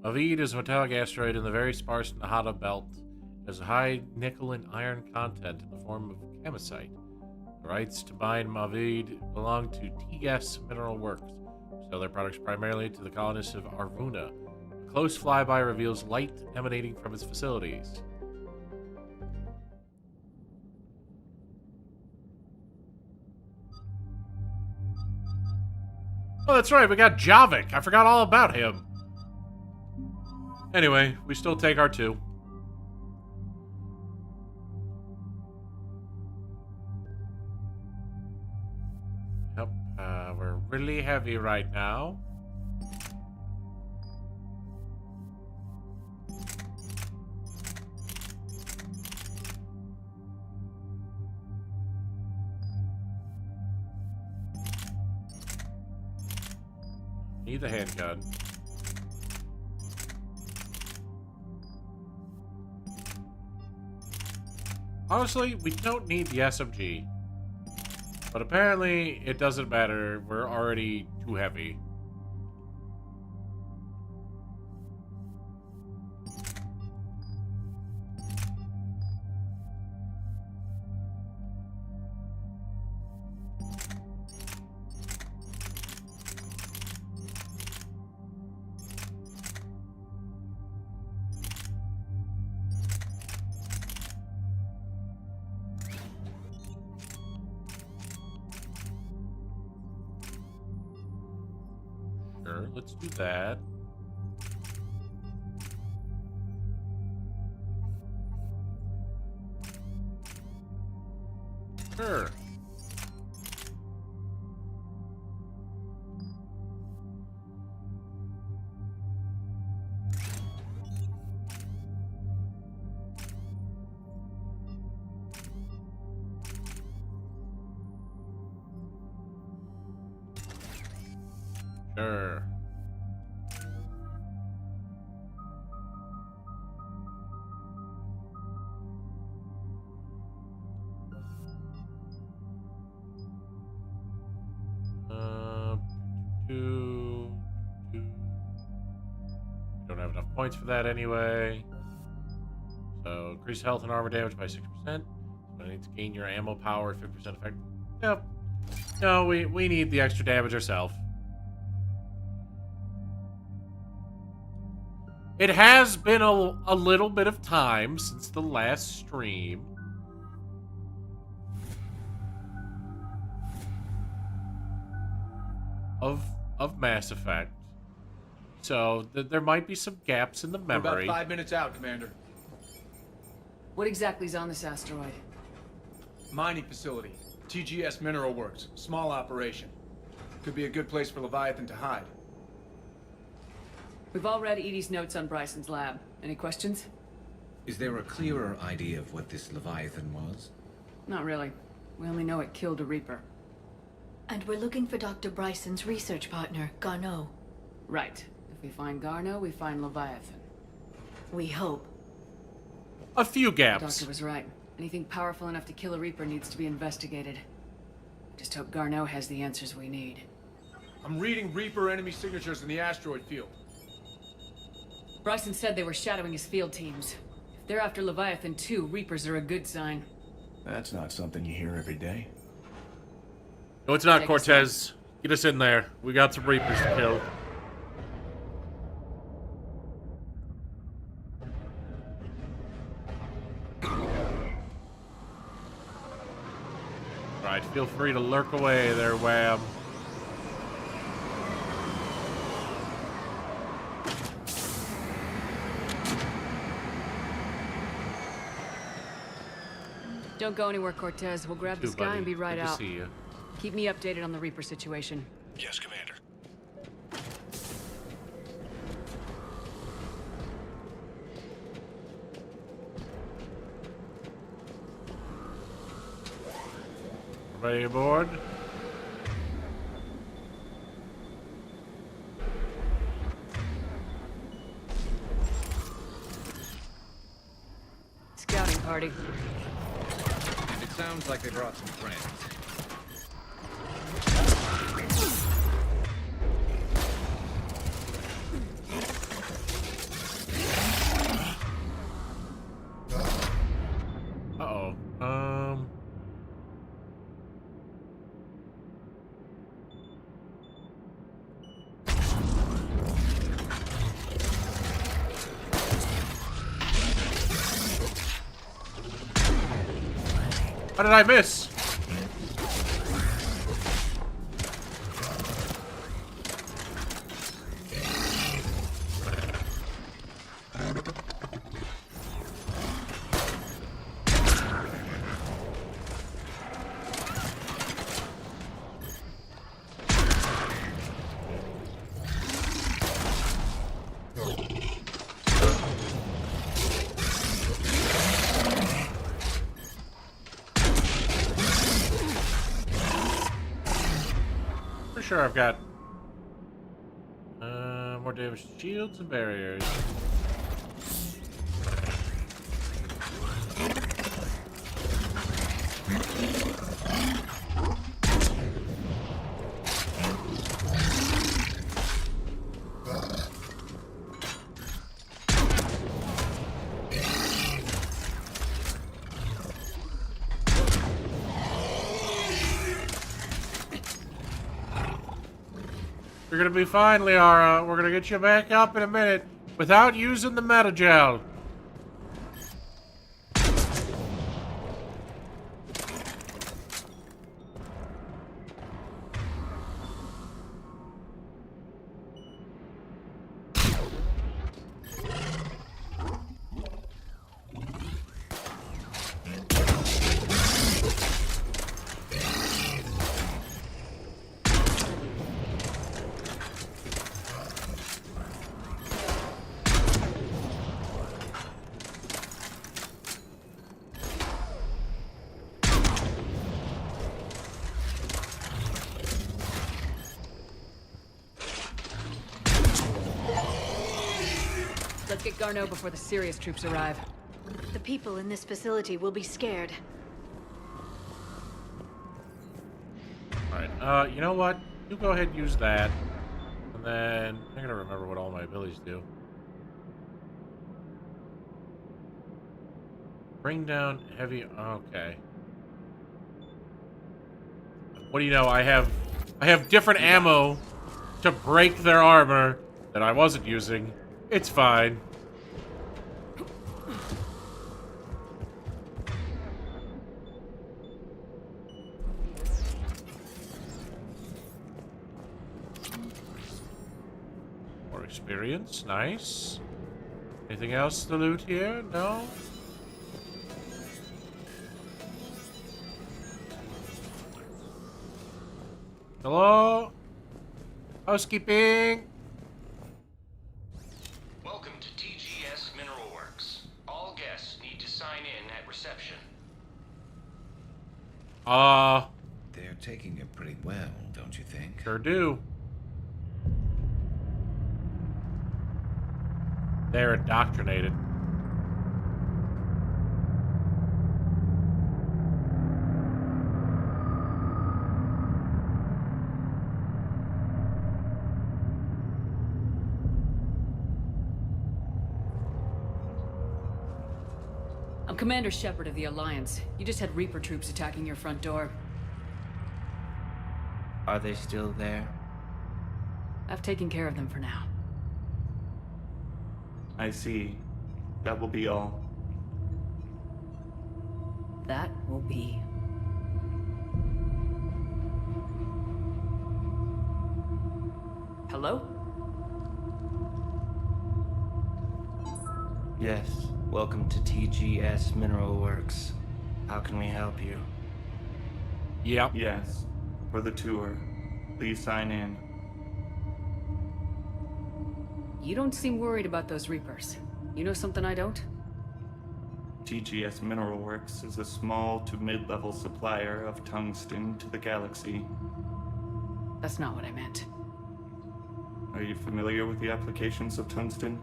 Mavid is a metallic asteroid in the very sparse Nahada belt. It has a high nickel and iron content in the form of kamacite. The rights to mine Mavid belong to TS Mineral Works, who sell their products primarily to the colonists of Arvuna. A close flyby reveals light emanating from its facilities. Oh, that's right, we got Javik. I forgot all about him. Anyway, we still take our 2. Yep, we're really heavy right now. Need the handgun. Honestly, we don't need the SMG. But apparently, it doesn't matter. We're already too heavy. Sure, let's do that. Sure. Sure. We don't have enough points for that anyway. So increase health and armor damage by 6%. So I need to gain your ammo power at 50% effect. Yep. No, we need the extra damage ourselves. It has been a little bit of time since the last stream. Of Mass Effect. So there might be some gaps in the memory. We're about 5 minutes out, Commander. What exactly is on this asteroid? Mining facility. TGS Mineral Works. Small operation. Could be a good place for Leviathan to hide. We've all read Edie's notes on Bryson's lab. Any questions? Is there a clearer idea of what this Leviathan was? Not really. We only know it killed a Reaper. And we're looking for Dr. Bryson's research partner, Garneau. Right. If we find Garneau, we find Leviathan. We hope. A few The gaps. doctor was right. Anything powerful enough to kill a Reaper needs to be investigated. Just hope Garneau has the answers we need. I'm reading Reaper enemy signatures in the asteroid field. Bryson said they were shadowing his field teams. If they're after Leviathan too, Reapers are a good sign. That's not something you hear every day. No, it's not, Take Cortez. Get us in there. We got some Reapers to kill. Right, feel free to lurk away there, Wham. Don't go anywhere, Cortez. We'll grab this guy and be right Good out. to see you. Keep me updated on the Reaper situation. Yes, Commander. Everybody aboard? Scouting party. Sounds like they brought some friends. Uh-oh. How did I miss? Sure, I've got more damage to shields and barriers. You're gonna be fine, Liara. We're gonna get you back up in a minute without using the metagel. Let's get Garneau before the serious troops arrive. The people in this facility will be scared. Alright, you know what? You go ahead and use that. And then, I gotta remember what all my abilities do. Bring down heavy, okay. What do you know, I have different ammo to break their armor that I wasn't using. It's fine. More experience, nice. Anything else to loot here? No? Hello? Housekeeping? Welcome to TGS Mineral Works. All guests need to sign in at reception. They're taking it pretty well, don't you think? Sure do. They're indoctrinated. I'm Commander Shepard of the Alliance. You just had Reaper troops attacking your front door. Are they still there? I've taken care of them for now. I see. That will be all. That will be. Hello? Yes. Welcome to TGS Mineral Works. How can we help you? Yep. Yes. For the tour. Please sign in. You don't seem worried about those Reapers. You know something I don't? TGS Mineral Works is a small to mid-level supplier of tungsten to the galaxy. That's not what I meant. Are you familiar with the applications of tungsten?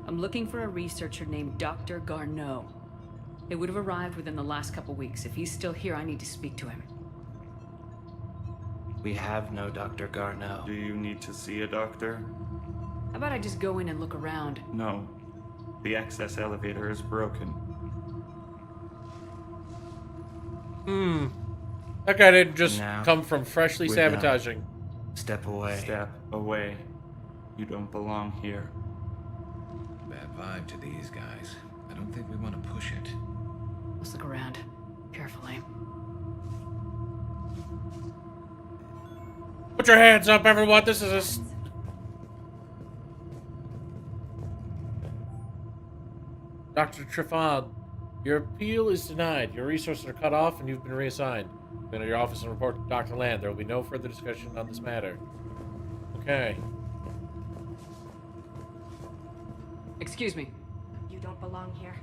I'm looking for a researcher named Dr. Garneau. It would have arrived within the last couple weeks. If he's still here, I need to speak to him. We have no Dr. Garneau. Do you need to see a doctor? How about I just go in and look around? No. The access elevator is broken. That guy didn't just Now, come from freshly we're done. sabotaging. Step away. Step away. You don't belong here. Bad vibe to these guys. I don't think we want to push it. Let's look around. Carefully. Put your hands up, everyone. This is a... Dr. Trifon, your appeal is denied. Your resources are cut off and you've been reassigned. Go to your office and report to Dr. Land. There will be no further discussion on this matter. Okay. Excuse me. You don't belong here.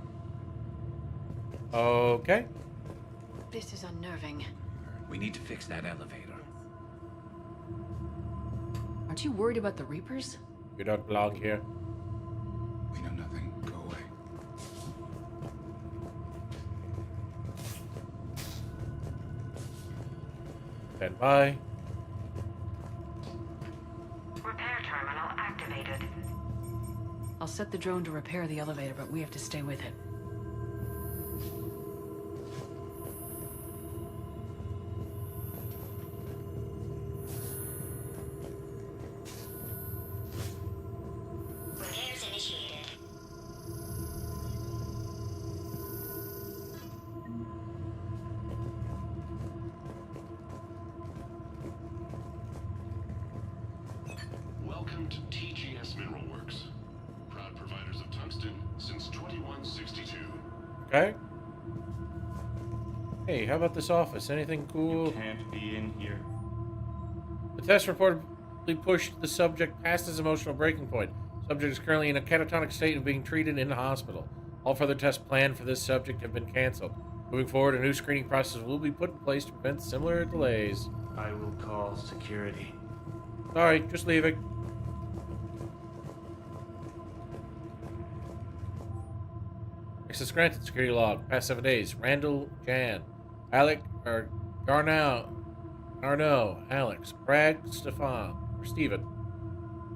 Okay. This is unnerving. We need to fix that elevator. Aren't you worried about the Reapers? You don't belong here. We know nothing. Go away. Stand by. Repair terminal activated. I'll set the drone to repair the elevator, but we have to stay with it. Repairs initiated. Welcome to TGS Mineral Works. Proud providers of tungsten since 2162. Okay. Hey, how about this office? Anything cool? You can't be in here. The test reportedly pushed the subject past his emotional breaking point. Subject is currently in a catatonic state and being treated in the hospital. All further tests planned for this subject have been canceled. Moving forward, a new screening process will be put in place to prevent similar delays. I will call security. Sorry, just leaving. Access granted. Security log. Past 7 days. Randall, Jan, Alec, or Garneau, Alex, Brad, Stefan, or Steven,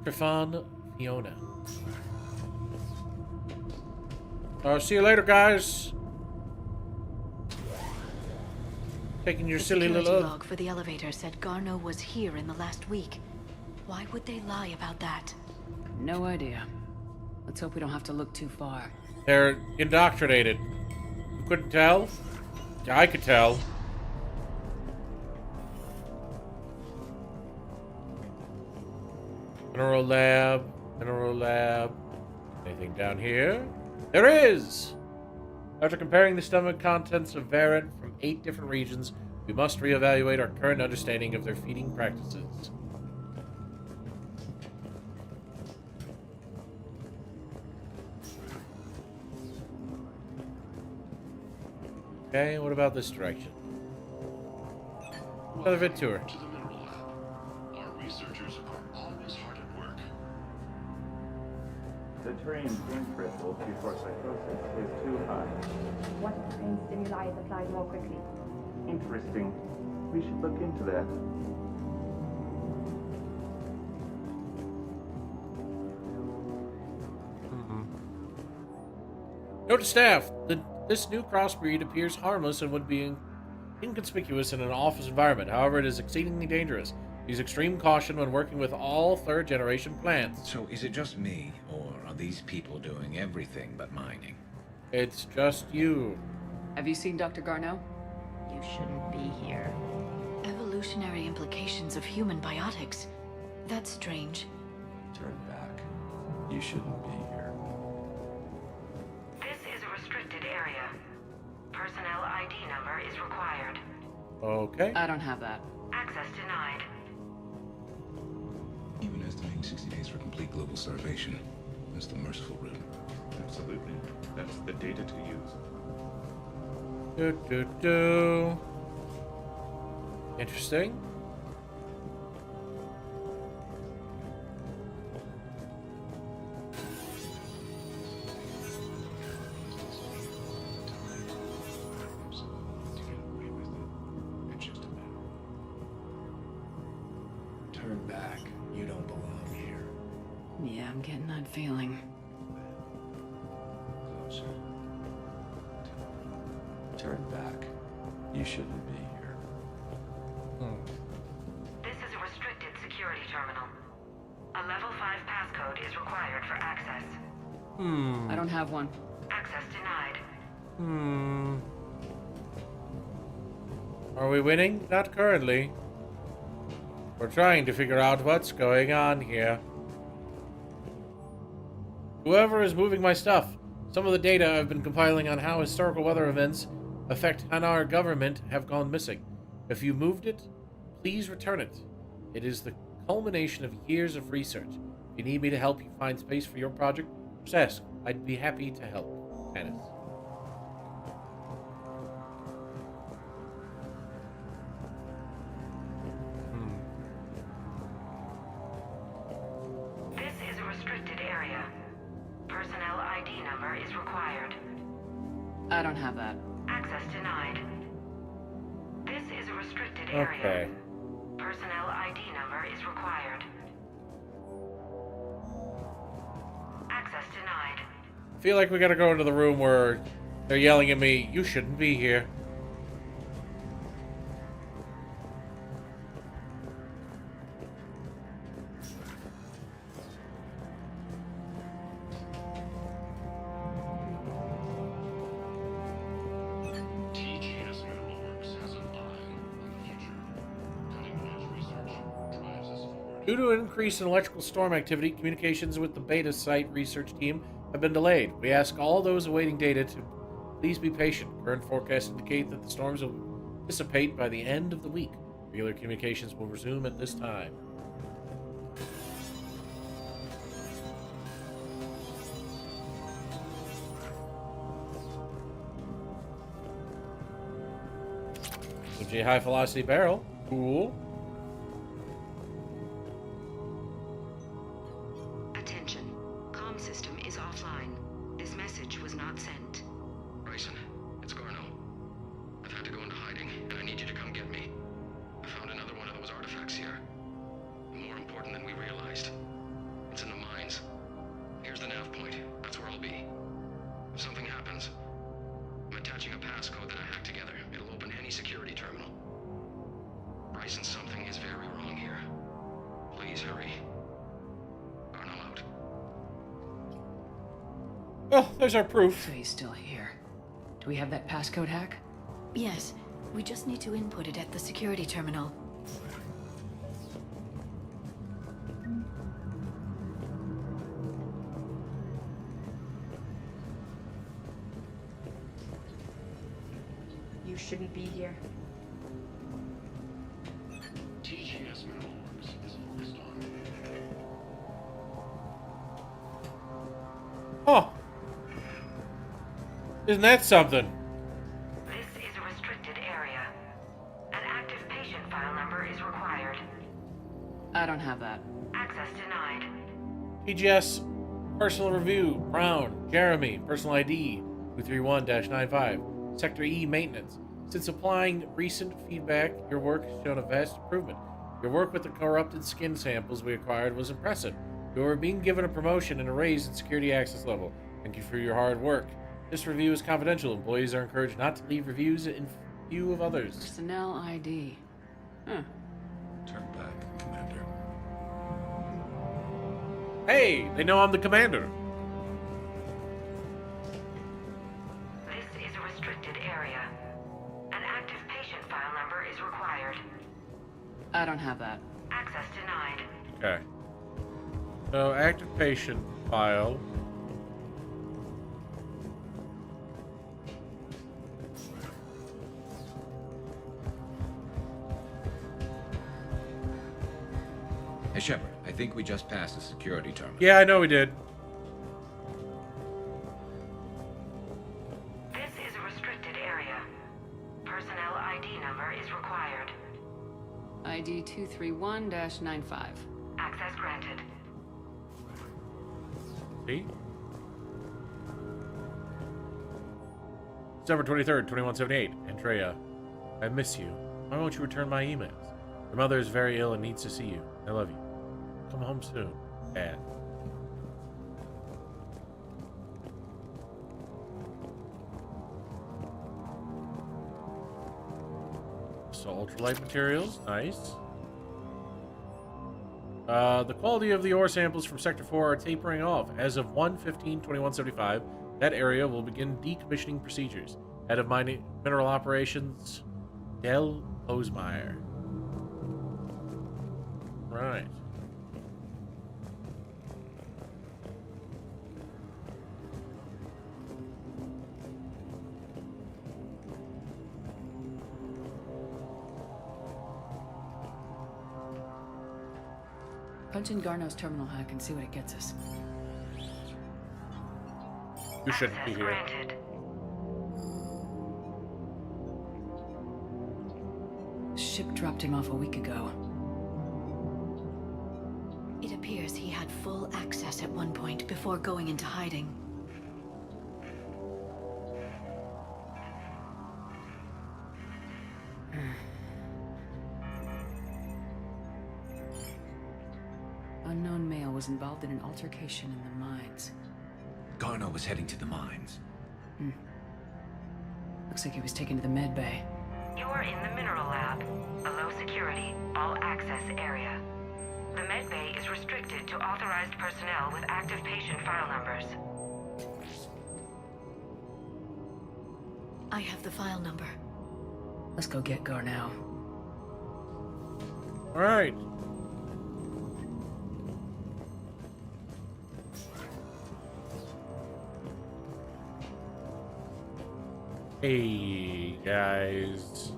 Trifon, Fiona. See you later, guys. Taking your The silly security little... log for the elevator said Garneau was here in the last week. Why would they lie about that? No idea. Let's hope we don't have to look too far. They're indoctrinated. You couldn't tell? Yeah, I could tell. Mineral lab. Anything down here? There is! After comparing the stomach contents of Varent from 8 different regions, we must reevaluate our current understanding of their feeding practices. Okay, what about this direction? Another vid tour. To the mineral lab. Our researchers are always hard at work. The terrain pain threshold before psychosis is too high. What brain stimuli is applied more quickly? Interesting. We should look into that. Note to staff, this new crossbreed appears harmless and would be inconspicuous in an office environment. However, it is exceedingly dangerous. Use extreme caution when working with all third-generation plants. So is it just me, or are these people doing everything but mining? It's just you. Have you seen Dr. Garneau? You shouldn't be here. Evolutionary implications of human biotics. That's strange. Turn back. You shouldn't be here. This is a restricted area. Personnel ID number is required. Okay. I don't have that. Access denied. Even estimating 60 days for complete global starvation. That's the merciful route. Absolutely. That's the data to use. Interesting. Yeah, I'm getting that feeling. Closer. Turn back. You shouldn't be here. This is a restricted security terminal. A level 5 passcode is required for access. I don't have one. Access denied. Are we winning? Not currently. We're trying to figure out what's going on here. Whoever is moving my stuff. Some of the data I've been compiling on how historical weather events affect Hanar government have gone missing. If you moved it, please return it. It is the culmination of years of research. If you need me to help you find space for your project, just ask. I'd be happy to help. Dennis. This is a restricted area. Personnel ID number is required. I don't have that. Access denied. This is a restricted area. Okay. Personnel ID number is required. Access denied. I feel like we gotta go into the room where they're yelling at me, you shouldn't be here. Due to an increase in electrical storm activity, communications with the beta site research team have been delayed. We ask all those awaiting data to please be patient. Current forecasts indicate that the storms will dissipate by the end of the week. Regular communications will resume at this time. OJ high velocity barrel. Cool. Attention. Comm system is offline. This message was not sent. Bryson, it's Garno. I've had to go into hiding, and I need you to come get me. I found another one of those artifacts here. More important than we realized. It's in the mines. Here's the nav point. That's where I'll be. If something happens, I'm attaching a passcode that I hacked together. It'll open any security terminal. Bryson, something is very wrong here. Please hurry. Garno out. Well, there's our proof. So he's still here. Do we have that passcode hack? Yes, we just need to input it at the security terminal. You shouldn't be here. TGS Mineral Works is focused on. Oh. Isn't that something? This is a restricted area. An active patient file number is required. I don't have that. Access denied. TGS Personal Review, Brown, Jeremy, Personal ID 231-95, Sector E Maintenance. Since applying recent feedback, your work has shown a vast improvement. Your work with the corrupted skin samples we acquired was impressive. You are being given a promotion and a raise in security access level. Thank you for your hard work. This review is confidential. Employees are encouraged not to leave reviews in view of others. Personnel ID. Huh. Turn back, Commander. Hey, they know I'm the commander. This is a restricted area. An active patient file number is required. I don't have that. Access denied. Okay. So, active patient file. Hey, Shepard, I think we just passed the security terminal. Yeah, I know we did. This is a restricted area. Personnel ID number is required. ID 231-95. Access granted. See? December 23rd, 2178. Andrea, I miss you. Why won't you return my emails? Your mother is very ill and needs to see you. I love you. Come home soon. Dad. So ultralight materials, nice. The quality of the ore samples from Sector 4 are tapering off. As of 1/15/2175, that area will begin decommissioning procedures. Head of Mining Mineral Operations, Del Osemeyer. Right. Punch in Garno's terminal hack and see what it gets us. You shouldn't be here. Granted. Ship dropped him off a week ago. It appears he had full access at one point before going into hiding. Unknown male was involved in an altercation in the mines. Garno was heading to the mines. Looks like he was taken to the med bay. You're in the mineral lab, a low security, all access area. The med bay is restricted to authorized personnel with active patient file numbers. I have the file number. Let's go get Garno. All right. Hey, guys.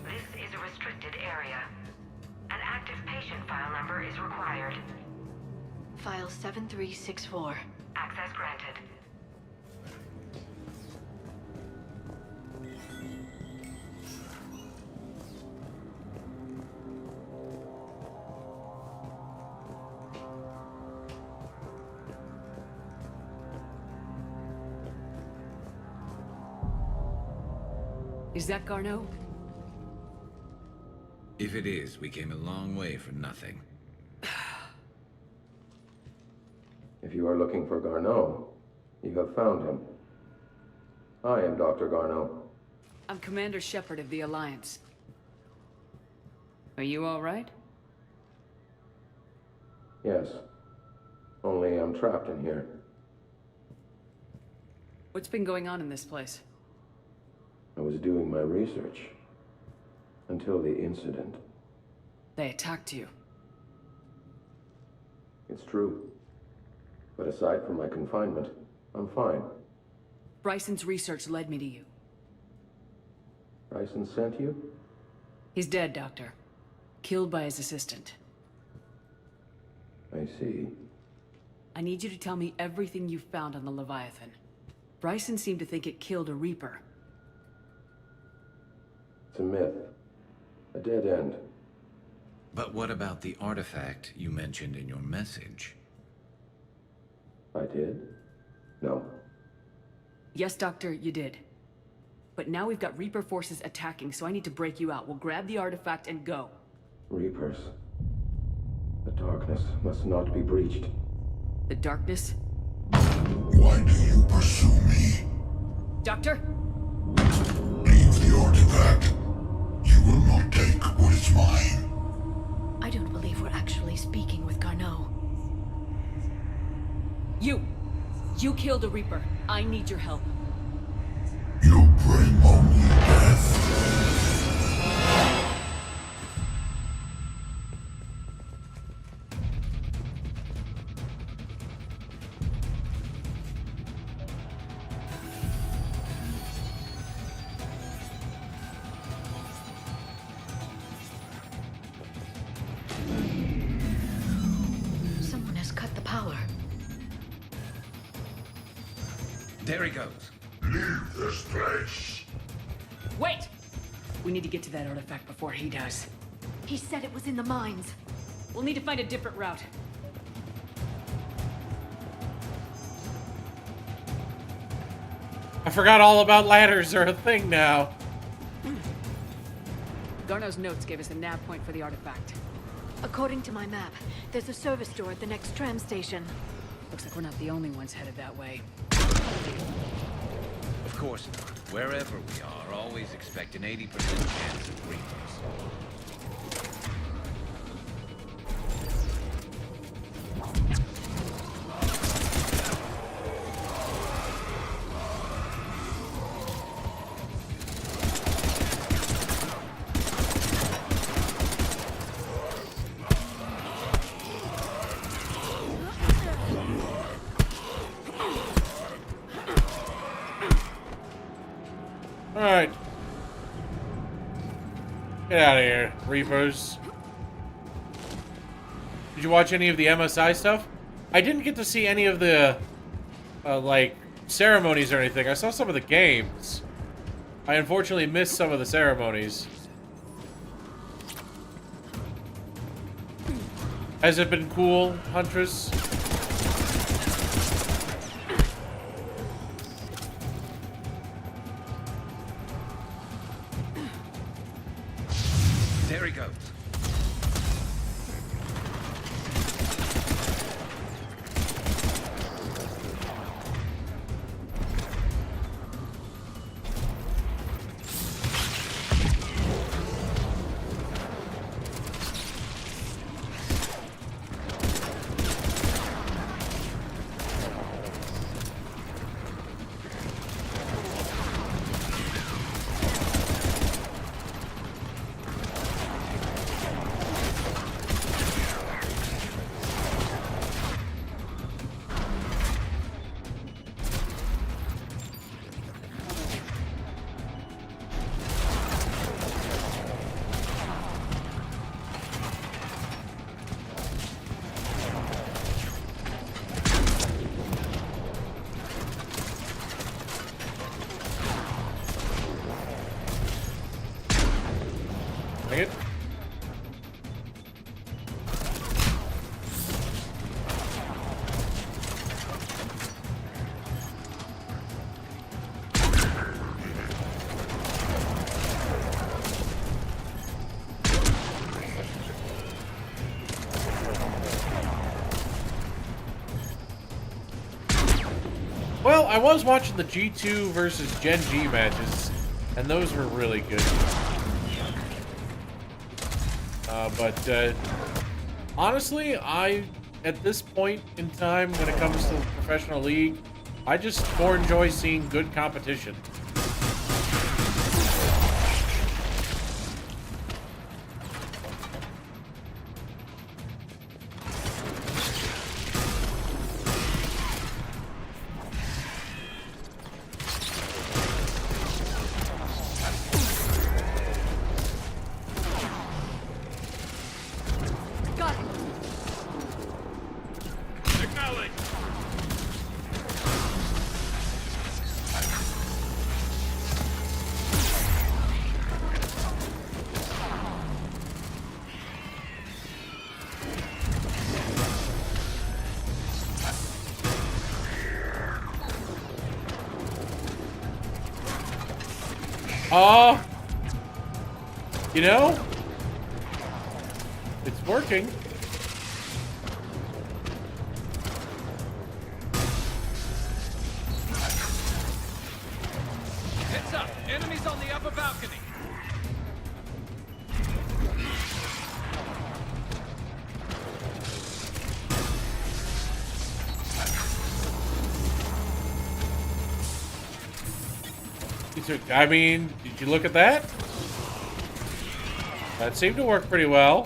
This is a restricted area. An active patient file number is required. File 7364. Access granted. Is that Garno? If it is, we came a long way for nothing. If you are looking for Garno, you have found him. I am Dr. Garno. I'm Commander Shepard of the Alliance. Are you all right? Yes. Only I'm trapped in here. What's been going on in this place? I was doing my research. Until the incident. They attacked you. It's true. But aside from my confinement, I'm fine. Bryson's research led me to you. Bryson sent you? He's dead, Doctor. Killed by his assistant. I see. I need you to tell me everything you found on the Leviathan. Bryson seemed to think it killed a Reaper. It's a myth. A dead end. But what about the artifact you mentioned in your message? I did? No. Yes, Doctor, you did. But now we've got Reaper forces attacking, so I need to break you out. We'll grab the artifact and go. Reapers. The darkness must not be breached. The darkness? Why do you pursue me? Doctor? Leave the artifact. You will not take what is mine. I don't believe we're actually speaking with Garno. You killed a Reaper. I need your help. You bring only death. Someone has cut the power. There he goes. Leave this place. Wait! We need to get to that artifact before he does. He said it was in the mines. We'll need to find a different route. I forgot all about ladders are a thing now. Garno's notes gave us a nav point for the artifact. According to my map, there's a service door at the next tram station. Looks like we're not the only ones headed that way. Of course not. Wherever we are, always expect an 80% chance of reapers. Alright. Get out of here, Reapers. Did you watch any of the MSI stuff? I didn't get to see any of the, like, ceremonies or anything. I saw some of the games. I unfortunately missed some of the ceremonies. Has it been cool, Huntress? There he goes. Dang it. Well, I was watching the G2 versus Gen G matches, and those were really good. But honestly, at this point in time, when it comes to the professional league, I just more enjoy seeing good competition. You know, it's working. Heads up! Enemies on the upper balcony! I mean, did you look at that? That seemed to work pretty well.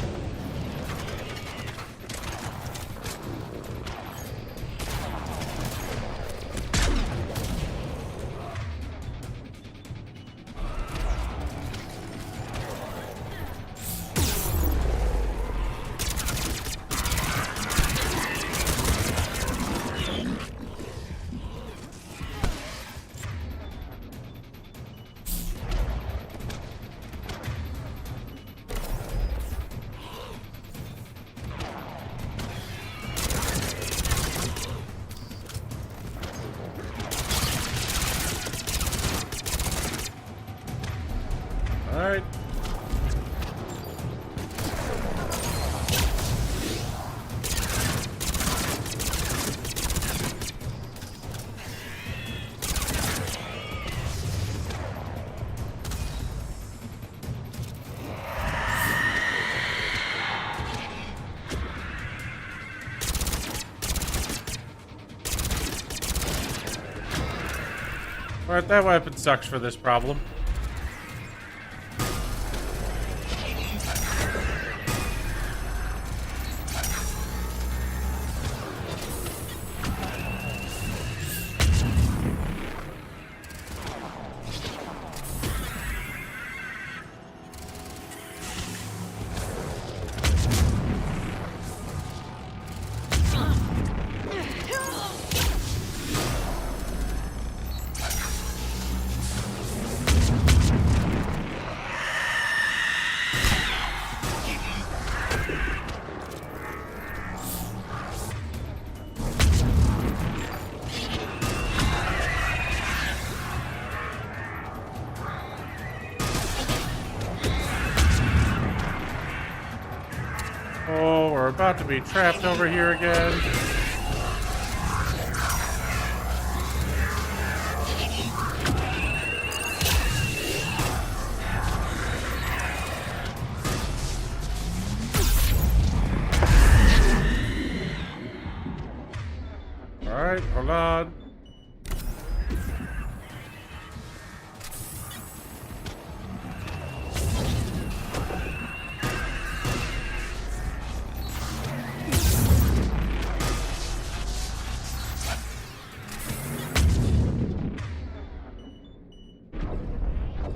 Alright. Alright, that weapon sucks for this problem. Oh, we're about to be trapped over here again. Alright, hold on.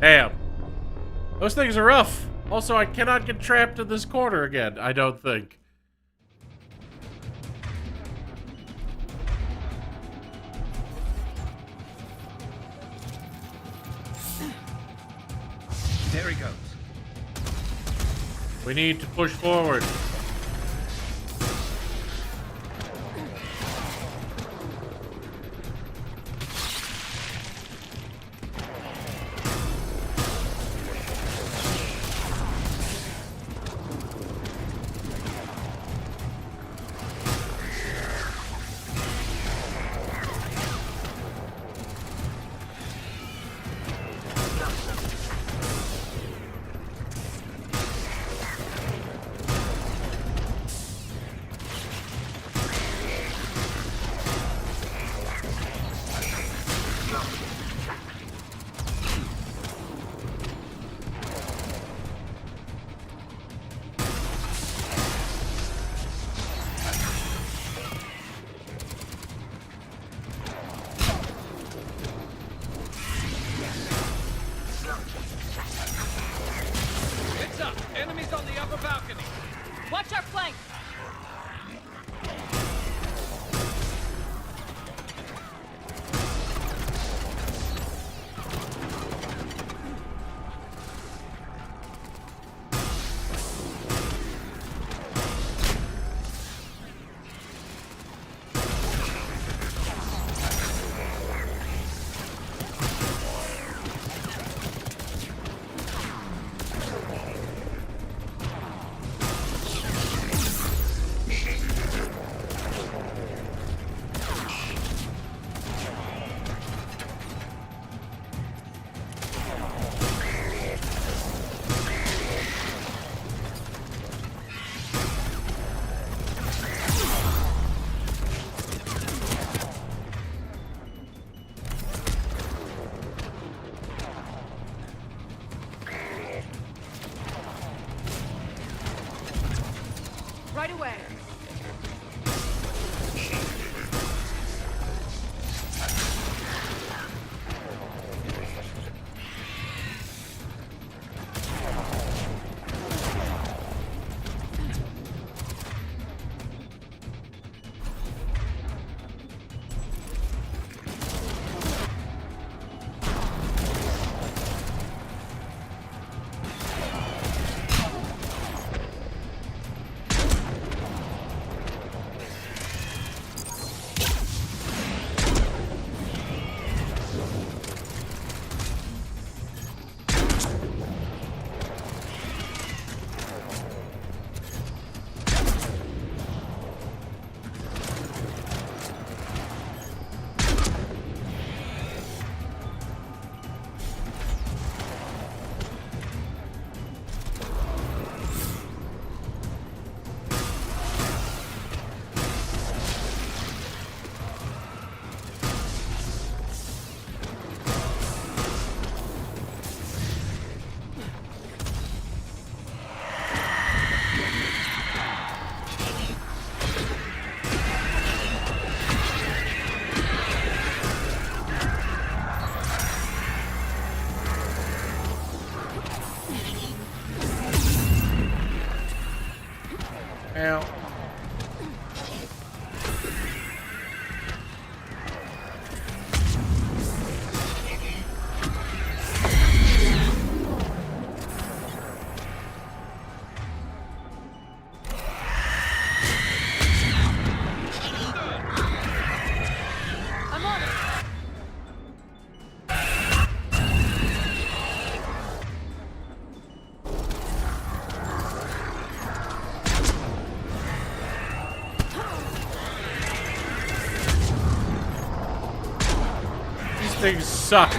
Damn. Those things are rough. Also, I cannot get trapped in this corner again, I don't think. There he goes. We need to push forward. Things suck.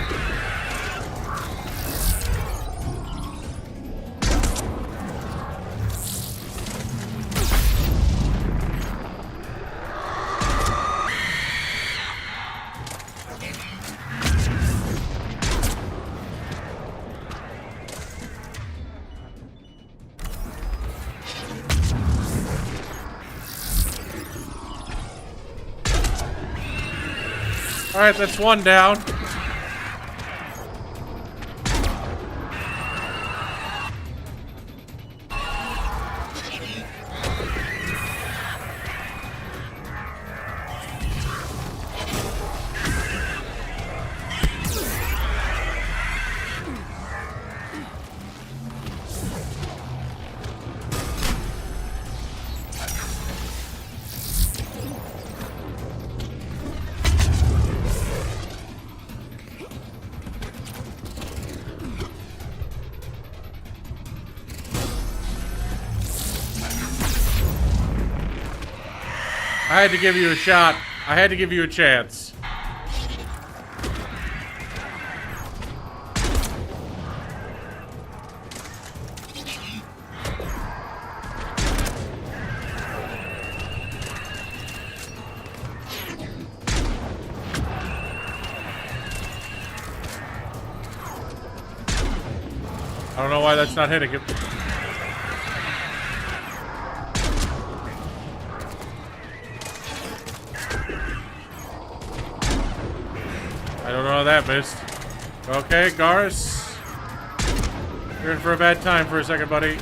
All right, that's one down. I had to give you a shot. I had to give you a chance. I don't know why that's not hitting him. I don't know how that missed. Okay, Garrus. You're in for a bad time for a second, buddy.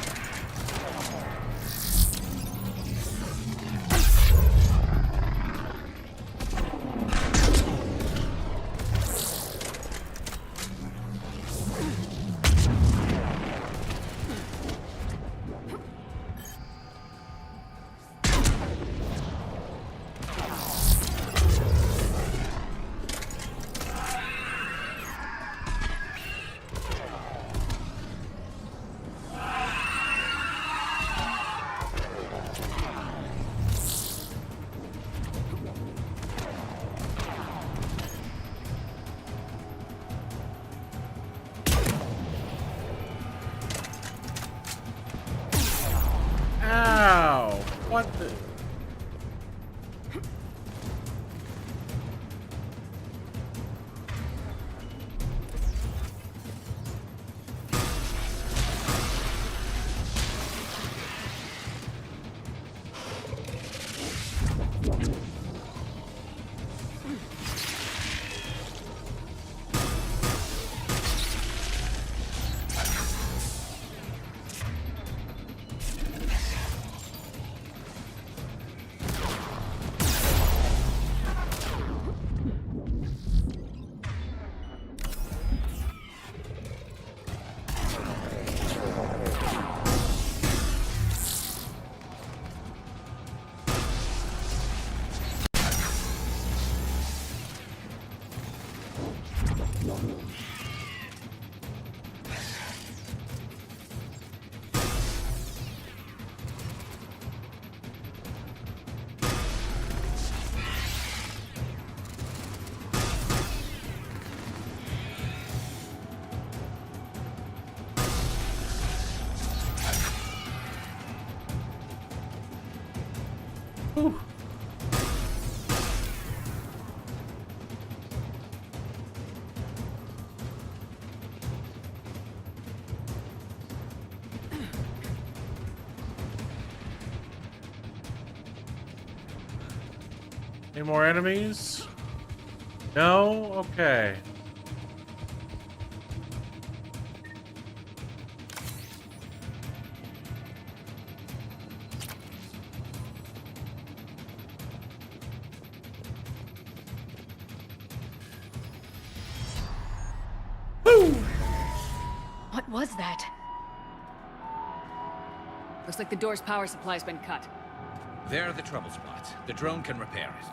Ow! What the? Whew. Any more enemies? No? Okay. What was that? Looks like the door's power supply's been cut. There are the trouble spots. The drone can repair it.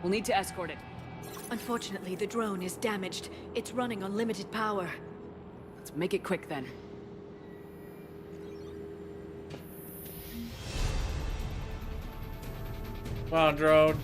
We'll need to escort it. Unfortunately, the drone is damaged. It's running on limited power. Let's make it quick then. Come on, drone.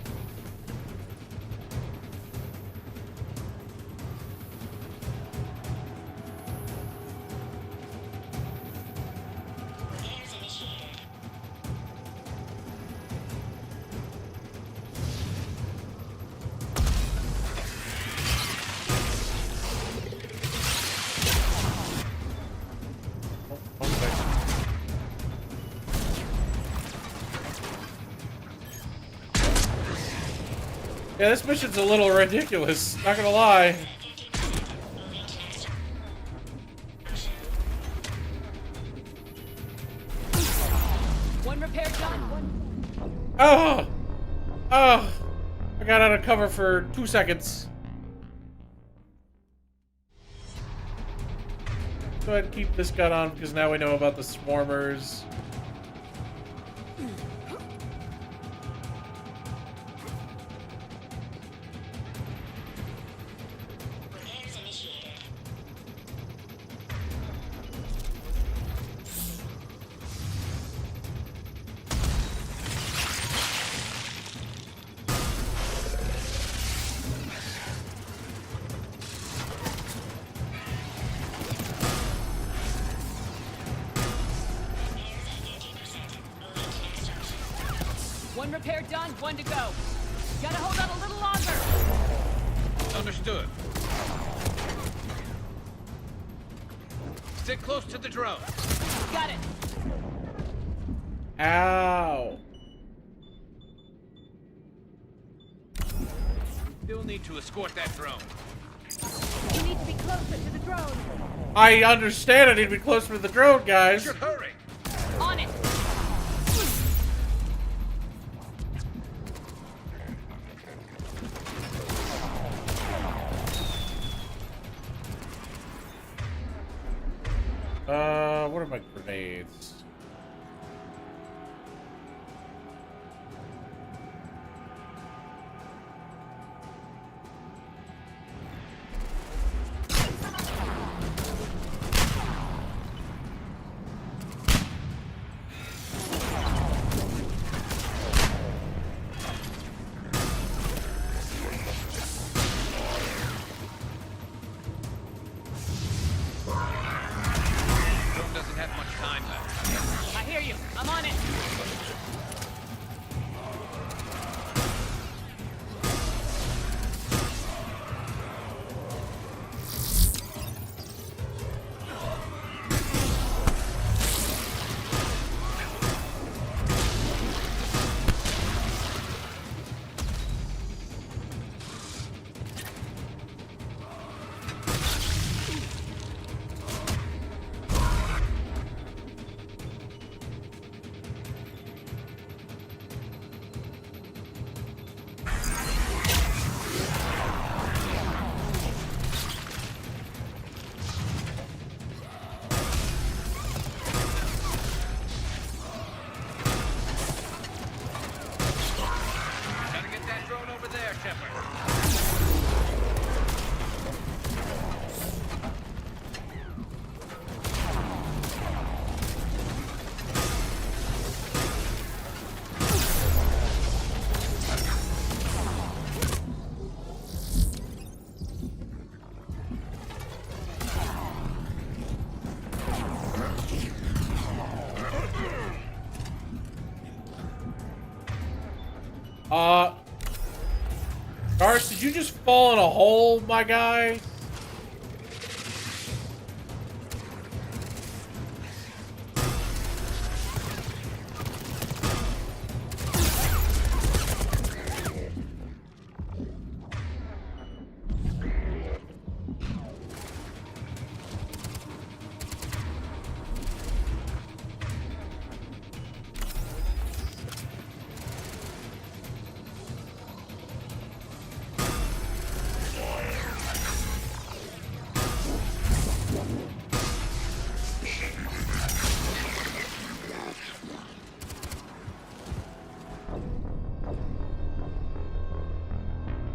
Yeah, this mission's a little ridiculous, not gonna lie. One repair done. Oh! Oh! I got out of cover for 2 seconds. Go ahead and keep this gun on because now we know about the swarmers. One repair done, one to go. Gotta hold on a little longer. Understood. Stick close to the drone. Got it. Ow. Still need to escort that drone. You need to be closer to the drone. I understand I need to be closer to the drone, guys. Should hurry. On it. What are my grenades? I hear you. I'm on it. Gotta get that drone over there, Shepard. Garth, did you just fall in a hole, my guy?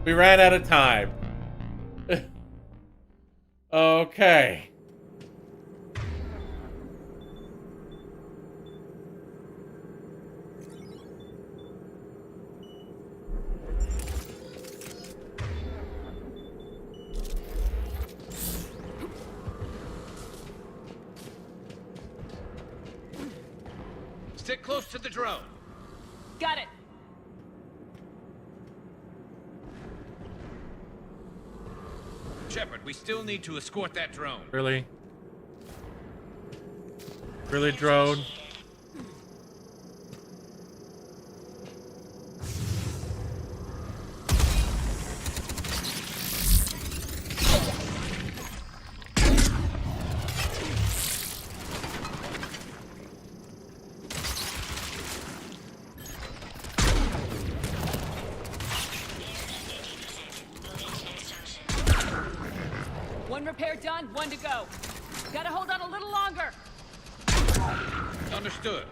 We ran out of time. Okay. Stick close to the drone. Got it. Shepard, we still need to escort that drone. Really? Really, drone? One repair done, one to go. Gotta hold on a little longer. Understood.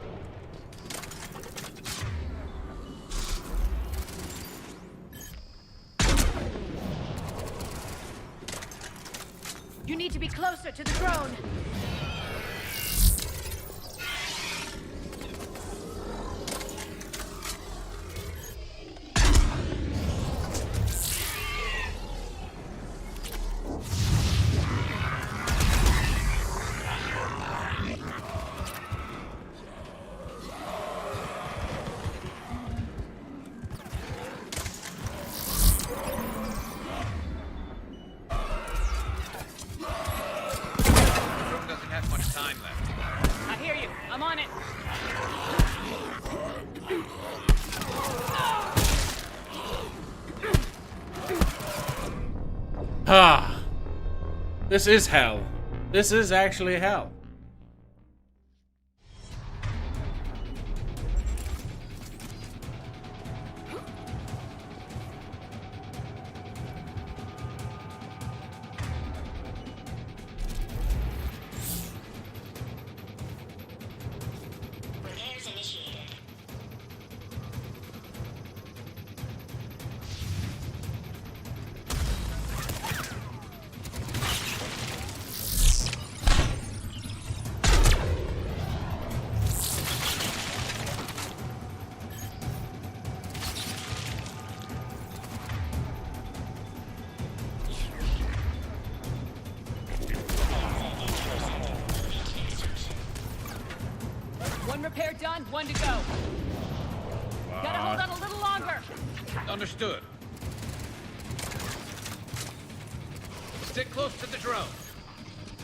You need to be closer to the drone. Ah, this is hell. This is actually hell. One repair done, one to go. Gotta hold on a little longer. Understood. Stick close to the drone.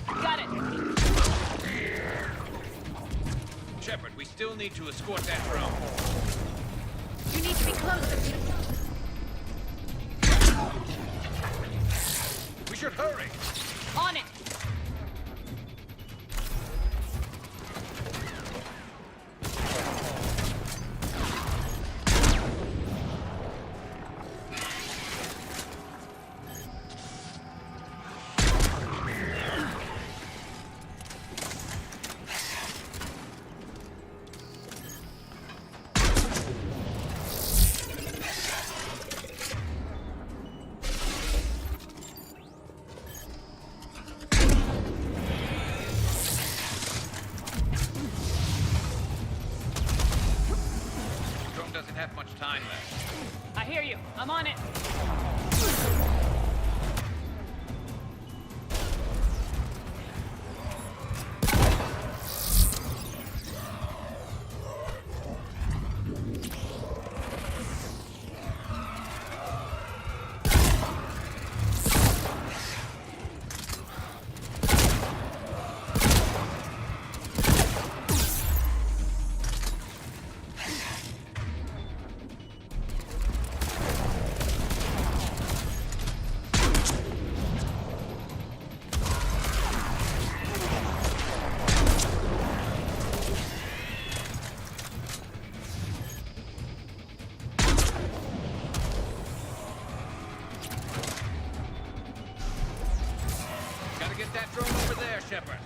Got it. Shepard, we still need to escort that drone. You need to be closer. We should hurry. On it. Have much time left. I hear you. I'm on it. Get that drone over there, Shepard.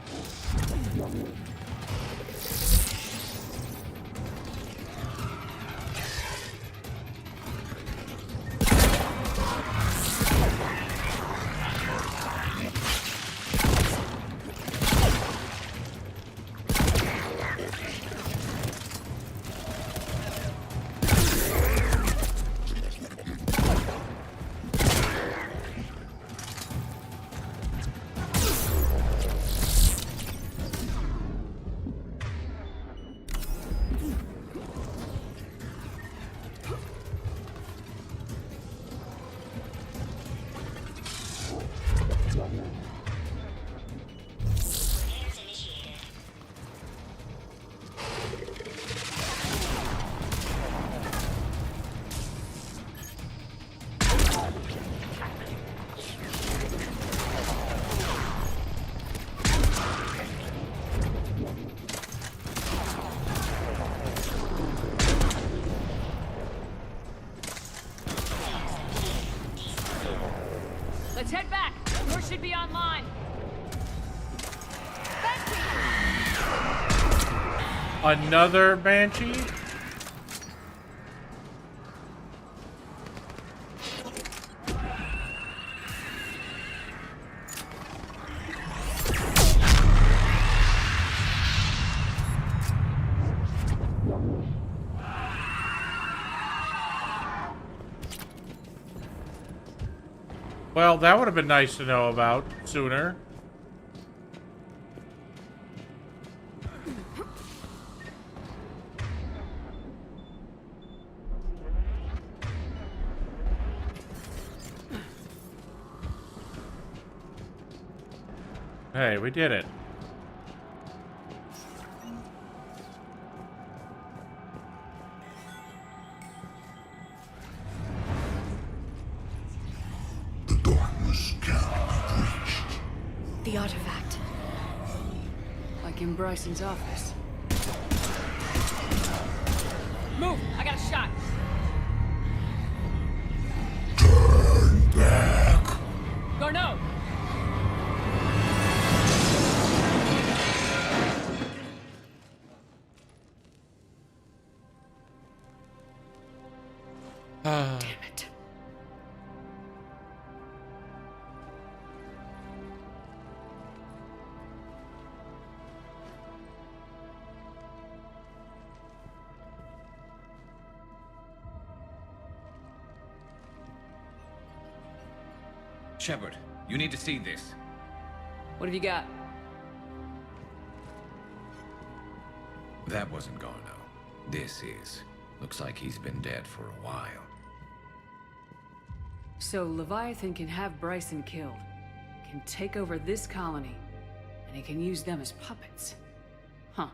Let's head back. We're Power should be online. Another Banshee? Well, that would have been nice to know about sooner. Hey, we did it. The artifact. Like in Bryson's office. Move! I got a shot. Turn back. Garneau! Damn it. Shepard, you need to see this. What have you got? That wasn't Garneau. This is. Looks like he's been dead for a while. So Leviathan can have Bryson killed, can take over this colony, and he can use them as puppets. Huh.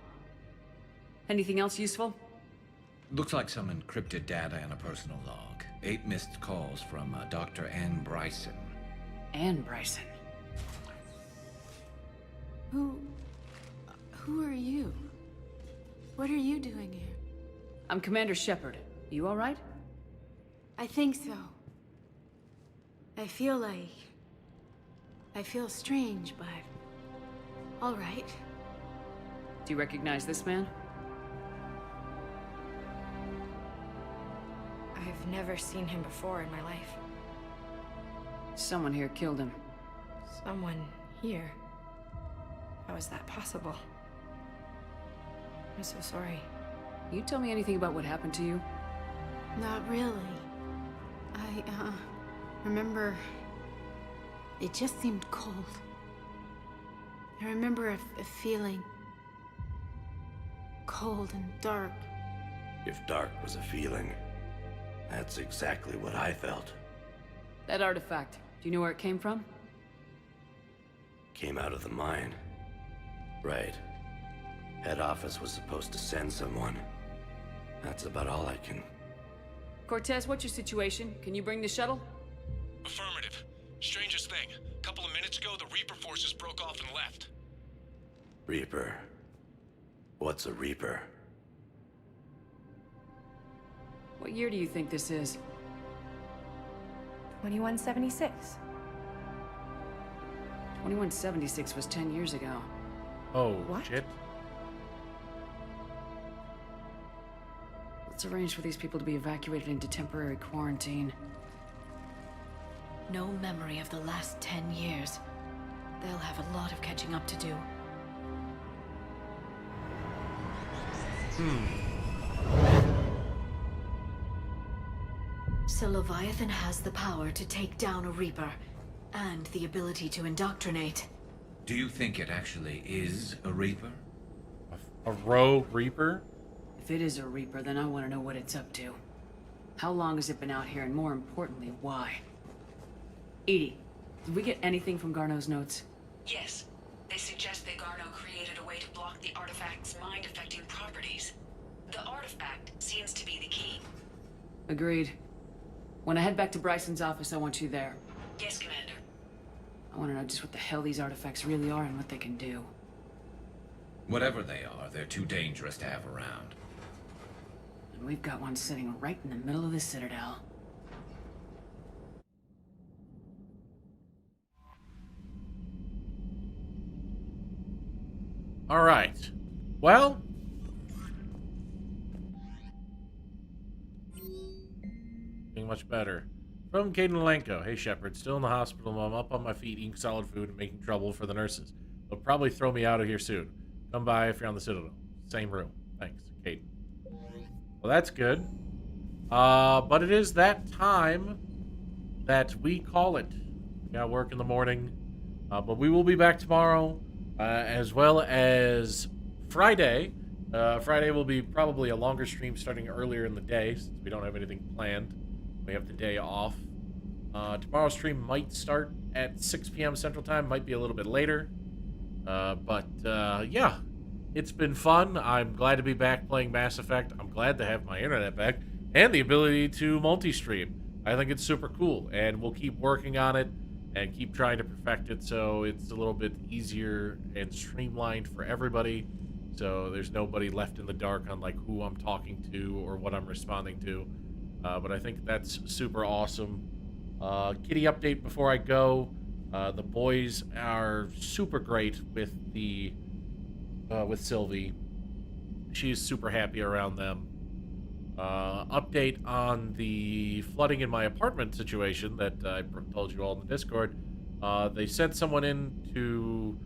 Anything else useful? Looks like some encrypted data and a personal log. 8 missed calls from Dr. Ann Bryson. Ann Bryson. Who are you? What are you doing here? I'm Commander Shepard. You all right? I think so. I feel strange, but all right. Do you recognize this man? I've never seen him before in my life. Someone here killed him. Someone here? How is that possible? I'm so sorry. You tell me anything about what happened to you? Not really. I, remember... It just seemed cold. I remember a feeling... cold and dark. If dark was a feeling, that's exactly what I felt. That artifact, do you know where it came from? Came out of the mine. Right. Head office was supposed to send someone. That's about all I can... Cortez, what's your situation? Can you bring the shuttle? Affirmative. Strangest thing. Couple of minutes ago, the Reaper forces broke off and left. Reaper. What's a Reaper? What year do you think this is? 2176. 2176 was 10 years ago. Oh, what? Shit. Let's arrange for these people to be evacuated into temporary quarantine. No memory of the last 10 years. They'll have a lot of catching up to do. So Leviathan has the power to take down a Reaper, and the ability to indoctrinate. Do you think it actually is a Reaper? A rogue Reaper? If it is a Reaper, then I want to know what it's up to. How long has it been out here, and more importantly, why? Edie, did we get anything from Garneau's notes? Yes. They suggest that Garneau created a way to block the artifact's mind-affecting properties. The artifact seems to be the key. Agreed. When I head back to Bryson's office, I want you there. Yes, Commander. I want to know just what the hell these artifacts really are and what they can do. Whatever they are, they're too dangerous to have around. And we've got one sitting right in the middle of the Citadel. All right. Well, getting much better. From Caden Lenko. Hey, Shepard. Still in the hospital. I'm up on my feet eating solid food and making trouble for the nurses. They'll probably throw me out of here soon. Come by if you're on the Citadel. Same room. Thanks, Caden. Well, that's good. But it is that time that we call it. We got work in the morning. But we will be back tomorrow, as well as Friday. Friday will be probably a longer stream starting earlier in the day, since we don't have anything planned. We have the day off. Tomorrow's stream might start at 6 p.m. Central Time, might be a little bit later. Yeah, it's been fun. I'm glad to be back playing Mass Effect. I'm glad to have my internet back and the ability to multi-stream. I think it's super cool, and we'll keep working on it and keep trying to perfect it so it's a little bit easier and streamlined for everybody, so there's nobody left in the dark on like who I'm talking to or what I'm responding to. But I think that's super awesome. Kitty update before I go. The boys are super great with the with Sylvie. She's super happy around them. Update on the flooding in my apartment situation that I told you all in the Discord. They sent someone in to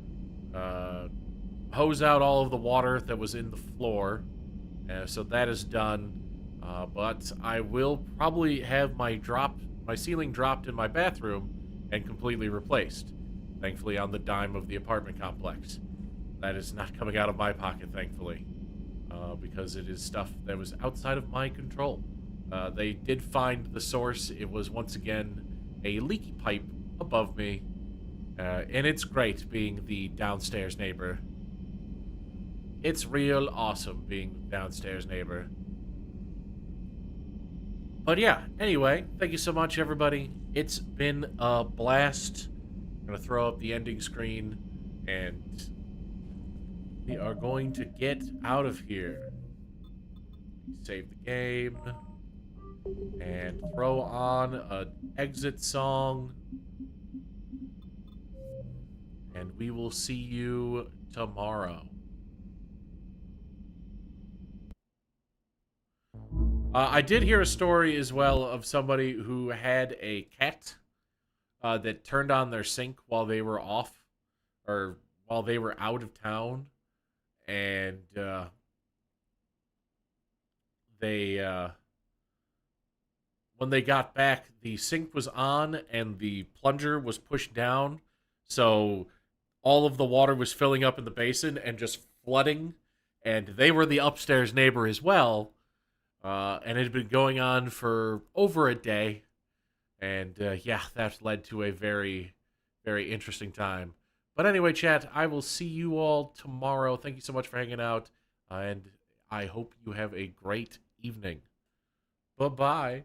hose out all of the water that was in the floor. So that is done. But I will probably have my ceiling dropped in my bathroom and completely replaced. Thankfully on the dime of the apartment complex. That is not coming out of my pocket, thankfully. Because it is stuff that was outside of my control. They did find the source. It was once again a leaky pipe above me. And it's great being the downstairs neighbor. It's real awesome being the downstairs neighbor. But yeah, anyway, thank you so much, everybody. It's been a blast. I'm going to throw up the ending screen, and we are going to get out of here. Save the game, and throw on an exit song, and we will see you tomorrow. I did hear a story as well of somebody who had a cat that turned on their sink while they were off, or while they were out of town, and when they got back, the sink was on and the plunger was pushed down, so all of the water was filling up in the basin and just flooding, and they were the upstairs neighbor as well. And it had been going on for over a day. And, yeah, that led to a very, very interesting time. But anyway, chat, I will see you all tomorrow. Thank you so much for hanging out. And I hope you have a great evening. Bye-bye.